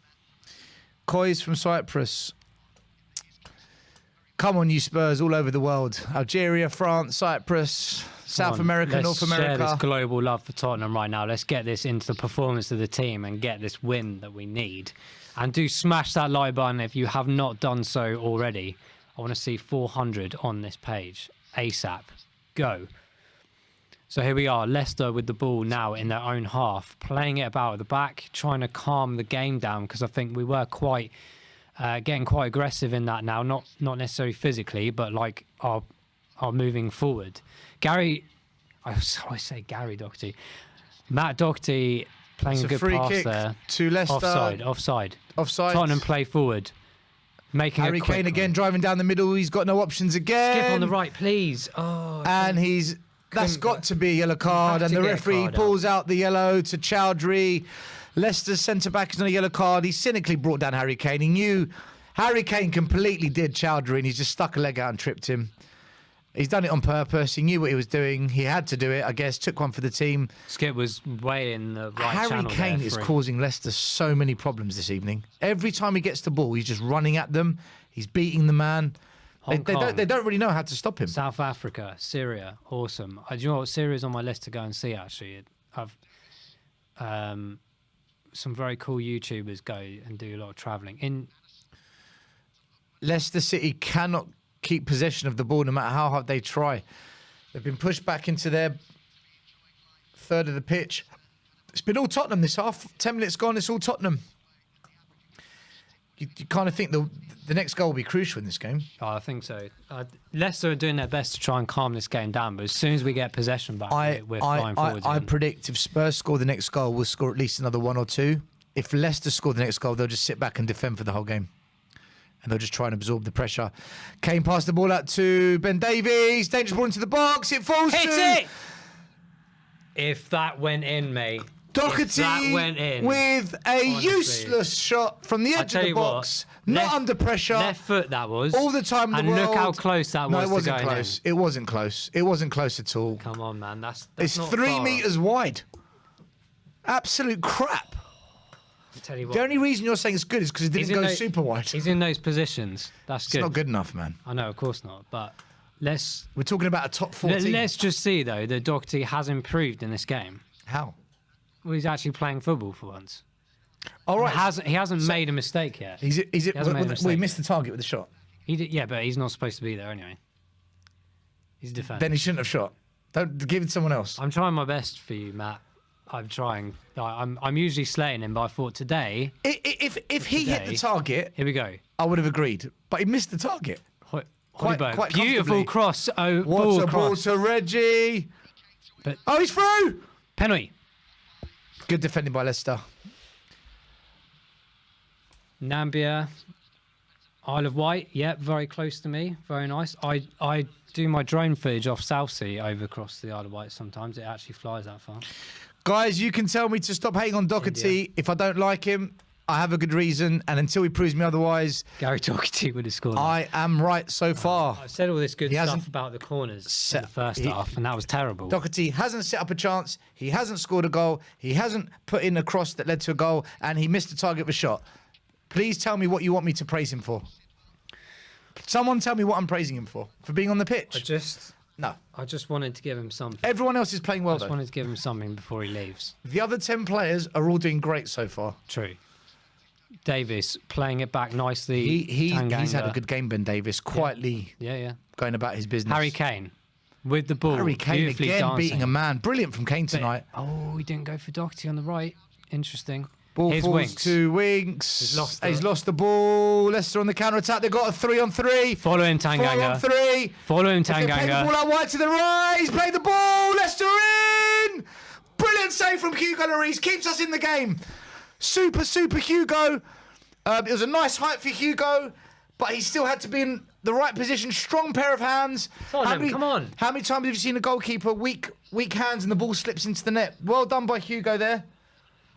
[SPEAKER 1] COYS from Cyprus. Come on, you Spurs all over the world. Algeria, France, Cyprus, South America, North America.
[SPEAKER 2] Let's share this global love for Tottenham right now. Let's get this into the performance of the team and get this win that we need. And do smash that like button if you have not done so already. I want to see 400 on this page. ASAP. Go. So here we are, Leicester with the ball now in their own half, playing it about at the back, trying to calm the game down, because I think we were quite getting quite aggressive in that now, not necessarily physically, but like our moving forward. I always say Gary Doherty. Matt Doherty playing a good
[SPEAKER 1] free
[SPEAKER 2] pass
[SPEAKER 1] kick
[SPEAKER 2] there.
[SPEAKER 1] to Leicester.
[SPEAKER 2] Offside.
[SPEAKER 1] Tottenham
[SPEAKER 2] play forward. Making
[SPEAKER 1] Harry
[SPEAKER 2] a quick
[SPEAKER 1] Kane
[SPEAKER 2] one.
[SPEAKER 1] again driving down the middle. He's got no options again.
[SPEAKER 2] Skip on the right, please. Oh,
[SPEAKER 1] And that's got to be a yellow card. And the referee pulls out the yellow to Chowdhury. Leicester's centre-back is on a yellow card. He cynically brought down Harry Kane. He knew Harry Kane completely did Chowdhury, and he's just stuck a leg out and tripped him. He's done it on purpose. He knew what he was doing. He had to do it, I guess. Took one for the team.
[SPEAKER 2] Skip was way in the right
[SPEAKER 1] Harry
[SPEAKER 2] channel
[SPEAKER 1] Kane
[SPEAKER 2] there
[SPEAKER 1] is
[SPEAKER 2] for him.
[SPEAKER 1] causing Leicester so many problems this evening. Every time he gets the ball, he's just running at them. He's beating the man. They don't really know how to stop him.
[SPEAKER 2] South Africa, Syria, awesome. Do you know what? Syria's on my list to go and see, actually. I've some very cool YouTubers go and do a lot of travelling. In
[SPEAKER 1] Leicester City cannot keep possession of the ball no matter how hard they try. They've been pushed back into their third of the pitch. It's been all Tottenham this half. 10 minutes gone, it's all Tottenham. You kind of think the next goal will be crucial in this game.
[SPEAKER 2] Oh, I think so. Leicester are doing their best to try and calm this game down, but as soon as we get possession back, we're flying forwards.
[SPEAKER 1] I
[SPEAKER 2] again.
[SPEAKER 1] predict if Spurs score the next goal, we'll score at least another 1 or 2. If Leicester score the next goal, they'll just sit back and defend for the whole game. And they'll just try and absorb the pressure. Kane passed the ball out to Ben Davies. Dangerous ball into the box. It falls
[SPEAKER 2] Hit
[SPEAKER 1] to...
[SPEAKER 2] it! If that went in, mate.
[SPEAKER 1] Doherty
[SPEAKER 2] that went in,
[SPEAKER 1] with a
[SPEAKER 2] honestly.
[SPEAKER 1] useless shot from the edge of the box. Not under pressure.
[SPEAKER 2] Left foot that was.
[SPEAKER 1] All the time in the world.
[SPEAKER 2] And look how close that
[SPEAKER 1] No,
[SPEAKER 2] was
[SPEAKER 1] it wasn't
[SPEAKER 2] to going
[SPEAKER 1] close.
[SPEAKER 2] in.
[SPEAKER 1] It wasn't close. It wasn't close at all.
[SPEAKER 2] Come on, man. That's
[SPEAKER 1] It's
[SPEAKER 2] not
[SPEAKER 1] 3
[SPEAKER 2] far.
[SPEAKER 1] metres wide. Absolute crap.
[SPEAKER 2] I tell you what.
[SPEAKER 1] The only reason you're saying it's good is because it didn't
[SPEAKER 2] He's in
[SPEAKER 1] go
[SPEAKER 2] those-
[SPEAKER 1] super wide.
[SPEAKER 2] He's in those positions. That's
[SPEAKER 1] It's
[SPEAKER 2] good.
[SPEAKER 1] not good enough, man.
[SPEAKER 2] I know, of course not. But let's
[SPEAKER 1] We're talking about a top 14.
[SPEAKER 2] let's just see though that Doherty has improved in this game.
[SPEAKER 1] How?
[SPEAKER 2] Well, he's actually playing football for once.
[SPEAKER 1] All right.
[SPEAKER 2] He hasn't made a mistake yet.
[SPEAKER 1] He
[SPEAKER 2] hasn't made a
[SPEAKER 1] well, he
[SPEAKER 2] mistake
[SPEAKER 1] missed the target with the shot.
[SPEAKER 2] He did, yeah, but he's not supposed to be there anyway. He's defending.
[SPEAKER 1] Then he shouldn't have shot. Don't give it to someone else.
[SPEAKER 2] I'm trying my best for you, Matt. I'm trying. I'm usually slaying him, but I thought today.
[SPEAKER 1] If he hit the target,
[SPEAKER 2] Here we go.
[SPEAKER 1] I would have agreed. But he missed the target. Quite
[SPEAKER 2] Beautiful
[SPEAKER 1] comfortably.
[SPEAKER 2] cross. Oh,
[SPEAKER 1] What
[SPEAKER 2] ball
[SPEAKER 1] a ball
[SPEAKER 2] cross.
[SPEAKER 1] to Reggie.
[SPEAKER 2] But
[SPEAKER 1] Oh, he's through.
[SPEAKER 2] penalty.
[SPEAKER 1] Good defending by Leicester.
[SPEAKER 2] Nambia, Isle of Wight. Yep, very close to me. Very nice. I do my drone footage off Southsea over across the Isle of Wight sometimes. It actually flies that far.
[SPEAKER 1] Guys, you can tell me to stop hating on Doherty.
[SPEAKER 2] India.
[SPEAKER 1] If I don't like him, I have a good reason. And until he proves me otherwise,
[SPEAKER 2] Gary Doherty would have scored. that.
[SPEAKER 1] I am right so far.
[SPEAKER 2] I said all this good
[SPEAKER 1] He
[SPEAKER 2] stuff
[SPEAKER 1] hasn't
[SPEAKER 2] about the corners in
[SPEAKER 1] set-
[SPEAKER 2] the first
[SPEAKER 1] he-
[SPEAKER 2] half, and that was terrible.
[SPEAKER 1] Doherty hasn't set up a chance. He hasn't scored a goal. He hasn't put in a cross that led to a goal. And he missed the target of a shot. Please tell me what you want me to praise him for. Someone tell me what I'm praising him for. For being on the pitch? No.
[SPEAKER 2] I just wanted to give him something.
[SPEAKER 1] Everyone else is playing
[SPEAKER 2] I
[SPEAKER 1] well,
[SPEAKER 2] just
[SPEAKER 1] though.
[SPEAKER 2] wanted to give him something before he leaves.
[SPEAKER 1] The other 10 players are all doing great so far.
[SPEAKER 2] True. Davis playing it back nicely.
[SPEAKER 1] He's had a
[SPEAKER 2] Tanganga.
[SPEAKER 1] good game, Ben Davis, quietly
[SPEAKER 2] Yeah.
[SPEAKER 1] going about his business.
[SPEAKER 2] Harry Kane with the ball.
[SPEAKER 1] Harry Kane
[SPEAKER 2] beautifully
[SPEAKER 1] again
[SPEAKER 2] dancing.
[SPEAKER 1] beating a man. Brilliant from Kane tonight.
[SPEAKER 2] Oh, he didn't go for Doherty on the right. Interesting.
[SPEAKER 1] Ball
[SPEAKER 2] Here's
[SPEAKER 1] falls
[SPEAKER 2] Winks.
[SPEAKER 1] to Winks.
[SPEAKER 2] He's lost
[SPEAKER 1] the ball. Leicester on the counter-attack. They've got a 3-on-3.
[SPEAKER 2] Follow him,
[SPEAKER 1] 4-on-3.
[SPEAKER 2] Follow him,
[SPEAKER 1] If they play the
[SPEAKER 2] Tanganga.
[SPEAKER 1] ball out wide to the right. He's played the ball. Leicester in. Brilliant save from Hugo Lloris. Keeps us in the game. Super Hugo. It was a nice height for Hugo, but he still had to be in the right position. Strong pair of hands.
[SPEAKER 2] Tottenham, come on.
[SPEAKER 1] How many times have you seen a goalkeeper weak hands and the ball slips into the net? Well done by Hugo there.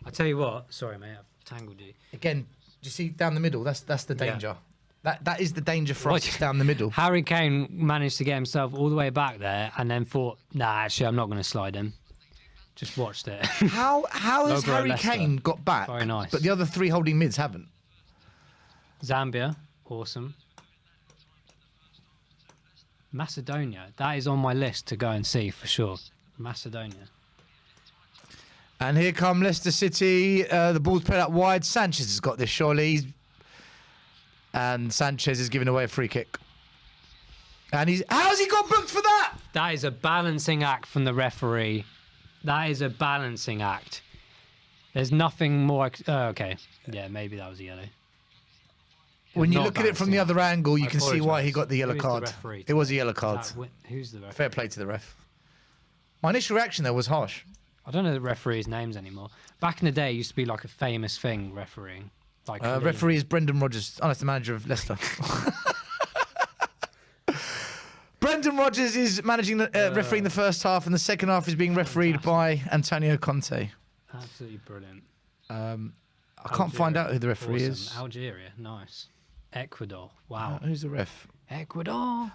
[SPEAKER 2] I tell you what. Sorry, mate. I've tangled you.
[SPEAKER 1] Again, do you see down the middle? That's the danger. That is the danger for us down the middle.
[SPEAKER 2] Harry Kane managed to get himself all the way back there and then thought, nah, actually, I'm not going to slide him. Just watched it.
[SPEAKER 1] How has
[SPEAKER 2] Logo
[SPEAKER 1] Harry
[SPEAKER 2] Leicester.
[SPEAKER 1] Kane got back?
[SPEAKER 2] Very nice.
[SPEAKER 1] But the other 3 holding mids haven't.
[SPEAKER 2] Zambia, awesome. Macedonia, that is on my list to go and see for sure. Macedonia.
[SPEAKER 1] And here come Leicester City. The ball's played out wide. Sanchez has got this, surely. And Sanchez is giving away a free kick. And how's he got booked for that?
[SPEAKER 2] That is a balancing act from the referee. That is a balancing act. There's nothing more... okay. Yeah, maybe that was a yellow.
[SPEAKER 1] When you
[SPEAKER 2] Not
[SPEAKER 1] look at it from the
[SPEAKER 2] balancing
[SPEAKER 1] other angle, you
[SPEAKER 2] I
[SPEAKER 1] can see why he
[SPEAKER 2] apologise.
[SPEAKER 1] got the yellow
[SPEAKER 2] Who is the
[SPEAKER 1] card.
[SPEAKER 2] referee
[SPEAKER 1] It was a
[SPEAKER 2] today?
[SPEAKER 1] yellow card.
[SPEAKER 2] Who's the referee?
[SPEAKER 1] Fair play to the ref. My initial reaction there was harsh.
[SPEAKER 2] I don't know the referees' names anymore. Back in the day, it used to be like a famous thing, refereeing. Like
[SPEAKER 1] Referee is Brendan Rodgers. Oh, that's the manager of Leicester. Brendan Rodgers is managing refereeing the first half, and the second half is being refereed by Antonio Conte.
[SPEAKER 2] Absolutely brilliant.
[SPEAKER 1] I can't find out who the referee
[SPEAKER 2] Awesome.
[SPEAKER 1] is.
[SPEAKER 2] Algeria, nice. Ecuador, wow.
[SPEAKER 1] Who's the ref?
[SPEAKER 2] Ecuador.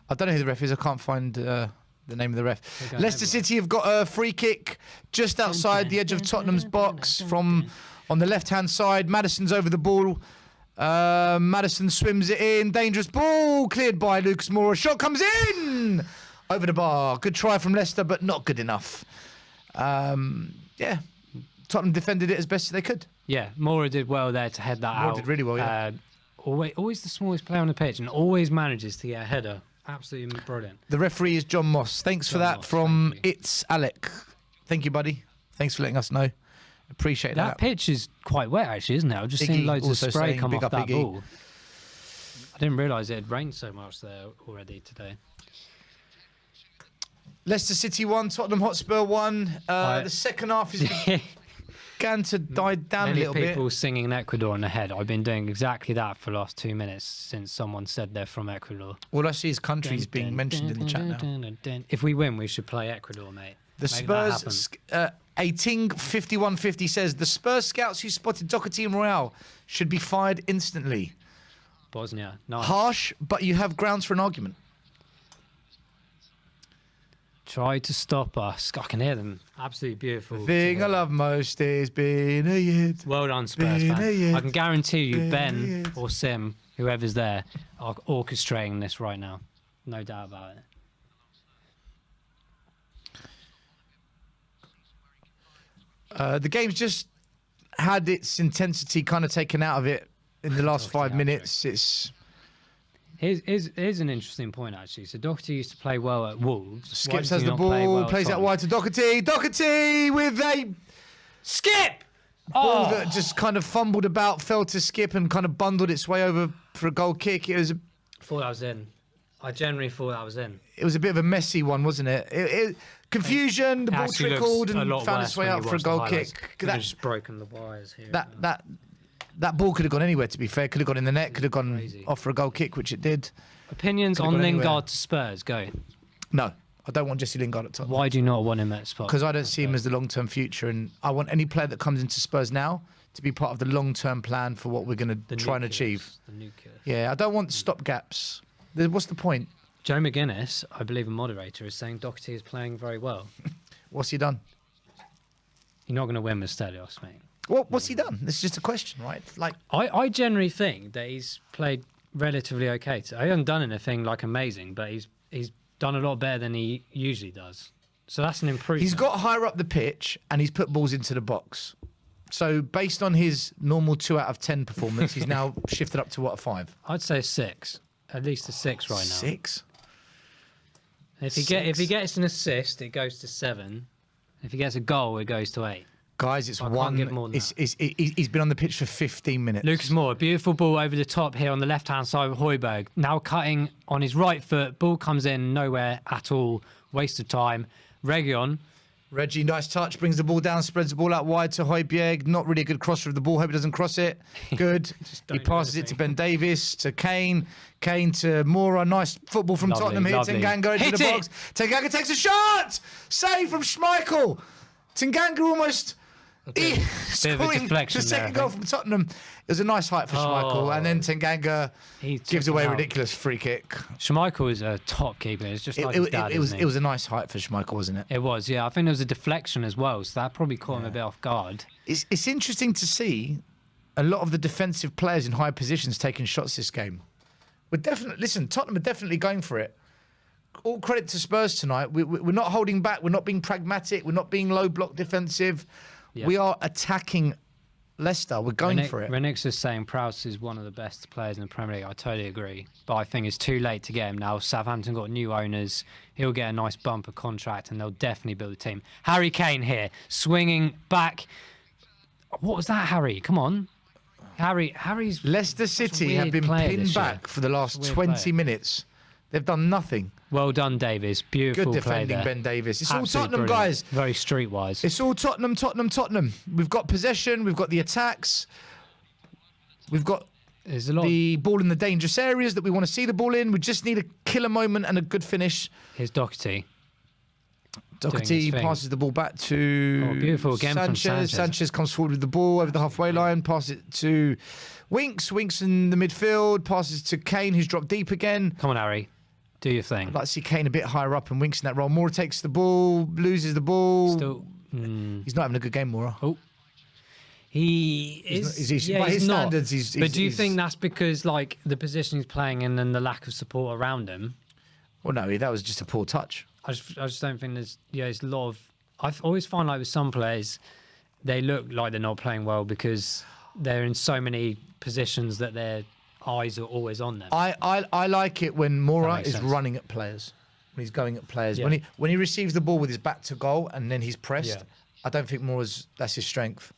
[SPEAKER 1] I don't know who the ref is. I can't find the name of the ref.
[SPEAKER 2] going
[SPEAKER 1] Leicester
[SPEAKER 2] everywhere.
[SPEAKER 1] City have got a free kick just outside the edge of Tottenham's box from on the left-hand side. Maddison's over the ball. Maddison swims it in. Dangerous ball cleared by Lucas Moura. Shot comes in over the bar. Good try from Leicester, but not good enough. Yeah, Tottenham defended it as best as they could.
[SPEAKER 2] Yeah, Moura did well there to head that
[SPEAKER 1] Moura
[SPEAKER 2] out.
[SPEAKER 1] did really well, yeah.
[SPEAKER 2] Always the smallest player on the pitch and always manages to get a header. Absolutely brilliant.
[SPEAKER 1] The referee is John Moss. Thanks for
[SPEAKER 2] John
[SPEAKER 1] that
[SPEAKER 2] Moss,
[SPEAKER 1] from
[SPEAKER 2] thank you.
[SPEAKER 1] It's Alec. Thank you, buddy. Thanks for letting us know. Appreciate
[SPEAKER 2] That
[SPEAKER 1] that.
[SPEAKER 2] pitch is quite wet, actually, isn't it? I've just
[SPEAKER 1] Iggy
[SPEAKER 2] seen loads of
[SPEAKER 1] also
[SPEAKER 2] spray
[SPEAKER 1] saying
[SPEAKER 2] come
[SPEAKER 1] big
[SPEAKER 2] off
[SPEAKER 1] up
[SPEAKER 2] that
[SPEAKER 1] Iggy.
[SPEAKER 2] ball. I didn't realise it had rained so much there already today.
[SPEAKER 1] Leicester City 1, Tottenham Hotspur 1. The second half is began to die down a
[SPEAKER 2] Many
[SPEAKER 1] little bit.
[SPEAKER 2] people singing Ecuador in the head. I've been doing exactly that for the last 2 minutes since someone said they're from Ecuador.
[SPEAKER 1] All I see is countries being mentioned in the chat now.
[SPEAKER 2] If we win, we should play Ecuador, mate.
[SPEAKER 1] The
[SPEAKER 2] Make that
[SPEAKER 1] Spurs,
[SPEAKER 2] happen.
[SPEAKER 1] 185150 says, the Spurs scouts who spotted Doherty and Royale should be fired instantly.
[SPEAKER 2] Bosnia, nice.
[SPEAKER 1] Harsh, but you have grounds for an argument.
[SPEAKER 2] Try to stop us. I can hear them. Absolutely beautiful.
[SPEAKER 1] The thing I love most is being a yid.
[SPEAKER 2] Well done, Spurs
[SPEAKER 1] Been a
[SPEAKER 2] fan.
[SPEAKER 1] yid.
[SPEAKER 2] I can guarantee you,
[SPEAKER 1] Been a
[SPEAKER 2] Ben
[SPEAKER 1] yid.
[SPEAKER 2] or Sim, whoever's there, are orchestrating this right now. No doubt about it.
[SPEAKER 1] The game's just had its intensity kind of taken out of it in the last 5
[SPEAKER 2] Doherty
[SPEAKER 1] minutes.
[SPEAKER 2] Here's an interesting point, actually. So Doherty used to play well at Wolves. Why
[SPEAKER 1] Skips
[SPEAKER 2] does
[SPEAKER 1] has
[SPEAKER 2] he
[SPEAKER 1] the
[SPEAKER 2] not play
[SPEAKER 1] ball,
[SPEAKER 2] well at
[SPEAKER 1] plays out
[SPEAKER 2] Tottenham?
[SPEAKER 1] wide to Doherty. Doherty with a
[SPEAKER 2] Skip!
[SPEAKER 1] ball that just kind of fumbled about, fell to Skip and kind of bundled its way over for a goal kick. It was
[SPEAKER 2] Thought that was in. I generally thought that was in.
[SPEAKER 1] a bit of a messy one, wasn't it? Confusion, the ball
[SPEAKER 2] Actually
[SPEAKER 1] trickled
[SPEAKER 2] looks a
[SPEAKER 1] and
[SPEAKER 2] lot
[SPEAKER 1] found
[SPEAKER 2] worse
[SPEAKER 1] its way
[SPEAKER 2] when
[SPEAKER 1] out
[SPEAKER 2] you
[SPEAKER 1] for a
[SPEAKER 2] watch the
[SPEAKER 1] goal
[SPEAKER 2] highlights.
[SPEAKER 1] kick.
[SPEAKER 2] Could have just broken the wires here.
[SPEAKER 1] That ball could have gone anywhere, to be fair. Could have gone in the net, could have gone
[SPEAKER 2] Crazy.
[SPEAKER 1] off for a goal kick, which it did.
[SPEAKER 2] Opinions
[SPEAKER 1] Could've
[SPEAKER 2] on
[SPEAKER 1] gone anywhere.
[SPEAKER 2] Lingard to Spurs? Go.
[SPEAKER 1] No, I don't want Jesse Lingard at Tottenham.
[SPEAKER 2] Why do you not want him at Spurs?
[SPEAKER 1] Because I don't see him as the long-term future, and I want any player that comes into Spurs now to be part of the long-term plan for what we're going to try and achieve.
[SPEAKER 2] The nucleus.
[SPEAKER 1] Yeah, I don't want stopgaps. What's the point?
[SPEAKER 2] Joe McGuinness, I believe a moderator, is saying Doherty is playing very well.
[SPEAKER 1] What's he done?
[SPEAKER 2] You're not going to win with Stelios, mate.
[SPEAKER 1] What's he done? This is just a question, right? Like,
[SPEAKER 2] I generally think that he's played relatively okay. He hasn't done anything like amazing, but he's done a lot better than he usually does. So that's an improvement.
[SPEAKER 1] he's got higher up the pitch and he's put balls into the box. So based on his normal 2 out of 10 performance, he's now shifted up to what, a 5?
[SPEAKER 2] I'd say 6, at least a 6 right now.
[SPEAKER 1] 6?
[SPEAKER 2] If he gets an assist, it goes to 7. If he gets a goal, it goes to 8.
[SPEAKER 1] Guys, it's
[SPEAKER 2] I can't
[SPEAKER 1] one.
[SPEAKER 2] give more than
[SPEAKER 1] He's been on the pitch for 15 minutes.
[SPEAKER 2] Lucas Moura, beautiful ball over the top here on the left-hand side of Højbjerg. Now cutting on his right foot. Ball comes in nowhere at all. Waste of time.
[SPEAKER 1] Reggie, nice touch, brings the ball down, spreads the ball out wide to Højbjerg. Not really a good crosser of the ball. Hope he doesn't cross it. Good. He
[SPEAKER 2] don't
[SPEAKER 1] passes
[SPEAKER 2] do
[SPEAKER 1] it to
[SPEAKER 2] anything.
[SPEAKER 1] Ben Davis, to Kane. Kane to Moura. Nice football from
[SPEAKER 2] Lovely,
[SPEAKER 1] Tottenham here.
[SPEAKER 2] lovely.
[SPEAKER 1] Tanganga into
[SPEAKER 2] Hit
[SPEAKER 1] the
[SPEAKER 2] it!
[SPEAKER 1] box. Tanganga takes a shot! Save from Schmeichel. Tanganga almost
[SPEAKER 2] Bit of a deflection
[SPEAKER 1] the
[SPEAKER 2] there,
[SPEAKER 1] second
[SPEAKER 2] I
[SPEAKER 1] goal
[SPEAKER 2] think.
[SPEAKER 1] from Tottenham. It was a nice height for Schmeichel, and then Tanganga
[SPEAKER 2] He
[SPEAKER 1] gives
[SPEAKER 2] took
[SPEAKER 1] away
[SPEAKER 2] him
[SPEAKER 1] a
[SPEAKER 2] out.
[SPEAKER 1] ridiculous free kick.
[SPEAKER 2] Schmeichel is a top keeper. It's just like his dad,
[SPEAKER 1] It was
[SPEAKER 2] isn't he?
[SPEAKER 1] a nice height for Schmeichel, wasn't it?
[SPEAKER 2] It was, yeah. I think there was a deflection as well, so that probably caught him a bit off guard.
[SPEAKER 1] It's interesting to see a lot of the defensive players in high positions taking shots this game. Tottenham are definitely going for it. All credit to Spurs tonight. We're not holding back. We're not being pragmatic. We're not being low block defensive.
[SPEAKER 2] Yeah.
[SPEAKER 1] We are attacking Leicester. We're going for it.
[SPEAKER 2] Renix is saying Prowse is one of the best players in the Premier League. I totally agree. But I think it's too late to get him now. Southampton got new owners. He'll get a nice bumper contract and they'll definitely build a team. Harry Kane here, swinging back. What was that, Harry? Come on. Harry's...
[SPEAKER 1] Leicester City have
[SPEAKER 2] weird
[SPEAKER 1] been
[SPEAKER 2] player
[SPEAKER 1] pinned
[SPEAKER 2] this year.
[SPEAKER 1] back for the last
[SPEAKER 2] Weird
[SPEAKER 1] 20
[SPEAKER 2] player.
[SPEAKER 1] minutes. They've done nothing.
[SPEAKER 2] Well done, Davies. Beautiful
[SPEAKER 1] Good
[SPEAKER 2] play
[SPEAKER 1] defending,
[SPEAKER 2] there.
[SPEAKER 1] Ben Davies. It's all
[SPEAKER 2] Absolutely
[SPEAKER 1] Tottenham,
[SPEAKER 2] brilliant.
[SPEAKER 1] guys.
[SPEAKER 2] Very streetwise.
[SPEAKER 1] It's all Tottenham. We've got possession. We've got the attacks. We've got
[SPEAKER 2] There's a lot.
[SPEAKER 1] the ball in the dangerous areas that we want to see the ball in. We just need a killer moment and a good finish.
[SPEAKER 2] Here's Doherty.
[SPEAKER 1] Doherty
[SPEAKER 2] his thing.
[SPEAKER 1] passes the ball back to
[SPEAKER 2] Oh, beautiful again from Sanchez.
[SPEAKER 1] Sanchez comes forward with the ball over the halfway line, passes it to Winks. Winks in the midfield, passes to Kane, who's dropped deep again.
[SPEAKER 2] Come on, Harry. Do your thing.
[SPEAKER 1] I'd like to see Kane a bit higher up and Winks in that role. Moura takes the ball, loses the ball.
[SPEAKER 2] Still...
[SPEAKER 1] He's not having a good game, Moura.
[SPEAKER 2] Oh. He is.
[SPEAKER 1] By his
[SPEAKER 2] not.
[SPEAKER 1] standards, he's-
[SPEAKER 2] But do you
[SPEAKER 1] he's-
[SPEAKER 2] think that's because, like, the position he's playing in and the lack of support around him?
[SPEAKER 1] Well, no, that was just a poor touch.
[SPEAKER 2] I just don't think there's. Yeah, there's a lot of. I always find like with some players, they look like they're not playing well because they're in so many positions that their eyes are always on them.
[SPEAKER 1] I like it when
[SPEAKER 2] That
[SPEAKER 1] Moura
[SPEAKER 2] makes
[SPEAKER 1] is
[SPEAKER 2] sense.
[SPEAKER 1] running at players. When he's going at players.
[SPEAKER 2] Yeah.
[SPEAKER 1] When he receives the ball with his back to goal and then he's pressed,
[SPEAKER 2] Yeah.
[SPEAKER 1] I don't think that's his strength.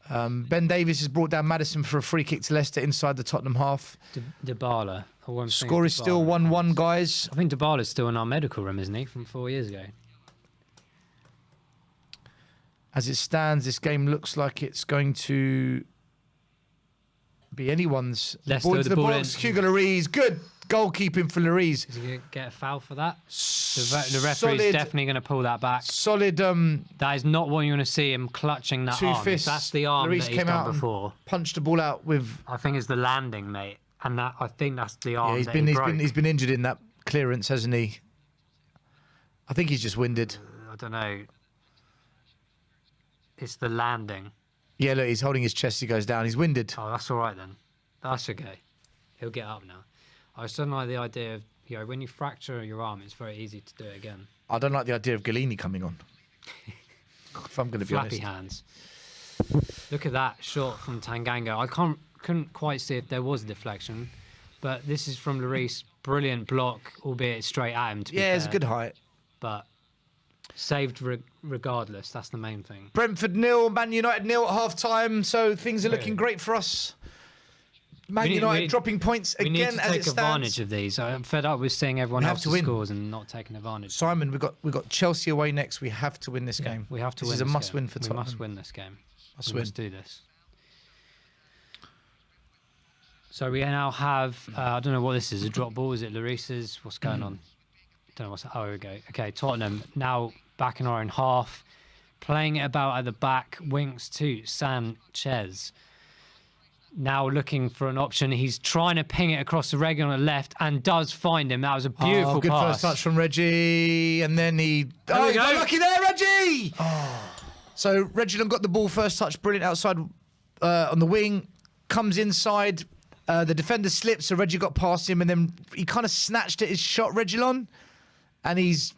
[SPEAKER 1] Ben Davies has brought down Maddison for a free kick to Leicester inside the Tottenham half.
[SPEAKER 2] Dybala.
[SPEAKER 1] Score is still 1-1, guys.
[SPEAKER 2] I think Dybala's still in our medical room, isn't he? From 4 years ago.
[SPEAKER 1] As it stands, this game looks like it's going to be anyone's.
[SPEAKER 2] Leicester
[SPEAKER 1] Ball
[SPEAKER 2] with
[SPEAKER 1] into
[SPEAKER 2] the
[SPEAKER 1] the
[SPEAKER 2] ball
[SPEAKER 1] box.
[SPEAKER 2] in.
[SPEAKER 1] Hugo Lloris. Good goalkeeping for Lloris.
[SPEAKER 2] Is he going to get a foul for that? The referee's
[SPEAKER 1] Solid-
[SPEAKER 2] definitely going to pull that back.
[SPEAKER 1] Solid.
[SPEAKER 2] That is not what you want to see him clutching that
[SPEAKER 1] Two
[SPEAKER 2] arm. If
[SPEAKER 1] fists.
[SPEAKER 2] that's the arm
[SPEAKER 1] Lloris
[SPEAKER 2] that he's
[SPEAKER 1] came out
[SPEAKER 2] done
[SPEAKER 1] and
[SPEAKER 2] before.
[SPEAKER 1] Punched the ball out with.
[SPEAKER 2] I think it's the landing, mate. And that I think that's the arm
[SPEAKER 1] Yeah,
[SPEAKER 2] that he broke.
[SPEAKER 1] he's been injured in that clearance, hasn't he? I think he's just winded.
[SPEAKER 2] I don't know. It's the landing.
[SPEAKER 1] Yeah, look, he's holding his chest. He goes down. He's winded.
[SPEAKER 2] Oh, that's all right then. That's okay. He'll get up now. I just don't like the idea of, when you fracture your arm, it's very easy to do it again.
[SPEAKER 1] I don't like the idea of Galini coming on. If I'm going to be
[SPEAKER 2] Flappy
[SPEAKER 1] honest.
[SPEAKER 2] hands. Look at that shot from Tanganga. I couldn't quite see if there was a deflection, but this is from Lloris. Brilliant block, albeit straight at him. To be
[SPEAKER 1] Yeah, it's a
[SPEAKER 2] fair,
[SPEAKER 1] good height.
[SPEAKER 2] but saved regardless. That's the main thing.
[SPEAKER 1] Brentford 0, Man United 0 at half time. So things are looking great for us. Man United dropping points
[SPEAKER 2] We need
[SPEAKER 1] again
[SPEAKER 2] to
[SPEAKER 1] as
[SPEAKER 2] take
[SPEAKER 1] it
[SPEAKER 2] advantage
[SPEAKER 1] stands.
[SPEAKER 2] of these. I'm fed up with seeing everyone
[SPEAKER 1] We have to
[SPEAKER 2] else's
[SPEAKER 1] win.
[SPEAKER 2] scores and not taking advantage.
[SPEAKER 1] Simon, we've got Chelsea away next. We have to win this game.
[SPEAKER 2] We have to
[SPEAKER 1] This
[SPEAKER 2] win.
[SPEAKER 1] is a
[SPEAKER 2] this
[SPEAKER 1] must
[SPEAKER 2] game.
[SPEAKER 1] win for
[SPEAKER 2] We
[SPEAKER 1] Tottenham.
[SPEAKER 2] must win this game.
[SPEAKER 1] Must
[SPEAKER 2] We
[SPEAKER 1] win.
[SPEAKER 2] must do this. So we now have, I don't know what this is, a drop ball? Is it Lloris's? What's going on? Don't know what's, oh, here we go. Okay, Tottenham now back in our own half, playing it about at the back, Winks to Sanchez. Now looking for an option. He's trying to ping it across the Reggie on the left and does find him. That was a beautiful
[SPEAKER 1] good
[SPEAKER 2] pass.
[SPEAKER 1] first touch from Reggie, and then he
[SPEAKER 2] we
[SPEAKER 1] got
[SPEAKER 2] go.
[SPEAKER 1] lucky there, Reggie. So Reguilon got the ball first touch, brilliant outside on the wing, comes inside. The defender slips, so Reggie got past him, and then he kind of snatched at his shot, Reguilon, and he's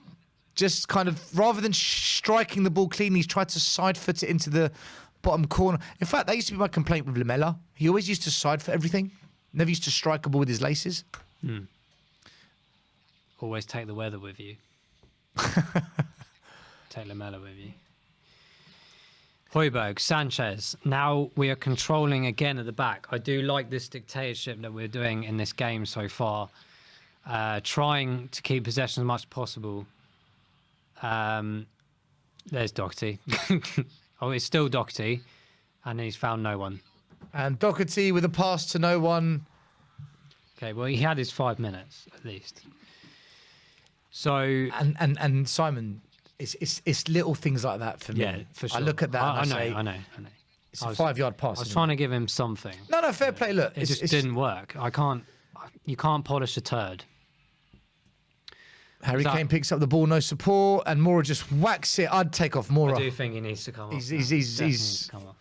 [SPEAKER 1] just kind of, rather than striking the ball clean, he's tried to side foot it into the bottom corner. In fact, that used to be my complaint with Lamella. He always used to side foot everything. Never used to strike a ball with his laces.
[SPEAKER 2] Always take the weather with you. Take Lamella with you. Højbjerg, Sanchez. Now we are controlling again at the back. I do like this dictatorship that we're doing in this game so far. Trying to keep possession as much as possible. There's Doherty. Oh, it's still Doherty. And he's found no one.
[SPEAKER 1] And Doherty with a pass to no one.
[SPEAKER 2] Okay, well, he had his 5 minutes at least. So,
[SPEAKER 1] And Simon, It's little things like that for me.
[SPEAKER 2] Yeah, for sure.
[SPEAKER 1] I look at that and
[SPEAKER 2] I know.
[SPEAKER 1] it's a 5-yard pass.
[SPEAKER 2] I was trying to give him something.
[SPEAKER 1] No, fair play. Look,
[SPEAKER 2] It just didn't work. You can't polish a turd.
[SPEAKER 1] Harry Kane picks up the ball, no support, and Moura just whacks it. I'd take off Moura.
[SPEAKER 2] I do think he needs to come off.
[SPEAKER 1] He's
[SPEAKER 2] come off.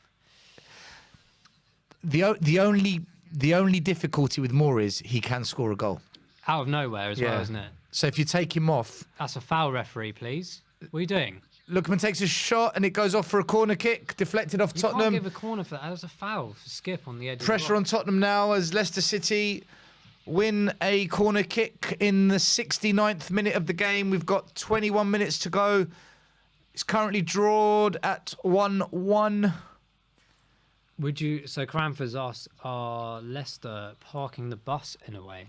[SPEAKER 1] the only difficulty with Moura is he can score a goal.
[SPEAKER 2] Out of nowhere as well, isn't it?
[SPEAKER 1] So if you take him off,
[SPEAKER 2] That's a foul, referee, please. What are you doing?
[SPEAKER 1] Lookman takes a shot and it goes off for a corner kick, deflected off
[SPEAKER 2] You
[SPEAKER 1] Tottenham.
[SPEAKER 2] can't give a corner for that. That was a foul for Skip on the edge.
[SPEAKER 1] Pressure on Tottenham now as Leicester City win a corner kick in the 69th minute of the game. We've got 21 minutes to go. It's currently drawn at 1-1.
[SPEAKER 2] So Cranford's asked, are Leicester parking the bus in a way?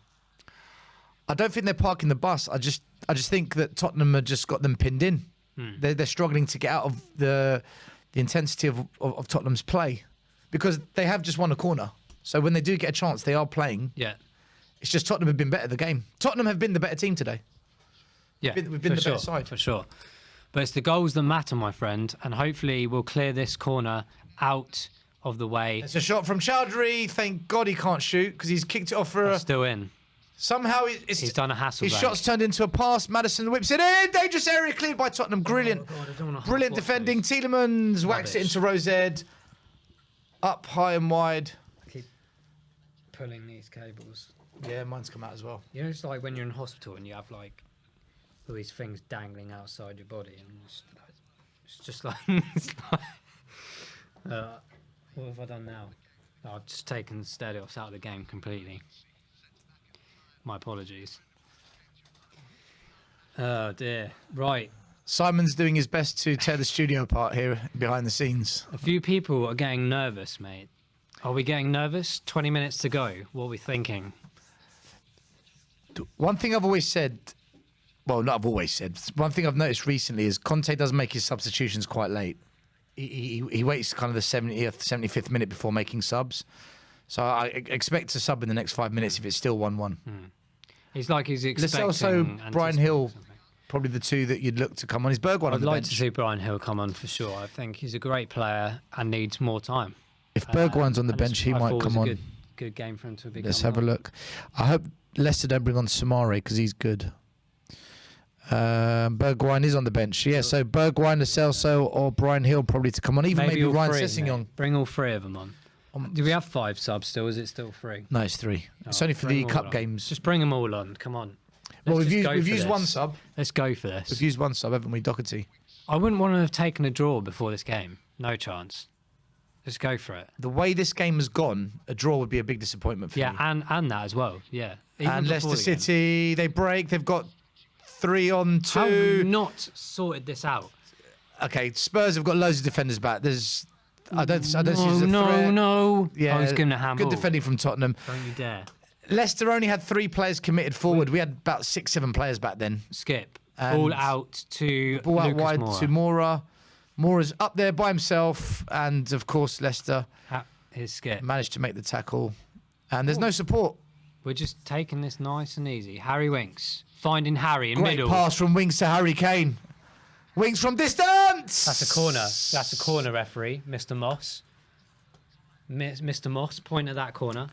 [SPEAKER 1] I don't think they're parking the bus. I just think that Tottenham have just got them pinned in. They're struggling to get out of the intensity of Tottenham's play because they have just won a corner. So when they do get a chance, they are playing.
[SPEAKER 2] Yeah.
[SPEAKER 1] It's just Tottenham have been better the game. Tottenham have been the better team today.
[SPEAKER 2] Yeah,
[SPEAKER 1] we've been the better side.
[SPEAKER 2] For sure. But it's the goals that matter, my friend, and hopefully we'll clear this corner out of the way.
[SPEAKER 1] It's a shot from Chowdhury. Thank God he can't shoot because he's kicked it off for
[SPEAKER 2] Still in.
[SPEAKER 1] Somehow
[SPEAKER 2] He's done a hassle.
[SPEAKER 1] His shot's turned into a pass. Madison whips it in. Dangerous area cleared by Tottenham. Brilliant. Brilliant defending. Tielemans whacks it into Rosed. Up high and wide.
[SPEAKER 2] I keep pulling these cables.
[SPEAKER 1] Yeah, mine's come out as well.
[SPEAKER 2] You know, it's like when you're in hospital and you have like all these things dangling outside your body, and it's just like, what have I done now? Oh, I've just taken Stelios out of the game completely. My apologies. Oh dear. Right.
[SPEAKER 1] Simon's doing his best to tear the studio apart here behind the scenes.
[SPEAKER 2] A few people are getting nervous, mate. Are we getting nervous? 20 minutes to go. What are we thinking?
[SPEAKER 1] One thing I've always said, well, not I've always said, one thing I've noticed recently is Conte does make his substitutions quite late. He waits kind of the 70th, 75th minute before making subs. So I expect to sub in the next 5 minutes if it's still 1-1.
[SPEAKER 2] He's expecting...
[SPEAKER 1] Also, Brian Hill, probably the two that you'd look to come on. Is Bergwijn on the bench?
[SPEAKER 2] I'd like to see Brian Hill come on for sure. I think he's a great player and needs more time.
[SPEAKER 1] If Bergwijn's on the bench, he might come on.
[SPEAKER 2] Good game for him to be.
[SPEAKER 1] Let's have a look. I hope Leicester don't bring on Samare because he's good. Bergwijn is on the bench. Yeah, so Bergwijn, Lo Celso or Brian Hill probably to come on. Even maybe Ryan Sessegnon.
[SPEAKER 2] Bring all three of them on. Do we have 5 subs still? Is it still 3?
[SPEAKER 1] No, it's 3. It's only for the cup games.
[SPEAKER 2] Just bring them all on. Come on.
[SPEAKER 1] Well, we've used one sub.
[SPEAKER 2] Let's go for this.
[SPEAKER 1] We've used one sub, haven't we, Doherty?
[SPEAKER 2] I wouldn't want to have taken a draw before this game. No chance. Let's go for it.
[SPEAKER 1] The way this game has gone, a draw would be a big disappointment for me.
[SPEAKER 2] Yeah, and that as well. Yeah. Even
[SPEAKER 1] and Leicester
[SPEAKER 2] the
[SPEAKER 1] City, they break. They've got 3 on 2.
[SPEAKER 2] How have we not sorted this out?
[SPEAKER 1] Okay, Spurs have got loads of defenders back. I don't see there's a threat.
[SPEAKER 2] No.
[SPEAKER 1] Yeah,
[SPEAKER 2] I was giving a handball.
[SPEAKER 1] Good defending from Tottenham.
[SPEAKER 2] Don't you dare.
[SPEAKER 1] Leicester only had 3 players committed forward. We had about 6, 7 players back then.
[SPEAKER 2] Skip.
[SPEAKER 1] And
[SPEAKER 2] Ball out to
[SPEAKER 1] ball out
[SPEAKER 2] Lucas
[SPEAKER 1] wide
[SPEAKER 2] Moura.
[SPEAKER 1] to Moura. Moura's up there by himself, and of course Leicester
[SPEAKER 2] Here's Skip.
[SPEAKER 1] managed to make the tackle. And there's no support.
[SPEAKER 2] We're just taking this nice and easy. Harry Winks finding Harry in
[SPEAKER 1] Great
[SPEAKER 2] middle.
[SPEAKER 1] pass from Winks to Harry Kane. Winks from distance.
[SPEAKER 2] That's a corner. That's a corner, referee, Mr. Moss. Mr. Moss, point at that corner.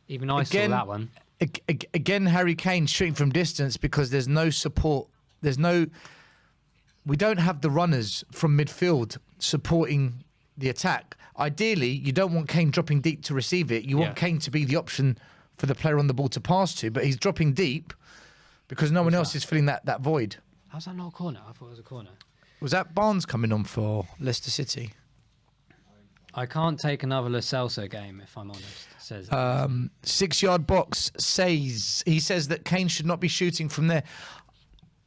[SPEAKER 2] Even I saw that one.
[SPEAKER 1] Again, Harry Kane shooting from distance because there's no support. We don't have the runners from midfield supporting the attack. Ideally, you don't want Kane dropping deep to receive it. You want Kane to be the option for the player on the ball to pass to, but he's dropping deep because no one else is filling that void.
[SPEAKER 2] How's that not a corner? I thought it was a corner.
[SPEAKER 1] Was that Barnes coming on for Leicester City?
[SPEAKER 2] I can't take another Lo Celso game, if I'm honest, says
[SPEAKER 1] 6-yard box says. He says that Kane should not be shooting from there.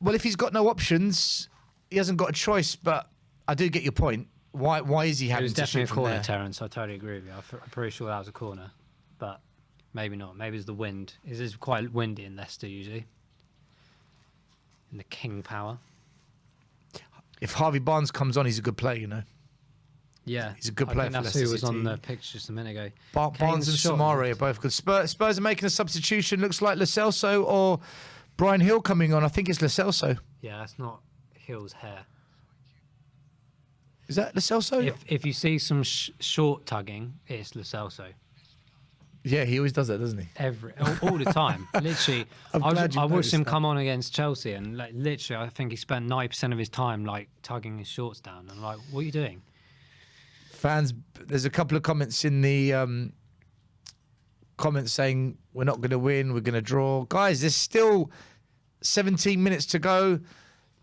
[SPEAKER 1] Well, if he's got no options, he hasn't got a choice, but I do get your point. Why is he having to shoot from there? It was definitely a
[SPEAKER 2] corner, Terence. I totally agree with you. I'm pretty sure that was a corner, but maybe not. Maybe it's the wind. It is quite windy in Leicester usually. In the King Power.
[SPEAKER 1] If Harvey Barnes comes on, he's a good player, you know.
[SPEAKER 2] Yeah,
[SPEAKER 1] he's a good player.
[SPEAKER 2] That's who was on the picture just a minute ago.
[SPEAKER 1] Barnes and Samare are both good. Spurs are making a substitution. Looks like Lo Celso or Brian Hill coming on. I think it's Lo Celso.
[SPEAKER 2] Yeah, that's not. Hill's hair.
[SPEAKER 1] Is that Lo Celso?
[SPEAKER 2] If you see some short tugging, it's Lo Celso.
[SPEAKER 1] Yeah, he always does that, doesn't he?
[SPEAKER 2] All the time. Literally,
[SPEAKER 1] I'm glad you
[SPEAKER 2] I watched
[SPEAKER 1] noticed
[SPEAKER 2] him
[SPEAKER 1] that.
[SPEAKER 2] come on against Chelsea, and like literally, I think he spent 90% of his time like tugging his shorts down. And like, what are you doing?
[SPEAKER 1] Fans, there's a couple of comments in the comments saying we're not going to win, we're going to draw. Guys, there's still 17 minutes to go.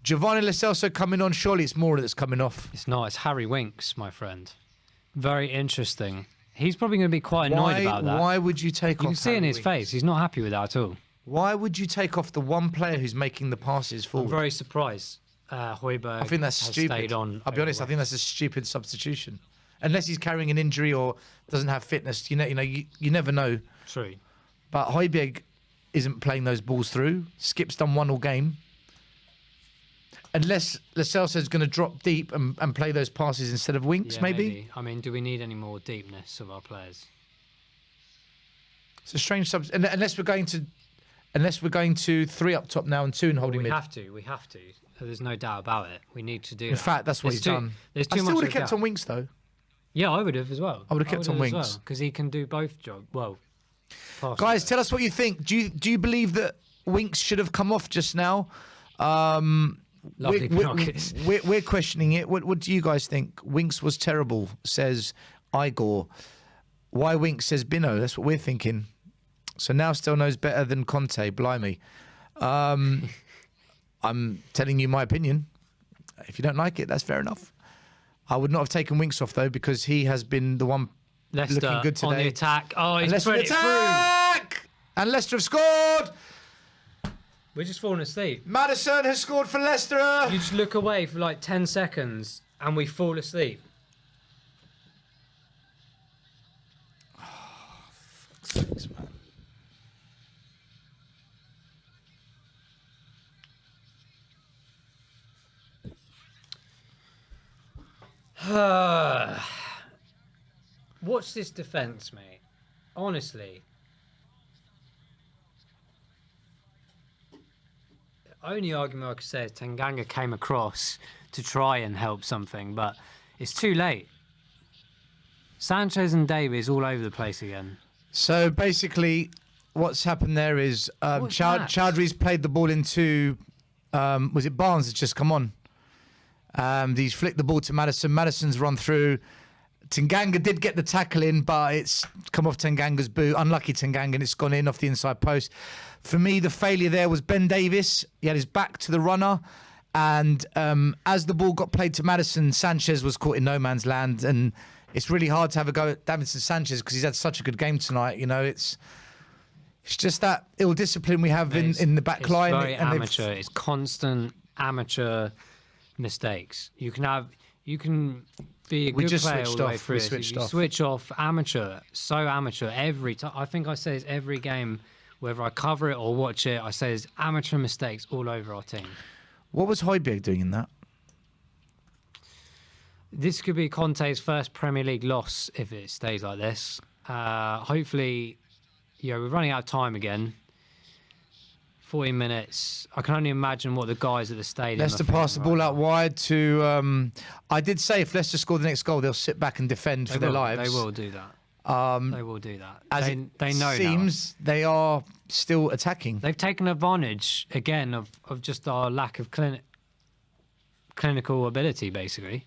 [SPEAKER 1] Giovanni Lo Celso coming on. Surely it's Mora that's coming off.
[SPEAKER 2] It's not. It's Harry Winks, my friend. Very interesting. He's probably going to be quite annoyed about that.
[SPEAKER 1] Why would you take off?
[SPEAKER 2] You can see
[SPEAKER 1] Harry
[SPEAKER 2] in his
[SPEAKER 1] Winks?
[SPEAKER 2] face. He's not happy with that at all.
[SPEAKER 1] Why would you take off the one player who's making the passes
[SPEAKER 2] I'm
[SPEAKER 1] forward?
[SPEAKER 2] very surprised. Hojbjerg
[SPEAKER 1] I think that's
[SPEAKER 2] has
[SPEAKER 1] stupid.
[SPEAKER 2] stayed on.
[SPEAKER 1] I'll be honest. I think that's a stupid substitution. Unless he's carrying an injury or doesn't have fitness, you never know.
[SPEAKER 2] True.
[SPEAKER 1] But Hojbjerg isn't playing those balls through. Skip's done one all game. Unless Lo Celso's going to drop deep and play those passes instead of Winks,
[SPEAKER 2] Yeah,
[SPEAKER 1] maybe.
[SPEAKER 2] I mean, do we need any more deepness of our players?
[SPEAKER 1] It's a strange sub. Unless we're going to 3 up top now and 2 in holding
[SPEAKER 2] We
[SPEAKER 1] mid.
[SPEAKER 2] have to. We have to. There's no doubt about it. We need to do
[SPEAKER 1] In
[SPEAKER 2] that.
[SPEAKER 1] fact, that's what
[SPEAKER 2] There's
[SPEAKER 1] he's
[SPEAKER 2] too-
[SPEAKER 1] done.
[SPEAKER 2] There's
[SPEAKER 1] I
[SPEAKER 2] too
[SPEAKER 1] still
[SPEAKER 2] much
[SPEAKER 1] would
[SPEAKER 2] of
[SPEAKER 1] have kept
[SPEAKER 2] that.
[SPEAKER 1] on Winks though.
[SPEAKER 2] Yeah, I would have as well.
[SPEAKER 1] I would have kept on Winks.
[SPEAKER 2] because he can do both jobs. Well, partially.
[SPEAKER 1] Guys, tell us what you think. Do you believe that Winks should have come off just now?
[SPEAKER 2] Lovely Binockers.
[SPEAKER 1] We're questioning it. What do you guys think? Winks was terrible, says Igor. Why Winks, says Bino. That's what we're thinking. So now still knows better than Conte. Blimey. I'm telling you my opinion. If you don't like it, that's fair enough. I would not have taken Winks off though because he has been the one
[SPEAKER 2] Leicester
[SPEAKER 1] looking good today.
[SPEAKER 2] on the attack. Oh,
[SPEAKER 1] And
[SPEAKER 2] he's
[SPEAKER 1] Leicester
[SPEAKER 2] put it through.
[SPEAKER 1] attack! And Leicester have scored.
[SPEAKER 2] We're just falling asleep.
[SPEAKER 1] Maddison has scored for Leicester.
[SPEAKER 2] You just look away for like 10 seconds and we fall asleep.
[SPEAKER 1] Thanks, man.
[SPEAKER 2] Watch this defence, mate. Honestly. The only argument I could say is Tanganga came across to try and help something, but it's too late. Sanchez and Davies all over the place again.
[SPEAKER 1] So basically, what's happened there is
[SPEAKER 2] What's that?
[SPEAKER 1] Chowdhury's played the ball into. Was it Barnes that's just come on? He's flicked the ball to Maddison. Maddison's run through. Tanganga did get the tackle in, but it's come off Tanganga's boot. Unlucky Tanganga, and it's gone in off the inside post. For me, the failure there was Ben Davies. He had his back to the runner. And as the ball got played to Maddison, Sanchez was caught in no man's land. And it's really hard to have a go at Davinson Sanchez because he's had such a good game tonight. You know, it's just that ill discipline we have in the back line.
[SPEAKER 2] It's very
[SPEAKER 1] and they've-
[SPEAKER 2] amateur. It's constant amateur mistakes. You can be a
[SPEAKER 1] We
[SPEAKER 2] good
[SPEAKER 1] just
[SPEAKER 2] player all
[SPEAKER 1] switched
[SPEAKER 2] the way
[SPEAKER 1] off.
[SPEAKER 2] through.
[SPEAKER 1] We
[SPEAKER 2] it.
[SPEAKER 1] switched
[SPEAKER 2] You
[SPEAKER 1] off.
[SPEAKER 2] switch off amateur. So amateur every time. I think I say this every game, whether I cover it or watch it. I say there's amateur mistakes all over our team.
[SPEAKER 1] What was Hojbjerg doing in that?
[SPEAKER 2] This could be Conte's first Premier League loss if it stays like this. Hopefully, we're running out of time again. 40 minutes. I can only imagine what the guys at the stadium.
[SPEAKER 1] Leicester passed the ball out wide to. I did say if Leicester score the next goal, they'll sit back and defend for their lives.
[SPEAKER 2] They will do that. They will do that.
[SPEAKER 1] As
[SPEAKER 2] They know now.
[SPEAKER 1] seems, they are still attacking.
[SPEAKER 2] They've taken advantage again of just our lack of clinical ability, basically.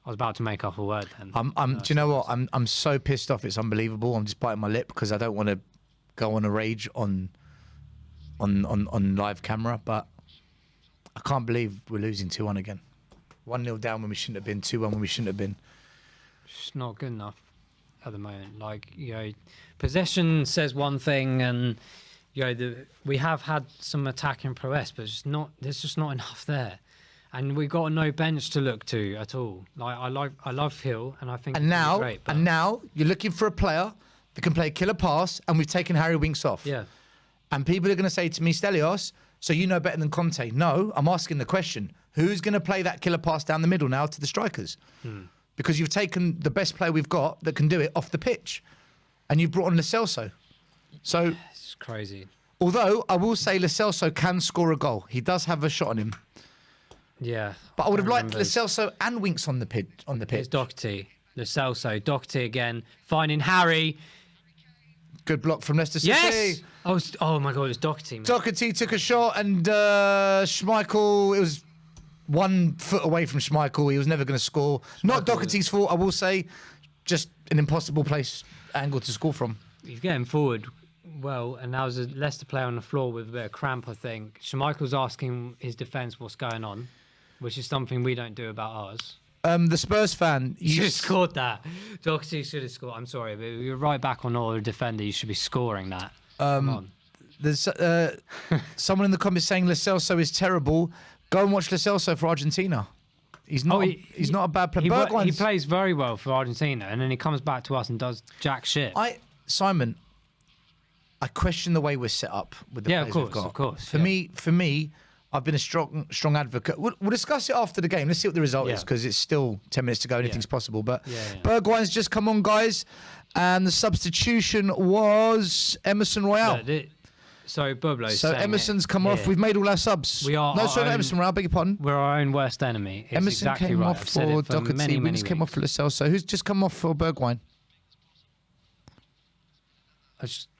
[SPEAKER 2] I was about to make up a word then.
[SPEAKER 1] Do you know what? I'm so pissed off. It's unbelievable. I'm just biting my lip because I don't want to go on a rage on live camera, but I can't believe we're losing 2-1 again. 1-0 down when we shouldn't have been. 2-1 when we shouldn't have been.
[SPEAKER 2] It's not good enough at the moment. Possession says one thing, and we have had some attacking prowess, but there's just not enough there. And we've got no bench to look to at all. I love Hill, and I think
[SPEAKER 1] And
[SPEAKER 2] he's
[SPEAKER 1] now,
[SPEAKER 2] great, but
[SPEAKER 1] you're looking for a player that can play a killer pass, and we've taken Harry Winks off.
[SPEAKER 2] yeah,
[SPEAKER 1] And people are going to say to me, Stelios, so you know better than Conte. No, I'm asking the question. Who's going to play that killer pass down the middle now to the strikers? Because you've taken the best player we've got that can do it off the pitch. And you've brought on Lo Celso. So,
[SPEAKER 2] it's crazy.
[SPEAKER 1] although I will say Lo Celso can score a goal. He does have a shot on him.
[SPEAKER 2] Yeah.
[SPEAKER 1] But I would have liked
[SPEAKER 2] remember.
[SPEAKER 1] Lo Celso and Winks on the pitch.
[SPEAKER 2] It's Doherty. Lo Celso. Doherty again. Finding Harry.
[SPEAKER 1] Good block from Leicester City.
[SPEAKER 2] Yes! Oh my God, it was Doherty, man.
[SPEAKER 1] Doherty took a shot and Schmeichel, it was 1 foot away from Schmeichel. He was never going to score. Not Doherty's fault, I will say. Just an impossible angle to score from.
[SPEAKER 2] He's getting forward well, and now there's a Leicester player on the floor with a bit of cramp, I think. Schmeichel's asking his defence what's going on, which is something we don't do about ours.
[SPEAKER 1] The Spurs fan...
[SPEAKER 2] You should have scored that. Doherty should have scored. I'm sorry, but you're right back on all the defender. You should be scoring that. Come on.
[SPEAKER 1] There's someone in the comments saying Lo Celso is terrible. Go and watch Lo Celso for Argentina. He's not. He's not a bad player.
[SPEAKER 2] He plays very well for Argentina, and then he comes back to us and does jack shit.
[SPEAKER 1] Simon, I question the way we're set up with the players we've got.
[SPEAKER 2] Of course.
[SPEAKER 1] For me, I've been a strong advocate. We'll discuss it after the game. Let's see what the result is, because it's still 10 minutes to go. Anything's possible. But Bergwijn's just come on, guys, and the substitution was Emerson Royale.
[SPEAKER 2] So Bublo's
[SPEAKER 1] So Emerson's come off. We've made all our subs.
[SPEAKER 2] We are.
[SPEAKER 1] No, sorry, not Emerson Royale. Beg your pardon.
[SPEAKER 2] We're our own worst enemy. It's
[SPEAKER 1] Emerson
[SPEAKER 2] exactly
[SPEAKER 1] came
[SPEAKER 2] right.
[SPEAKER 1] off
[SPEAKER 2] I've said
[SPEAKER 1] for
[SPEAKER 2] it for
[SPEAKER 1] Doherty.
[SPEAKER 2] many
[SPEAKER 1] Winks came off for Lo Celso. Who's just come off for Bergwijn?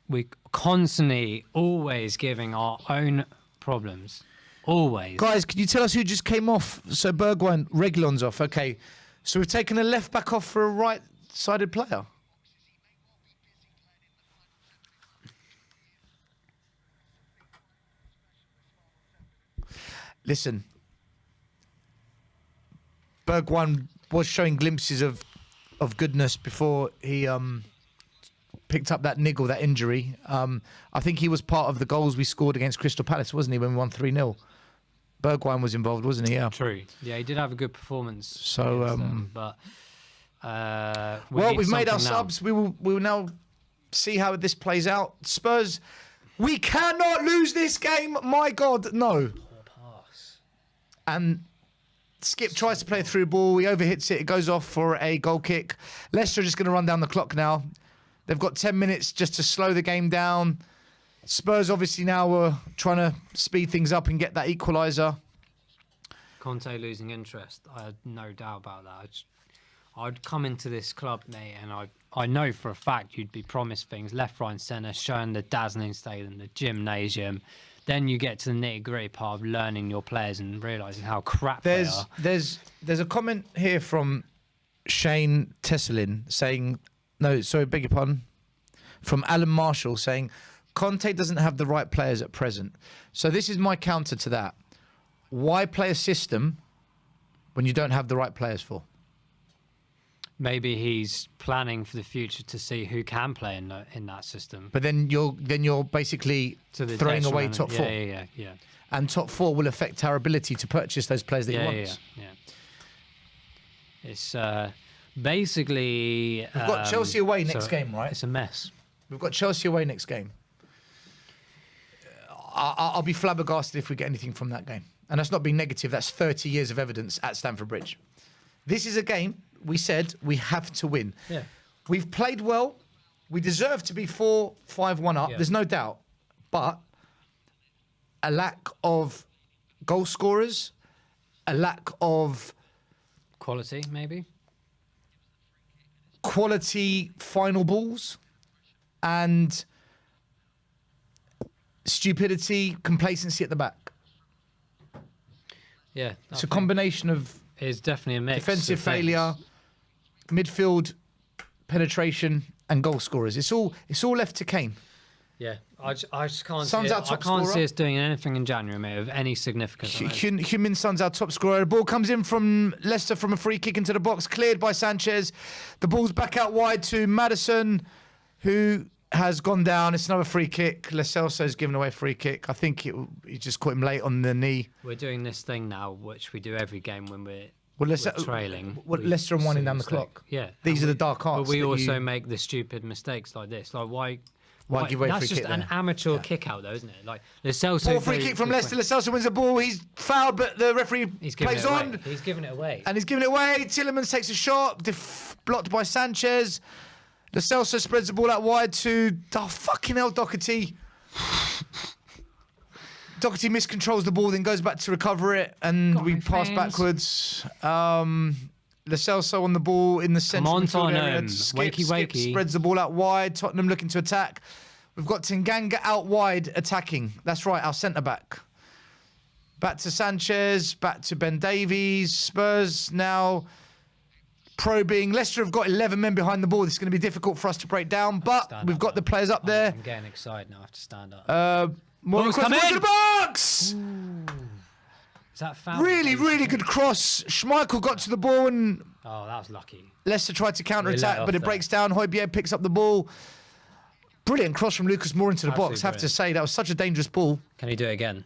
[SPEAKER 2] We constantly, always giving our own problems. Always.
[SPEAKER 1] Guys, can you tell us who just came off? So Bergwijn, Reguilon's off. Okay. So we've taken a left back off for a right-sided player. Listen, Bergwijn was showing glimpses of goodness before he picked up that niggle, that injury. I think he was part of the goals we scored against Crystal Palace, wasn't he, when we won 3-0? Bergwijn was involved, wasn't he? Yeah.
[SPEAKER 2] True. Yeah, he did have a good performance.
[SPEAKER 1] So,
[SPEAKER 2] but
[SPEAKER 1] we've made our subs. We will now see how this plays out. Spurs, we cannot lose this game. My God, no. And Skip tries to play a through ball. He overhits it. It goes off for a goal kick. Leicester are just going to run down the clock now. They've got 10 minutes just to slow the game down. Spurs obviously now are trying to speed things up and get that equaliser.
[SPEAKER 2] Conte losing interest. I had no doubt about that. I'd come into this club, mate, and I know for a fact you'd be promised things left, right, and centre, showing the dazzling stadium, the gymnasium. Then you get to the nitty-gritty part of learning your players and realising how crap they are.
[SPEAKER 1] There's a comment here from Shane Tesselin saying, no, sorry, beg your pardon, from Alan Marshall saying, Conte doesn't have the right players at present. So this is my counter to that. Why play a system when you don't have the right players for?
[SPEAKER 2] Maybe he's planning for the future to see who can play in that system.
[SPEAKER 1] But then you're basically throwing away top four.
[SPEAKER 2] Yeah.
[SPEAKER 1] And top four will affect our ability to purchase those players that you want.
[SPEAKER 2] Yeah. It's basically...
[SPEAKER 1] We've got Chelsea away next game, right?
[SPEAKER 2] It's a mess.
[SPEAKER 1] We've got Chelsea away next game. I'll be flabbergasted if we get anything from that game. And that's not being negative. That's 30 years of evidence at Stamford Bridge. This is a game we said we have to win.
[SPEAKER 2] Yeah.
[SPEAKER 1] We've played well. We deserve to be 4-5-1 up.
[SPEAKER 2] Yeah.
[SPEAKER 1] There's no doubt. But a lack of goal scorers, a lack of
[SPEAKER 2] Quality, maybe?
[SPEAKER 1] quality final balls, and stupidity, complacency at the back.
[SPEAKER 2] Yeah.
[SPEAKER 1] It's a combination of
[SPEAKER 2] It's definitely a mix.
[SPEAKER 1] defensive
[SPEAKER 2] of things.
[SPEAKER 1] failure, midfield penetration, and goal scorers. It's all left to Kane.
[SPEAKER 2] Yeah, I just can't
[SPEAKER 1] Son's
[SPEAKER 2] see
[SPEAKER 1] our
[SPEAKER 2] it. I
[SPEAKER 1] top
[SPEAKER 2] can't
[SPEAKER 1] scorer.
[SPEAKER 2] see us doing anything in January, mate, of any significance.
[SPEAKER 1] Heung-min Son's our top scorer. The ball comes in from Leicester from a free kick into the box, cleared by Sanchez. The ball's back out wide to Maddison, who has gone down. It's another free kick. Lo Celso's given away a free kick. I think he just caught him late on the knee.
[SPEAKER 2] We're doing this thing now, which we do every game when we're trailing.
[SPEAKER 1] Leicester are winding down the clock.
[SPEAKER 2] Yeah.
[SPEAKER 1] These are the dark arts.
[SPEAKER 2] But we also make the stupid mistakes like this. Like, why
[SPEAKER 1] give away a
[SPEAKER 2] that's
[SPEAKER 1] free
[SPEAKER 2] just
[SPEAKER 1] kick
[SPEAKER 2] an
[SPEAKER 1] there?
[SPEAKER 2] amateur kick out, though, isn't it? Like, Lo Celso...
[SPEAKER 1] Ball free kick from Leicester. Lo Celso wins the ball. He's fouled, but the referee plays on.
[SPEAKER 2] He's giving it away.
[SPEAKER 1] And he's giving it away. Tillemans takes a shot, blocked by Sanchez. Lo Celso spreads the ball out wide to... Oh, fucking hell, Doherty. Doherty miscontrols the ball, then goes back to recover it, and
[SPEAKER 2] Got
[SPEAKER 1] we
[SPEAKER 2] my
[SPEAKER 1] pass
[SPEAKER 2] friends.
[SPEAKER 1] backwards. Lo Celso on the ball in the central
[SPEAKER 2] on,
[SPEAKER 1] midfield area.
[SPEAKER 2] Tottenham. Wakey.
[SPEAKER 1] Spreads the ball out wide. Tottenham looking to attack. We've got Tanganga out wide attacking. That's right, our centre-back. Back to Sanchez, back to Ben Davies. Spurs now probing. Leicester have got 11 men behind the ball. This is going to be difficult for us to break down, but
[SPEAKER 2] Stand
[SPEAKER 1] we've
[SPEAKER 2] up
[SPEAKER 1] got
[SPEAKER 2] now.
[SPEAKER 1] the players up there.
[SPEAKER 2] I'm getting excited now. I have to stand up.
[SPEAKER 1] More
[SPEAKER 2] Ball's
[SPEAKER 1] cross
[SPEAKER 2] come
[SPEAKER 1] to
[SPEAKER 2] in.
[SPEAKER 1] the box!
[SPEAKER 2] Is that foul?
[SPEAKER 1] Really good cross. Schmeichel got to the ball and
[SPEAKER 2] Oh, that was lucky.
[SPEAKER 1] Leicester tried to
[SPEAKER 2] Really let
[SPEAKER 1] counter-attack,
[SPEAKER 2] off
[SPEAKER 1] but it
[SPEAKER 2] there.
[SPEAKER 1] breaks down. Højbjerg picks up the ball. Brilliant cross from Lucas Moura into the box.
[SPEAKER 2] Absolutely
[SPEAKER 1] Have to say, that was such a dangerous ball.
[SPEAKER 2] Can he do it again?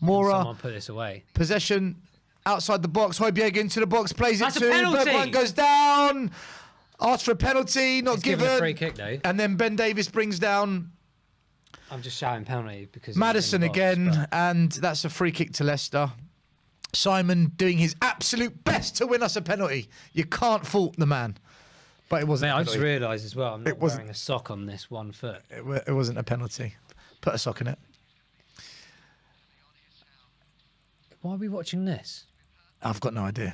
[SPEAKER 1] Moura,
[SPEAKER 2] Someone put this away.
[SPEAKER 1] possession outside the box. Højbjerg into the box, plays
[SPEAKER 2] That's
[SPEAKER 1] it
[SPEAKER 2] a
[SPEAKER 1] to
[SPEAKER 2] penalty!
[SPEAKER 1] Bergwijn, goes down. Asks for a penalty, not
[SPEAKER 2] He's given
[SPEAKER 1] given.
[SPEAKER 2] a free kick though.
[SPEAKER 1] And then Ben Davies brings down
[SPEAKER 2] I'm just shouting penalty because
[SPEAKER 1] Maddison
[SPEAKER 2] it's in the box,
[SPEAKER 1] again, and that's a free kick to Leicester. Simon doing his absolute best to win us a penalty. You can't fault the man. But it
[SPEAKER 2] but-
[SPEAKER 1] wasn't
[SPEAKER 2] Mate,
[SPEAKER 1] a
[SPEAKER 2] I just
[SPEAKER 1] penalty.
[SPEAKER 2] realised as well. I'm not
[SPEAKER 1] wasn't-
[SPEAKER 2] wearing a sock on this one foot.
[SPEAKER 1] It wasn't a penalty. Put a sock in it.
[SPEAKER 2] Why are we watching this?
[SPEAKER 1] I've got no idea.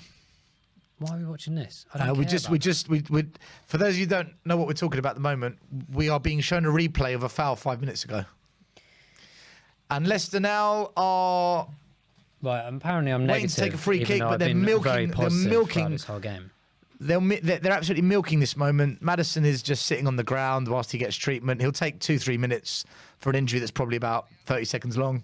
[SPEAKER 2] Why are we watching this? I don't
[SPEAKER 1] We
[SPEAKER 2] care about
[SPEAKER 1] just for those of you who don't know what we're talking about at the moment, we are being shown a replay of a foul 5 minutes ago. And Leicester now are
[SPEAKER 2] Right, apparently I'm
[SPEAKER 1] waiting
[SPEAKER 2] negative.
[SPEAKER 1] to take a free
[SPEAKER 2] even
[SPEAKER 1] kick,
[SPEAKER 2] though
[SPEAKER 1] but
[SPEAKER 2] I've
[SPEAKER 1] they're
[SPEAKER 2] been
[SPEAKER 1] milking-
[SPEAKER 2] very
[SPEAKER 1] they're
[SPEAKER 2] positive throughout
[SPEAKER 1] milking-
[SPEAKER 2] this whole game.
[SPEAKER 1] they're absolutely milking this moment. Maddison is just sitting on the ground whilst he gets treatment. He'll take 2-3 minutes for an injury that's probably about 30 seconds long.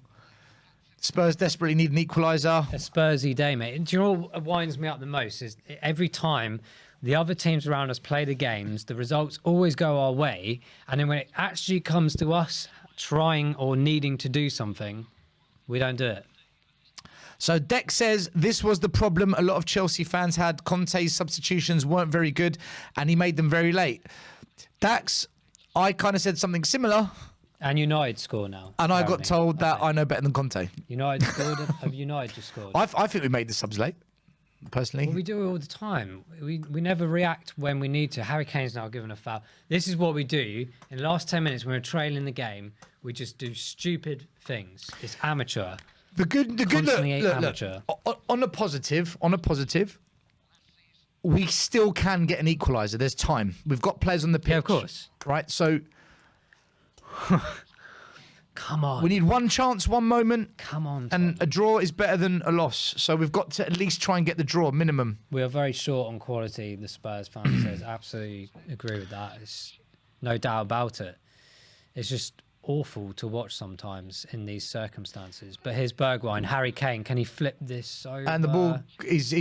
[SPEAKER 1] Spurs desperately need an equaliser.
[SPEAKER 2] A Spursy day, mate. Do you know what winds me up the most is every time the other teams around us play the games, the results always go our way, and then when it actually comes to us trying or needing to do something, we don't do it.
[SPEAKER 1] So Deck says this was the problem a lot of Chelsea fans had. Conte's substitutions weren't very good and he made them very late. Dax, I kind of said something similar
[SPEAKER 2] And United score now.
[SPEAKER 1] and I got
[SPEAKER 2] apparently.
[SPEAKER 1] told that I know better than Conte.
[SPEAKER 2] United scored. Have United just scored?
[SPEAKER 1] I think we made the subs late, personally.
[SPEAKER 2] Well, we do it all the time. We never react when we need to. Harry Kane's now given a foul. This is what we do. In the last 10 minutes, when we're trailing the game, we just do stupid things. It's amateur.
[SPEAKER 1] The good look,
[SPEAKER 2] Constantly
[SPEAKER 1] look,
[SPEAKER 2] amateur.
[SPEAKER 1] on a positive, we still can get an equaliser. There's time. We've got players on the pitch.
[SPEAKER 2] Yeah, of course.
[SPEAKER 1] Right, so
[SPEAKER 2] Come on.
[SPEAKER 1] we need one chance, one moment,
[SPEAKER 2] Come on.
[SPEAKER 1] and
[SPEAKER 2] Tom.
[SPEAKER 1] a draw is better than a loss. So we've got to at least try and get the draw, minimum.
[SPEAKER 2] We are very short on quality, the Spurs fan says. Absolutely agree with that. It's no doubt about it. It's just awful to watch sometimes in these circumstances. But here's Bergwijn. Harry Kane, can he flip this over?
[SPEAKER 1] And the ball is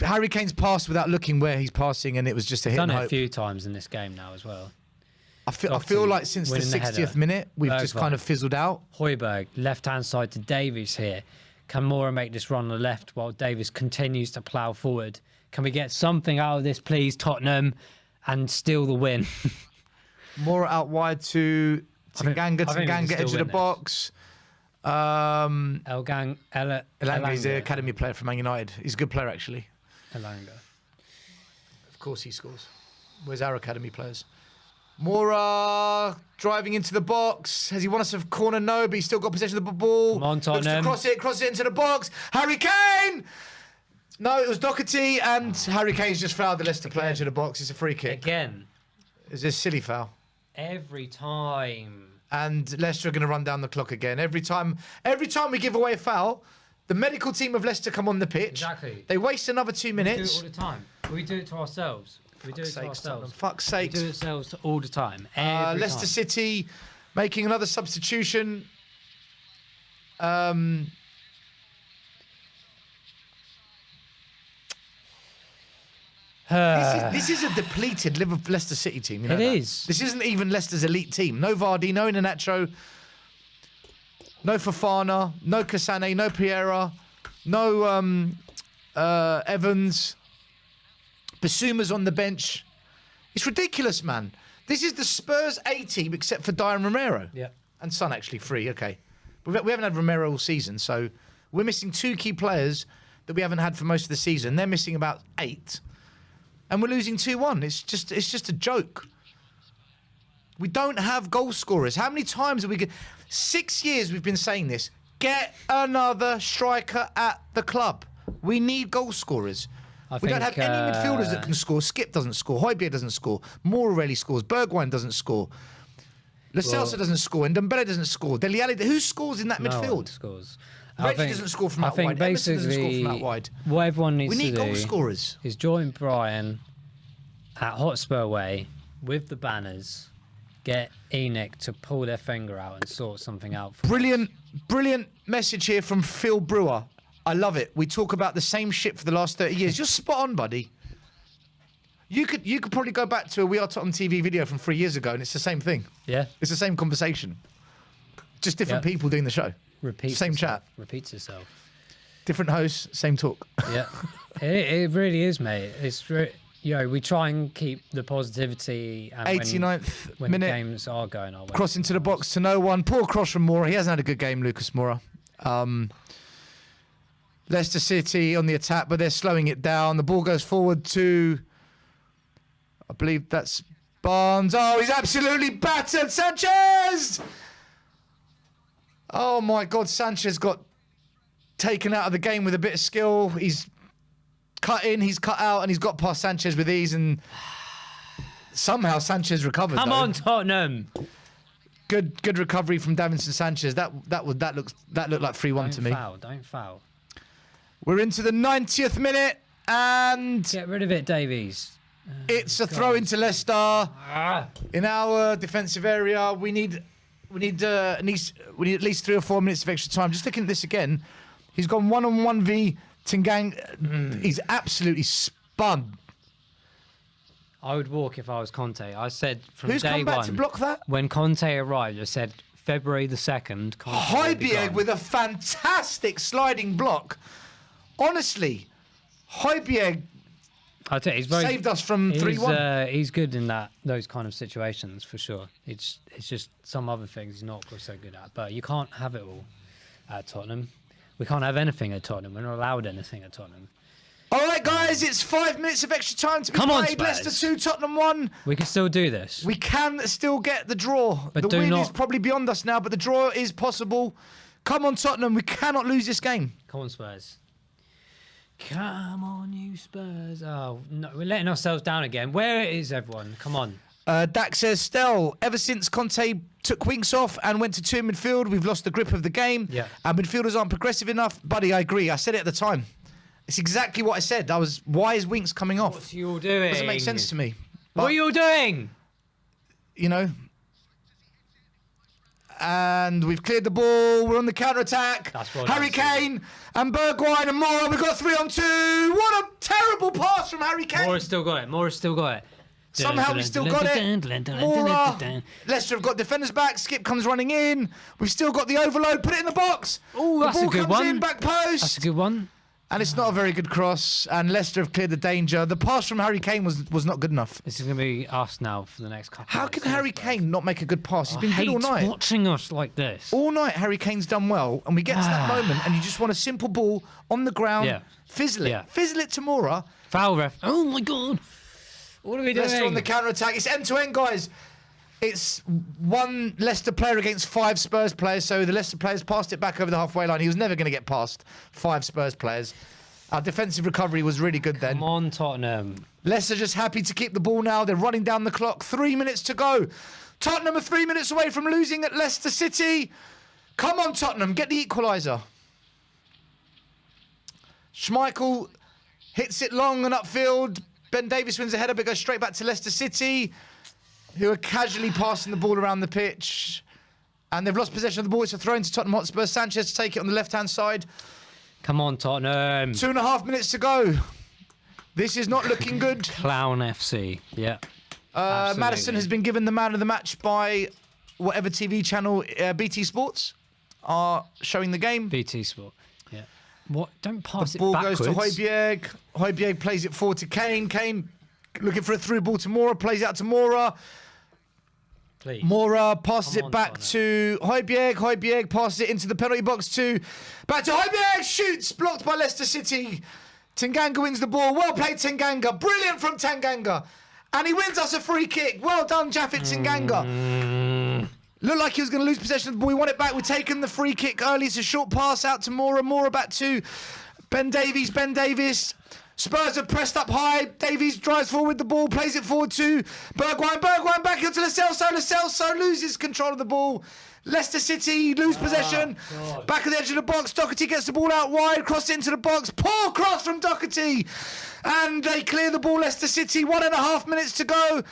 [SPEAKER 1] Harry Kane's passed without looking where he's passing, and it was just a hit
[SPEAKER 2] Done
[SPEAKER 1] and
[SPEAKER 2] it a
[SPEAKER 1] hope.
[SPEAKER 2] few times in this game now as well.
[SPEAKER 1] I feel
[SPEAKER 2] Doherty
[SPEAKER 1] like since the
[SPEAKER 2] winning the
[SPEAKER 1] 60th
[SPEAKER 2] header.
[SPEAKER 1] minute, we've just
[SPEAKER 2] Bergwijn.
[SPEAKER 1] kind of fizzled out.
[SPEAKER 2] Højbjerg, left-hand side to Davies here. Can Moura make this run on the left while Davies continues to plough forward? Can we get something out of this, please, Tottenham, and steal the win?
[SPEAKER 1] Moura out wide to
[SPEAKER 2] I think we
[SPEAKER 1] Tanganga,
[SPEAKER 2] can still
[SPEAKER 1] edge of the
[SPEAKER 2] win this.
[SPEAKER 1] box.
[SPEAKER 2] Elgang,
[SPEAKER 1] Elanga is an
[SPEAKER 2] Elanga.
[SPEAKER 1] academy player from Man United. He's a good player, actually.
[SPEAKER 2] Elanga.
[SPEAKER 1] Of course he scores. Where's our academy players? Moura driving into the box. Has he won us a corner? No, but he's still got possession of the ball.
[SPEAKER 2] Come on,
[SPEAKER 1] Looks to
[SPEAKER 2] Tottenham.
[SPEAKER 1] cross it into the box. Harry Kane! No, it was Doherty, and Harry Kane's just fouled the Leicester player to the box. It's a free kick.
[SPEAKER 2] Again,
[SPEAKER 1] It's a silly foul.
[SPEAKER 2] every time.
[SPEAKER 1] And Leicester are going to run down the clock again. Every time we give away a foul, the medical team of Leicester come on the pitch.
[SPEAKER 2] Exactly.
[SPEAKER 1] They waste another 2
[SPEAKER 2] We do it
[SPEAKER 1] minutes.
[SPEAKER 2] all the time. We do it to ourselves. We do it to
[SPEAKER 1] Sakes, Tottenham.
[SPEAKER 2] ourselves.
[SPEAKER 1] Fuck's
[SPEAKER 2] We
[SPEAKER 1] sakes.
[SPEAKER 2] do it ourselves all the time. Every
[SPEAKER 1] Leicester
[SPEAKER 2] time.
[SPEAKER 1] City making another substitution. This is a depleted Leicester City team. You know
[SPEAKER 2] It
[SPEAKER 1] that?
[SPEAKER 2] is.
[SPEAKER 1] This isn't even Leicester's elite team. No Vardy, no Iheanacho, no Fofana, no Cassane, no Piera, no Evans. Basuma's on the bench. It's ridiculous, man. This is the Spurs A team except for Dyer and Romero.
[SPEAKER 2] Yeah.
[SPEAKER 1] And Son actually free, okay. We haven't had Romero all season, so we're missing 2 key players that we haven't had for most of the season. They're missing about 8. And we're losing 2-1. It's just a joke. We don't have goal scorers. How many times have we... 6 years we've been saying this. Get another striker at the club. We need goal scorers. We don't have any midfielders that can score. Skip doesn't score. Højbjerg doesn't score. Moura rarely scores. Bergwijn doesn't score. Lo Celso doesn't score. And Dembele doesn't score. Dele Alli, who scores in that midfield?
[SPEAKER 2] No one scores.
[SPEAKER 1] Reggie doesn't score from out wide. Emerson doesn't score from out wide.
[SPEAKER 2] What everyone needs
[SPEAKER 1] we need
[SPEAKER 2] to
[SPEAKER 1] goal
[SPEAKER 2] do
[SPEAKER 1] scorers.
[SPEAKER 2] is join Brian at Hotspur Way with the banners. Get Enoch to pull their finger out and sort something out. For
[SPEAKER 1] Brilliant message here from Phil Brewer. I love it. We talk about the same shit for the last 30 years. You're spot on, buddy. You could probably go back to a We Are Tottenham TV video from 3 years ago, and it's the same thing.
[SPEAKER 2] Yeah.
[SPEAKER 1] It's the same conversation. Just different people doing the show. Same chat.
[SPEAKER 2] Repeats itself.
[SPEAKER 1] Different hosts, same talk.
[SPEAKER 2] Yeah. it really is, mate. It's we try and keep the positivity. And
[SPEAKER 1] 89th
[SPEAKER 2] when
[SPEAKER 1] minute.
[SPEAKER 2] games are going our way.
[SPEAKER 1] Cross into the box to no one. Poor cross from Moura. He hasn't had a good game, Lucas Moura. Leicester City on the attack, but they're slowing it down. The ball goes forward to, I believe that's Barnes. Oh, he's absolutely battered. Sanchez! Oh, my God. Sanchez got taken out of the game with a bit of skill. He's cut in, he's cut out, and he's got past Sanchez with ease, and somehow Sanchez recovered.
[SPEAKER 2] Come on, Tottenham!
[SPEAKER 1] Good recovery from Davinson Sanchez. That looked like 3-1 to me.
[SPEAKER 2] Don't foul.
[SPEAKER 1] We're into the 90th minute, and
[SPEAKER 2] Get rid of it, Davies.
[SPEAKER 1] it's a throw into Leicester in our defensive area. We need at least 3 or 4 minutes of extra time. Just looking at this again, he's gone 1-on-1 v Tanganga. He's absolutely spun.
[SPEAKER 2] I would walk if I was Conte. I said from
[SPEAKER 1] Who's
[SPEAKER 2] day
[SPEAKER 1] come back
[SPEAKER 2] one
[SPEAKER 1] to block that?
[SPEAKER 2] when Conte arrived. I said February the 2nd.
[SPEAKER 1] Højbjerg with a fantastic sliding block. Honestly, Højbjerg
[SPEAKER 2] I tell you, he's
[SPEAKER 1] saved us from 3-1.
[SPEAKER 2] He's good in those kind of situations for sure. It's just some other things he's not so good at. But you can't have it all at Tottenham. We can't have anything at Tottenham. We're not allowed anything at Tottenham.
[SPEAKER 1] All right, guys, it's 5 minutes of extra time to be played. Leicester 2, Tottenham 1.
[SPEAKER 2] We can still do this.
[SPEAKER 1] We can still get the draw.
[SPEAKER 2] But
[SPEAKER 1] the win is probably beyond us now, but the draw is possible. Come on, Tottenham. We cannot lose this game.
[SPEAKER 2] Come on, Spurs. Come on, you Spurs. Oh, no, we're letting ourselves down again. Where is everyone? Come on.
[SPEAKER 1] Dak says, Stell, ever since Conte took Winks off and went to 2 in midfield, we've lost the grip of the game.
[SPEAKER 2] Yeah.
[SPEAKER 1] Our midfielders aren't progressive enough. Buddy, I agree. I said it at the time. It's exactly what I said. Why is Winks coming off?
[SPEAKER 2] What are you all doing?
[SPEAKER 1] Doesn't make sense to me. But,
[SPEAKER 2] what are you all doing?
[SPEAKER 1] You know. And we've cleared the ball. We're on the counter-attack. Harry Kane and Bergwijn and Moura. We've got 3-on-2. What a terrible pass from Harry Kane.
[SPEAKER 2] Moura's still got it.
[SPEAKER 1] Somehow we've still got it. Moura. Leicester have got defenders back. Skip comes running in. We've still got the overload. Put it in the box.
[SPEAKER 2] Oh, that's
[SPEAKER 1] the ball
[SPEAKER 2] a good
[SPEAKER 1] comes
[SPEAKER 2] one.
[SPEAKER 1] in, back post.
[SPEAKER 2] That's a good one.
[SPEAKER 1] And it's not a very good cross. And Leicester have cleared the danger. The pass from Harry Kane was not good enough.
[SPEAKER 2] This is going to be us now for the next couple
[SPEAKER 1] How
[SPEAKER 2] of
[SPEAKER 1] can Harry Kane not make a good pass? He's been good all night.
[SPEAKER 2] Watching us like this.
[SPEAKER 1] All night, Harry Kane's done well. And we get to that moment, and you just want a simple ball on the ground.
[SPEAKER 2] Yeah.
[SPEAKER 1] Fizzle it.
[SPEAKER 2] Yeah.
[SPEAKER 1] Fizzle it to Moura.
[SPEAKER 2] Foul ref. Oh, my God. What are we doing?
[SPEAKER 1] Leicester on the counter-attack. It's end-to-end, guys. It's one Leicester player against 5 Spurs players. So the Leicester players passed it back over the halfway line. He was never going to get past 5 Spurs players. Our defensive recovery was really good then.
[SPEAKER 2] Come on, Tottenham.
[SPEAKER 1] Leicester just happy to keep the ball now. They're running down the clock. 3 minutes to go. Tottenham are 3 minutes away from losing at Leicester City. Come on, Tottenham. Get the equaliser. Schmeichel hits it long and upfield. Ben Davies wins the header, but goes straight back to Leicester City, who are casually passing the ball around the pitch. And they've lost possession of the ball. It's a throw into Tottenham Hotspur. Sanchez to take it on the left-hand side.
[SPEAKER 2] Come on, Tottenham.
[SPEAKER 1] 2.5 minutes to go. This is not looking good.
[SPEAKER 2] Clown FC. Yeah.
[SPEAKER 1] Maddison has been given the man of the match by whatever TV channel, BT Sports, are showing the game.
[SPEAKER 2] BT Sport. Yeah. What? Don't pass
[SPEAKER 1] The
[SPEAKER 2] it
[SPEAKER 1] ball
[SPEAKER 2] backwards.
[SPEAKER 1] goes to Højbjerg. Højbjerg plays it forward to Kane. Kane looking for a through ball to Moura. Plays it out to Moura.
[SPEAKER 2] Please.
[SPEAKER 1] Moura passes
[SPEAKER 2] Come
[SPEAKER 1] it
[SPEAKER 2] on,
[SPEAKER 1] back to Højbjerg. Højbjerg passes it into the penalty box back to Højbjerg. Shoots. Blocked by Leicester City. Tanganga wins the ball. Well played, Tanganga. Brilliant from Tanganga. And he wins us a free kick. Well done, Japhet Singanga. Looked like he was going to lose possession of the ball. We won it back. We've taken the free kick early. It's a short pass out to Moura. Moura back to Ben Davies. Ben Davies. Spurs have pressed up high. Davies drives forward the ball, plays it forward to Bergwijn. Bergwijn back into Lo Celso. Lo Celso loses control of the ball. Leicester City lose possession. Back at the edge of the box. Doherty gets the ball out wide, cross it into the box. Poor cross from Doherty. And they clear the ball, Leicester City. 1.5 minutes to go.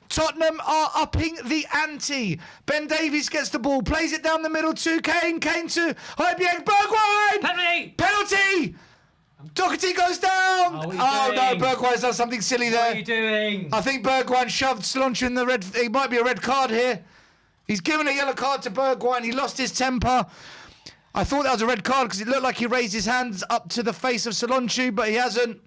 [SPEAKER 1] Tottenham are upping the ante. Ben Davies gets the ball, plays it down the middle to Kane. Kane to Højbjerg. Bergwijn! Penalty! Doherty goes down. Oh no, Bergwijn's done something silly there.
[SPEAKER 2] What are you doing?
[SPEAKER 1] I think Bergwijn shoved Solanke in the red. It might be a red card here. He's given a yellow card to Bergwijn. He lost his temper. I thought that was a red card because it looked like he raised his hands up to the face of Solanke, but he hasn't.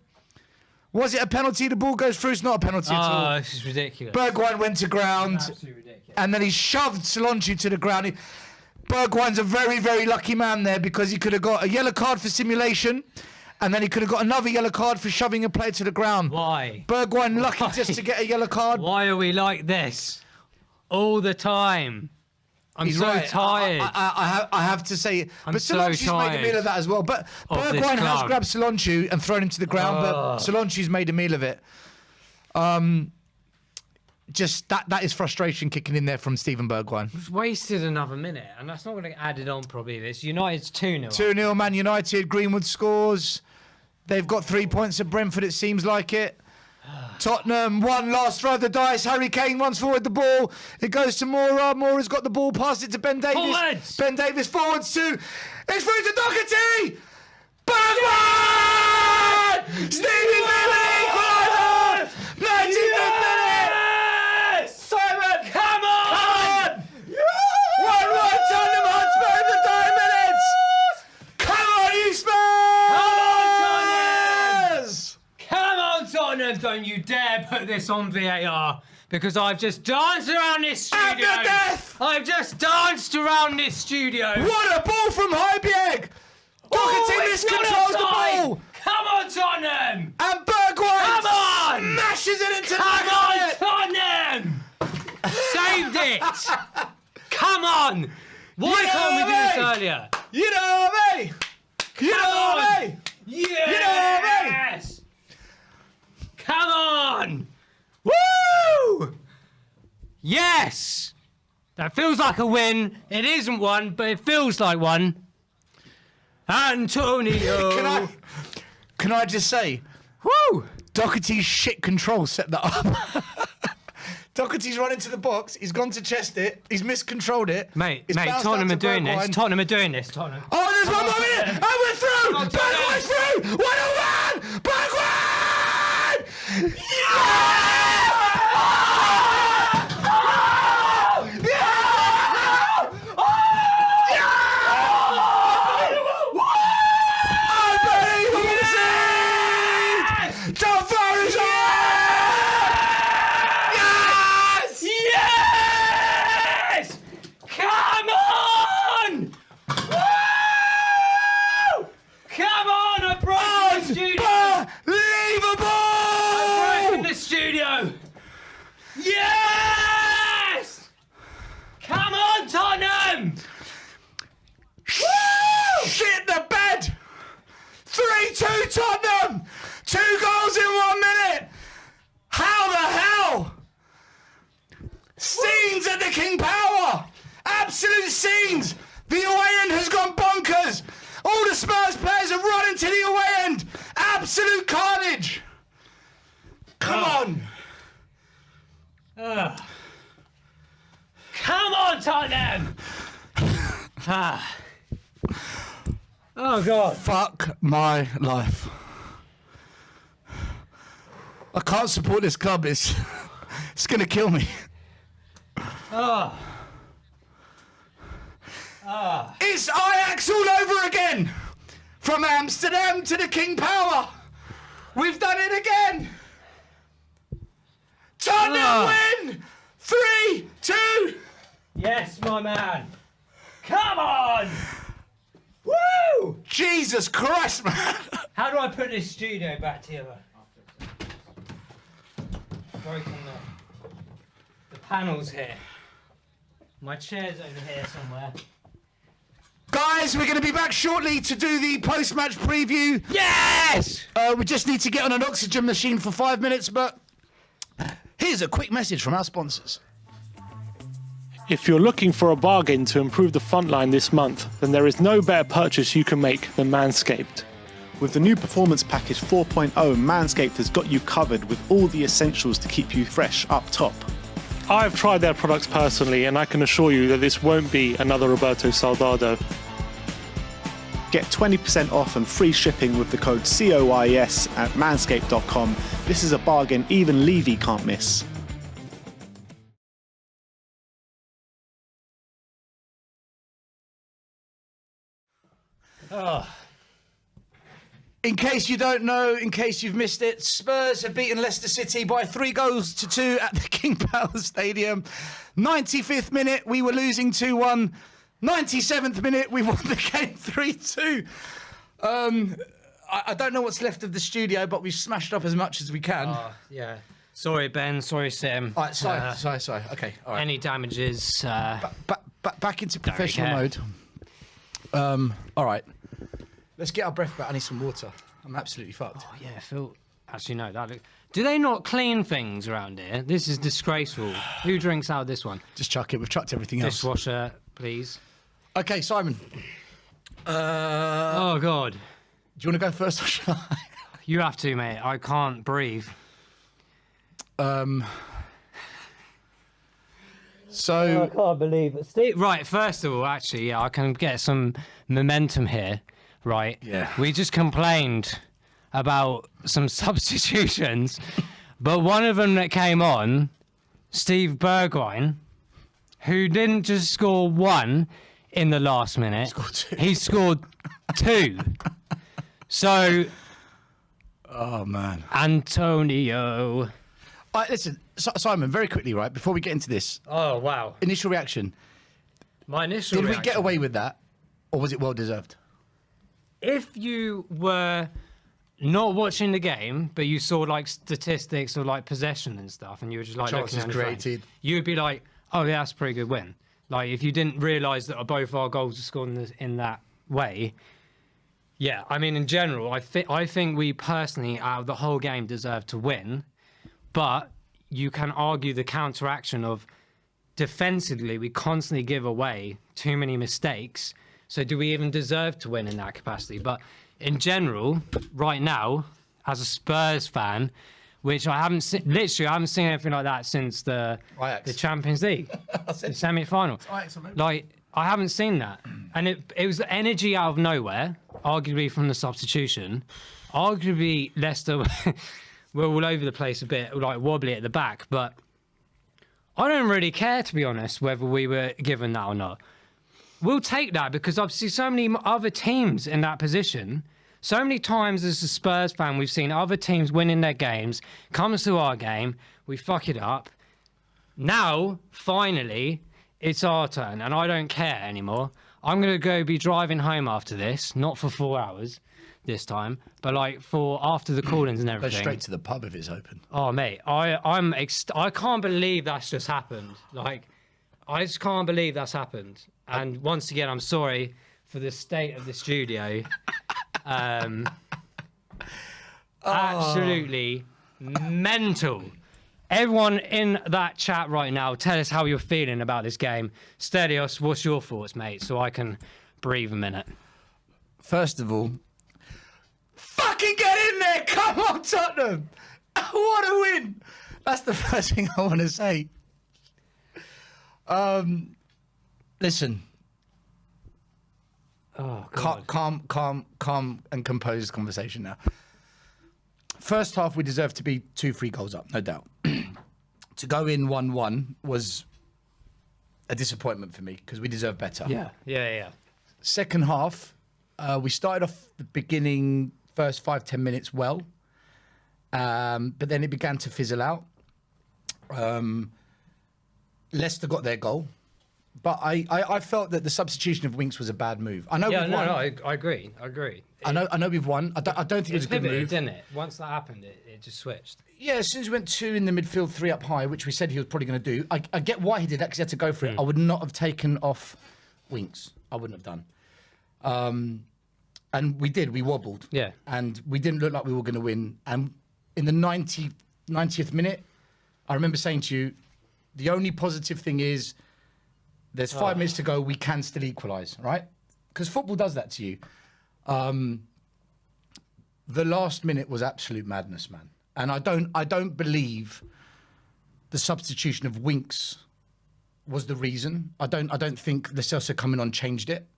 [SPEAKER 1] Was it a penalty? The ball goes through. It's not a penalty at all.
[SPEAKER 2] Oh, this is ridiculous.
[SPEAKER 1] Bergwijn went to ground.
[SPEAKER 2] Absolutely ridiculous.
[SPEAKER 1] And then he shoved Solanke to the ground. Bergwijn's a very, very lucky man there because he could have got a yellow card for simulation. And then he could have got another yellow card for shoving a player to the ground.
[SPEAKER 2] Why?
[SPEAKER 1] Bergwijn lucky just to get a yellow card.
[SPEAKER 2] Why are we like this? All the time. I'm so tired.
[SPEAKER 1] I have to say,
[SPEAKER 2] I'm
[SPEAKER 1] but
[SPEAKER 2] so
[SPEAKER 1] Solanke's made a
[SPEAKER 2] tired
[SPEAKER 1] meal of that as well. But
[SPEAKER 2] of this
[SPEAKER 1] Bergwijn has
[SPEAKER 2] club.
[SPEAKER 1] grabbed Solanke and thrown him to the ground, but Solanke's made a meal of it. Just that is frustration kicking in there from Steven Bergwijn.
[SPEAKER 2] We've wasted another minute, and that's not going to get added on probably. This United's 2-0.
[SPEAKER 1] 2-0 Man United. Greenwood scores. They've got 3 points at Brentford, it seems like it. Tottenham, one last throw of the dice. Harry Kane runs forward the ball. It goes to Moura. Moura's got the ball, passed it to Ben Davies.
[SPEAKER 2] Forwards!
[SPEAKER 1] Ben Davies forwards to... It's through to Doherty! Bergwijn! Stevie Bailey equaliser! 95th minute! Simon!
[SPEAKER 2] Come on!
[SPEAKER 1] 1-1 Tottenham Hotspur in the dying minutes! Come on, you Spurs!
[SPEAKER 2] Come on, Tottenham! Don't you dare put this on VAR, because I've just danced around this studio.
[SPEAKER 1] After death!
[SPEAKER 2] I've just danced around this studio.
[SPEAKER 1] What a ball from Højbjerg! Doherty
[SPEAKER 2] it's not
[SPEAKER 1] miscontrols the
[SPEAKER 2] offside.
[SPEAKER 1] ball!
[SPEAKER 2] Come on, Tottenham!
[SPEAKER 1] And Bergwijn
[SPEAKER 2] Come on!
[SPEAKER 1] smashes it into the
[SPEAKER 2] Come
[SPEAKER 1] back
[SPEAKER 2] on,
[SPEAKER 1] of it!
[SPEAKER 2] Tottenham! Saved it! Come on! Why
[SPEAKER 1] You
[SPEAKER 2] can't we do
[SPEAKER 1] know
[SPEAKER 2] this
[SPEAKER 1] me.
[SPEAKER 2] earlier?
[SPEAKER 1] You know me! You know
[SPEAKER 2] on.
[SPEAKER 1] me!
[SPEAKER 2] Yes! Come on! Woo! Yes! That feels like a win. It isn't one, but it feels like one. Antonio!
[SPEAKER 1] Can I just say,
[SPEAKER 2] Woo!
[SPEAKER 1] Doherty's shit control set that up. Doherty's run into the box, he's gone to chest it, he's miscontrolled it.
[SPEAKER 2] Mate,
[SPEAKER 1] It's bounced
[SPEAKER 2] Tottenham
[SPEAKER 1] out
[SPEAKER 2] are
[SPEAKER 1] to
[SPEAKER 2] doing
[SPEAKER 1] Bergwijn.
[SPEAKER 2] this. Tottenham are doing this. Tottenham.
[SPEAKER 1] Oh, there's one more minute! And we're through!
[SPEAKER 2] Come on,
[SPEAKER 1] Bergwijn's through! 1-1! Bergwijn!
[SPEAKER 2] Yes! Come on! Woo! Come on! I broke the studio!
[SPEAKER 1] Unbelievable!
[SPEAKER 2] In the studio! Yes! Come on, Tottenham!
[SPEAKER 1] Shit the bed! 3-2 Tottenham! 2 goals in 1 minute! How the hell? Scenes at the King Power! Absolute scenes! The away end has gone bonkers! All the Spurs players have run into the away end! Absolute carnage! Come on!
[SPEAKER 2] Come on, Tottenham! Oh, God.
[SPEAKER 1] Fuck my life. I can't support this club. It's gonna kill me. It's Ajax all over again. From Amsterdam to the King Power. We've done it again. Tottenham win. 3-2.
[SPEAKER 2] Yes, my man. Come on! Woo!
[SPEAKER 1] Jesus Christ, man.
[SPEAKER 2] How do I put this studio back together? broken the panels here. My chair's over here somewhere.
[SPEAKER 1] Guys, we're going to be back shortly to do the post-match preview.
[SPEAKER 2] Yes!
[SPEAKER 1] We just need to get on an oxygen machine for 5 minutes, but here's a quick message from our sponsors.
[SPEAKER 3] If you're looking for a bargain to improve the front line this month, then there is no better purchase you can make than Manscaped.
[SPEAKER 4] With the new Performance Package 4.0, Manscaped has got you covered with all the essentials to keep you fresh up top.
[SPEAKER 3] I've tried their products personally, and I can assure you that this won't be another Roberto Soldado.
[SPEAKER 4] Get 20% off and free shipping with the code COYS at manscaped.com. This is a bargain even Levy can't miss.
[SPEAKER 1] In case you don't know, in case you've missed it, Spurs have beaten Leicester City by 3-2 at the King Power Stadium. 95th minute, we were losing 2-1. 97th minute, we won the game 3-2. I don't know what's left of the studio, but we've smashed up as much as we can.
[SPEAKER 2] Yeah. Sorry, Ben. Sorry, Sam.
[SPEAKER 1] All right, sorry. Okay, all right.
[SPEAKER 2] Any damages?
[SPEAKER 1] Back into professional mode. All right. Let's get our breath back. I need some water. I'm absolutely fucked.
[SPEAKER 2] Oh, yeah, Phil. Actually, no. Do they not clean things around here? This is disgraceful. Who drinks out of this one?
[SPEAKER 1] Just chuck it. We've chucked everything else.
[SPEAKER 2] Dishwasher, please.
[SPEAKER 1] Okay, Simon.
[SPEAKER 2] Oh, God.
[SPEAKER 1] Do you want to go first or shall I?
[SPEAKER 2] You have to, mate. I can't breathe.
[SPEAKER 1] So
[SPEAKER 2] I can't believe it. Steve, right, first of all, actually, yeah, I can get some momentum here, right?
[SPEAKER 1] Yeah.
[SPEAKER 2] We just complained about some substitutions, but one of them that came on, Steve Bergwijn, who didn't just score one in the last minute, he scored two. So,
[SPEAKER 1] oh man,
[SPEAKER 2] Antonio.
[SPEAKER 1] All right, listen, Simon, very quickly, right, before we get into this.
[SPEAKER 2] Oh, wow.
[SPEAKER 1] Initial reaction.
[SPEAKER 2] My initial
[SPEAKER 1] Did
[SPEAKER 2] reaction.
[SPEAKER 1] we get away with that, or was it well deserved?
[SPEAKER 2] If you were not watching the game, but you saw like statistics or like possession and stuff, and you were just like
[SPEAKER 1] Chances
[SPEAKER 2] looking at
[SPEAKER 1] created.
[SPEAKER 2] you would be like, oh, yeah, that's a pretty good win. Like if you didn't realise that both our goals were scored in that way. Yeah, I mean, in general, I think we personally, out of the whole game, deserved to win. But you can argue the counteraction of defensively, we constantly give away too many mistakes. So do we even deserve to win in that capacity? But in general, right now, as a Spurs fan, which I haven't seen, literally, I haven't seen anything like that since the Champions League, the semi-final. Like, I haven't seen that. And it was the energy out of nowhere, arguably from the substitution. Arguably, Leicester were all over the place a bit, like wobbly at the back. But I don't really care, to be honest, whether we were given that or not. We'll take that because obviously so many other teams in that position. So many times as a Spurs fan, we've seen other teams winning their games. Comes to our game, we fuck it up. Now, finally, it's our turn, and I don't care anymore. I'm going to go be driving home after this, not for 4 hours this time, but like for after the call-ins and everything.
[SPEAKER 1] Go straight to the pub if it's open.
[SPEAKER 2] Oh, mate, I can't believe that's just happened. Like, I just can't believe that's happened. And once again, I'm sorry for the state of the studio. Absolutely mental. Everyone in that chat right now, tell us how you're feeling about this game. Stelios, what's your thoughts, mate? So I can breathe a minute.
[SPEAKER 1] First of all, fucking get in there! Come on, Tottenham! What a win! That's the first thing I want to say. Listen.
[SPEAKER 2] Oh, God.
[SPEAKER 1] Calm and composed conversation now. First half, we deserved to be 2-3 goals up, no doubt. To go in 1-1 was a disappointment for me because we deserved better.
[SPEAKER 2] Yeah.
[SPEAKER 1] Second half, we started off the beginning, first 5-10 minutes well, but then it began to fizzle out. Leicester got their goal, But I felt that the substitution of Winks was a bad move. I know
[SPEAKER 2] Yeah,
[SPEAKER 1] we've
[SPEAKER 2] no,
[SPEAKER 1] won.
[SPEAKER 2] no, I agree.
[SPEAKER 1] I know we've won. I don't think it was a good
[SPEAKER 2] pivoted,
[SPEAKER 1] move.
[SPEAKER 2] didn't it? Once that happened, it just switched.
[SPEAKER 1] Yeah, as soon as we went 2 in the midfield, 3 up high, which we said he was probably going to do. I get why he did that because he had to go for it. I would not have taken off Winks. I wouldn't have done. And we did. We wobbled.
[SPEAKER 2] Yeah.
[SPEAKER 1] And we didn't look like we were going to win. And in the 90th minute, I remember saying to you, the only positive thing is there's 5 minutes to go. We can still equalise, right? Because football does that to you. The last minute was absolute madness, man. And I don't believe the substitution of Winks was the reason. I don't think the Celso coming on changed it.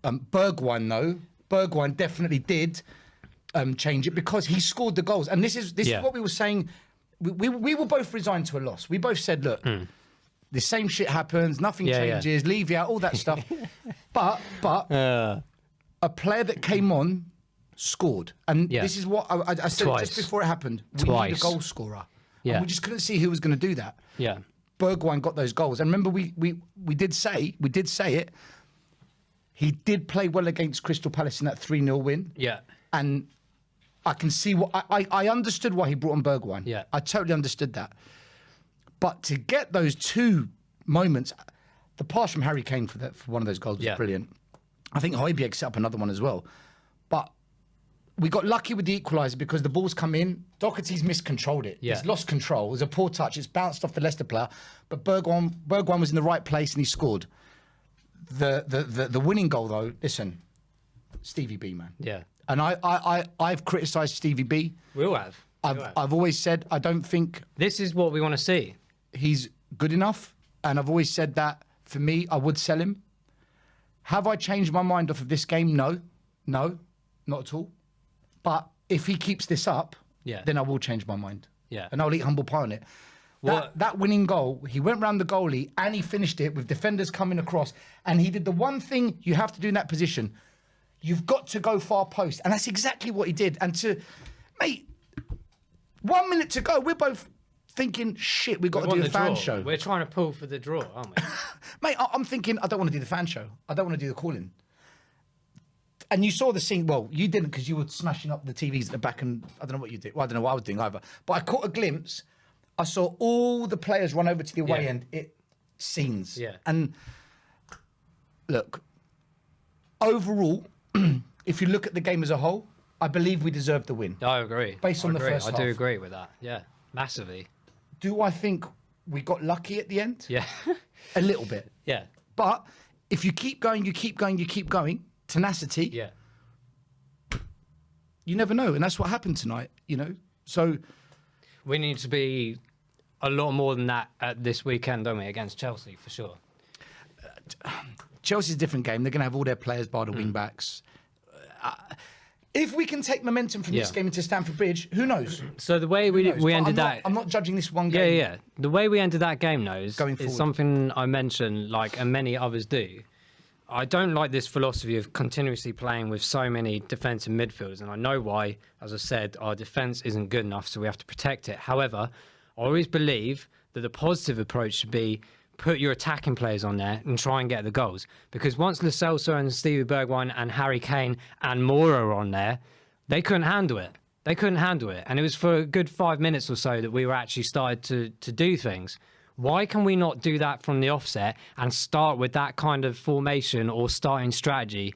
[SPEAKER 1] Bergwijn though, Bergwijn definitely did change it because he scored the goals. And this is what we were saying. We were both resigned to a loss. We both said, look, the same shit happens, nothing changes, leave you out, all that stuff. But a player that came on scored. And this is what I said just before it happened. We need a goal scorer.
[SPEAKER 2] Yeah.
[SPEAKER 1] And we just couldn't see who was going to do that.
[SPEAKER 2] Yeah.
[SPEAKER 1] Bergwijn got those goals. And remember, we did say it. He did play well against Crystal Palace in that 3-0 win.
[SPEAKER 2] Yeah.
[SPEAKER 1] And I can see what I understood why he brought on Bergwijn.
[SPEAKER 2] Yeah.
[SPEAKER 1] I totally understood that. But to get those 2 moments, the pass from Harry Kane for one of those goals was brilliant. I think Højbjerg set up another one as well. But we got lucky with the equaliser because the ball's come in. Doherty's miscontrolled it.
[SPEAKER 2] Yeah.
[SPEAKER 1] He's lost control. It was a poor touch. It's bounced off the Leicester player. But Bergwijn was in the right place and he scored. The winning goal, though, listen, Stevie B, man.
[SPEAKER 2] Yeah.
[SPEAKER 1] And I've criticised Stevie B.
[SPEAKER 2] We all have.
[SPEAKER 1] I've always said I don't think
[SPEAKER 2] This is what we want to see.
[SPEAKER 1] he's good enough. And I've always said that, for me, I would sell him. Have I changed my mind off of this game? No, not at all. But if he keeps this up, then I will change my mind.
[SPEAKER 2] Yeah.
[SPEAKER 1] And I'll eat humble pie on it. That winning goal, he went round the goalie and he finished it with defenders coming across. And he did the one thing you have to do in that position. You've got to go far post. And that's exactly what he did. And mate, 1 minute to go, we're both thinking, shit, we've got to do the fan show.
[SPEAKER 2] We're trying to pull for the draw, aren't we?
[SPEAKER 1] Mate, I'm thinking, I don't want to do the fan show. I don't want to do the calling. And you saw the scene. Well, you didn't because you were smashing up the TVs at the back and I don't know what you did. Well, I don't know what I was doing either. But I caught a glimpse. I saw all the players run over to the away end. Scenes.
[SPEAKER 2] Yeah.
[SPEAKER 1] And look, overall, if you look at the game as a whole, I believe we deserved the win.
[SPEAKER 2] I agree.
[SPEAKER 1] Based on the first
[SPEAKER 2] I do
[SPEAKER 1] half.
[SPEAKER 2] agree with that. Yeah, massively.
[SPEAKER 1] Do I think we got lucky at the end?
[SPEAKER 2] Yeah.
[SPEAKER 1] A little bit.
[SPEAKER 2] Yeah.
[SPEAKER 1] But if you keep going, tenacity, you never know. And that's what happened tonight, So
[SPEAKER 2] We need to be a lot more than that at this weekend, don't we, against Chelsea, for sure.
[SPEAKER 1] Chelsea's a different game. They're going to have all their players bar the wing backs. If we can take momentum from this game into Stamford Bridge, who knows?
[SPEAKER 2] So the way we ended
[SPEAKER 1] I'm not judging this one game.
[SPEAKER 2] Yeah. The way we ended that game,
[SPEAKER 1] Going forward.
[SPEAKER 2] is something I mentioned, and many others do. I don't like this philosophy of continuously playing with so many defensive midfielders, and I know why. As I said, our defence isn't good enough, so we have to protect it. However, I always believe that the positive approach should be put your attacking players on there and try and get the goals. Because once Lo Celso and Stevie Bergwijn and Harry Kane and Moura are on there, they couldn't handle it. And it was for a good 5 minutes or so that we were actually started to do things. Why can we not do that from the offset and start with that kind of formation or starting strategy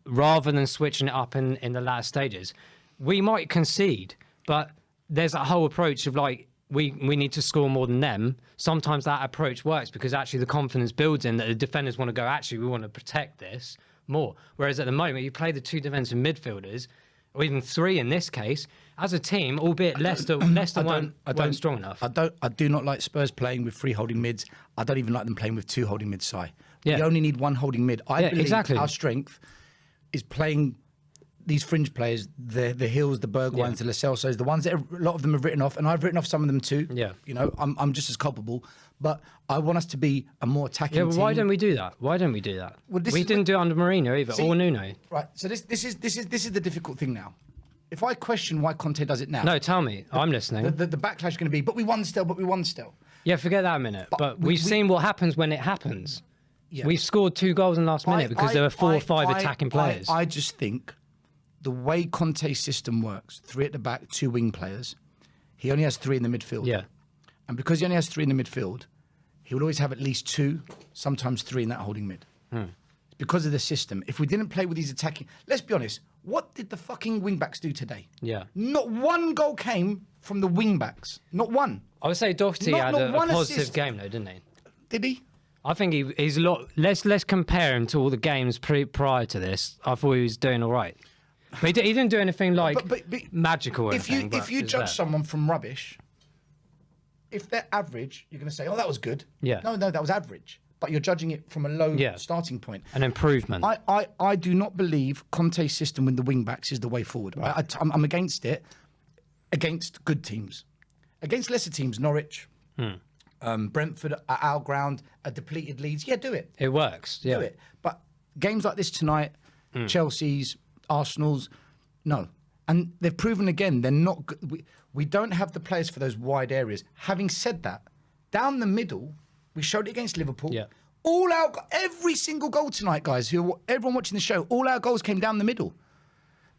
[SPEAKER 2] rather than switching it up in the latter stages? We might concede, but there's a whole approach of we need to score more than them. Sometimes that approach works because actually the confidence builds in that the defenders want to go, actually, we want to protect this more. Whereas at the moment, you play the 2 defensive midfielders, or even 3 in this case, as a team, albeit Leicester weren't strong enough.
[SPEAKER 1] I do not like Spurs playing with 3 holding mids. I don't even like them playing with 2 holding mids, Si.
[SPEAKER 2] Yeah.
[SPEAKER 1] We only need 1 holding mid. I believe
[SPEAKER 2] exactly.
[SPEAKER 1] our strength is playing these fringe players, the Hills, the Bergwijns, the Lo Celsos, the ones that a lot of them have written off, and I've written off some of them too.
[SPEAKER 2] Yeah.
[SPEAKER 1] I'm just as culpable, but I want us to be a more attacking team.
[SPEAKER 2] Yeah, but why don't we do that? Well, we didn't do it under Mourinho either, or Nuno.
[SPEAKER 1] Right, so this is the difficult thing now. If I question why Conte does it now...
[SPEAKER 2] No, tell me. I'm listening.
[SPEAKER 1] The backlash is going to be, but we won still.
[SPEAKER 2] Yeah, forget that a minute. But we've seen what happens when it happens.
[SPEAKER 1] Yeah.
[SPEAKER 2] We've scored 2 goals in the last minute because there were 4 or 5 attacking players.
[SPEAKER 1] I just think the way Conte's system works, 3 at the back, 2 wing players, he only has 3 in the midfield.
[SPEAKER 2] Yeah.
[SPEAKER 1] And because he only has 3 in the midfield, he will always have at least 2, sometimes 3 in that holding mid. It's because of the system. If we didn't play with these attacking... Let's be honest. What did the fucking wing-backs do today?
[SPEAKER 2] Yeah.
[SPEAKER 1] Not one goal came from the wing-backs. Not one.
[SPEAKER 2] I would say Doherty had a positive
[SPEAKER 1] assist.
[SPEAKER 2] game, though, didn't he?
[SPEAKER 1] Did he?
[SPEAKER 2] I think he's a lot... Let's compare him to all the games prior to this. I thought he was doing all right. But he didn't do anything like magical or anything.
[SPEAKER 1] If you judge someone from rubbish, if they're average, you're going to say, oh, that was good.
[SPEAKER 2] Yeah.
[SPEAKER 1] No, that was average. But you're judging it from a low starting point.
[SPEAKER 2] An improvement.
[SPEAKER 1] I do not believe Conte's system with the wing-backs is the way forward. Right. I'm against it, against good teams. Against lesser teams, Norwich, Brentford at our ground, a depleted Leeds, do it.
[SPEAKER 2] It works, yeah.
[SPEAKER 1] Do it. But games like this tonight, Chelsea's, Arsenal's, no. And they've proven again, they're not good. We don't have the players for those wide areas. Having said that, down the middle, we showed it against Liverpool.
[SPEAKER 2] Yeah.
[SPEAKER 1] Every single goal tonight, guys, everyone watching the show, all our goals came down the middle.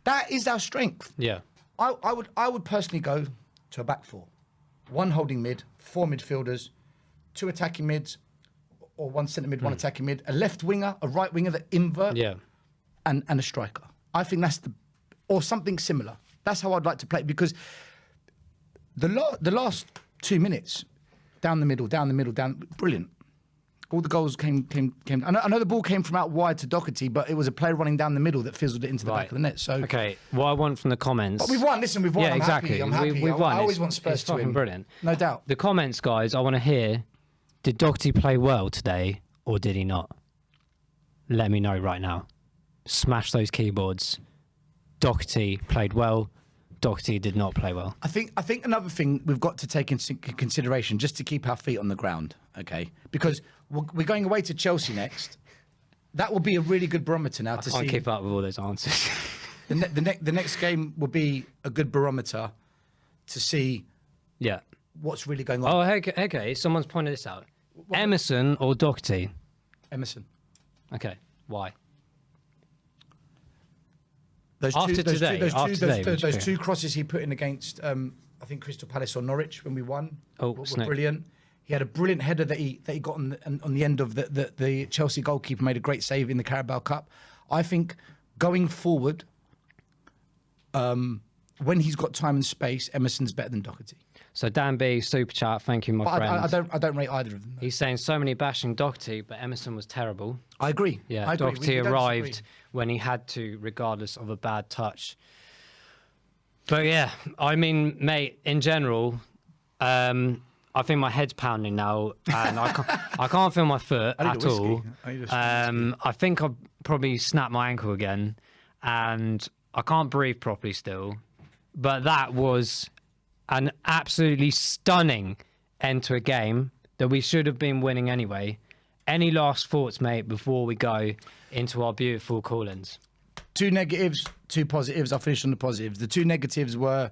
[SPEAKER 1] That is our strength.
[SPEAKER 2] Yeah.
[SPEAKER 1] I would personally go to a back 4. 1 holding mid, 4 midfielders, 2 attacking mids, or 1 centre mid, 1 attacking mid, a left winger, a right winger that invert, and a striker. I think that's or something similar. That's how I'd like to play, because the last 2 minutes, down the middle, brilliant. All the goals came. I know the ball came from out wide to Doherty, but it was a player running down the middle that fizzled it into the back of the net. So
[SPEAKER 2] okay, what I want from the comments.
[SPEAKER 1] But we've won. Listen, we've won.
[SPEAKER 2] Yeah, exactly.
[SPEAKER 1] I'm happy.
[SPEAKER 2] We've won.
[SPEAKER 1] I always want Spurs to win.
[SPEAKER 2] Brilliant.
[SPEAKER 1] No doubt.
[SPEAKER 2] The comments, guys. I want to hear. Did Doherty play well today, or did he not? Let me know right now. Smash those keyboards. Doherty played well. Doherty did not play well.
[SPEAKER 1] I think another thing we've got to take into consideration, just to keep our feet on the ground, okay? Because we're going away to Chelsea next. That will be a really good barometer now to see.
[SPEAKER 2] I can't keep up with all those answers.
[SPEAKER 1] The next game will be a good barometer to see what's really going on.
[SPEAKER 2] Oh, okay. Someone's pointed this out. Emerson or Doherty?
[SPEAKER 1] Emerson.
[SPEAKER 2] Okay. Why?
[SPEAKER 1] Those
[SPEAKER 2] After today,
[SPEAKER 1] 2 crosses he put in against, I think, Crystal Palace or Norwich when we won were brilliant. He had a brilliant header that he got on the end of the Chelsea goalkeeper, made a great save in the Carabao Cup. I think going forward, when he's got time and space, Emerson's better than Doherty.
[SPEAKER 2] So Dan B, super chat, thank you, my friend.
[SPEAKER 1] I don't rate either of them.
[SPEAKER 2] He's saying so many bashing Doherty, but Emerson was terrible.
[SPEAKER 1] I agree.
[SPEAKER 2] Yeah,
[SPEAKER 1] I agree.
[SPEAKER 2] Doherty arrived when he had to, regardless of a bad touch. But yeah, I mean, mate, in general, I think my head's pounding now, and I can't feel my foot at all. I think I've probably snapped my ankle again, and I can't breathe properly still. But that was an absolutely stunning end to a game that we should have been winning anyway. Any last thoughts, mate, before we go into our beautiful call-ins?
[SPEAKER 1] 2 negatives, 2 positives. I'll finish on the positives. The 2 negatives were,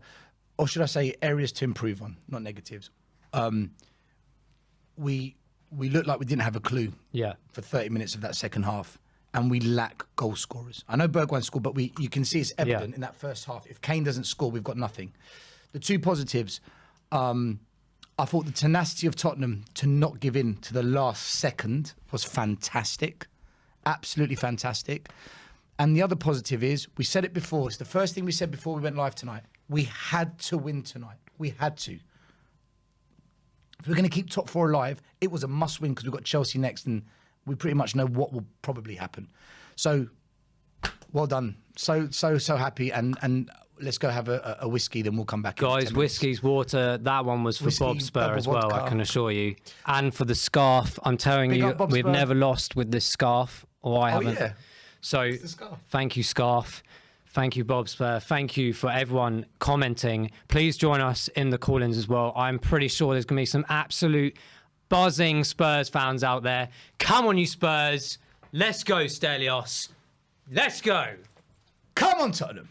[SPEAKER 1] or should I say, areas to improve on, not negatives. We looked like we didn't have a clue for 30 minutes of that second half, and we lack goal scorers. I know Bergwijn scored, but you can see it's evident in that first half. If Kane doesn't score, we've got nothing. The 2 positives, I thought the tenacity of Tottenham to not give in to the last second was fantastic. Absolutely fantastic. And the other positive is, we said it before, it's the first thing we said before we went live tonight. We had to win tonight. We had to. If we're going to keep top 4 alive, it was a must win because we've got Chelsea next and we pretty much know what will probably happen. So, well done. So happy, and let's go have a whiskey, then we'll come back.
[SPEAKER 2] Guys, whiskey's water. That one was for
[SPEAKER 1] Whiskey,
[SPEAKER 2] Bob Spur as well,
[SPEAKER 1] vodka.
[SPEAKER 2] I can assure you. And for the scarf, I'm telling you, we've never lost with this scarf, or I haven't.
[SPEAKER 1] Yeah.
[SPEAKER 2] So, thank you, Scarf. Thank you, Bob Spur. Thank you for everyone commenting. Please join us in the call-ins as well. I'm pretty sure there's going to be some absolute buzzing Spurs fans out there. Come on, you Spurs. Let's go, Stelios. Let's go.
[SPEAKER 1] Come on, Tottenham.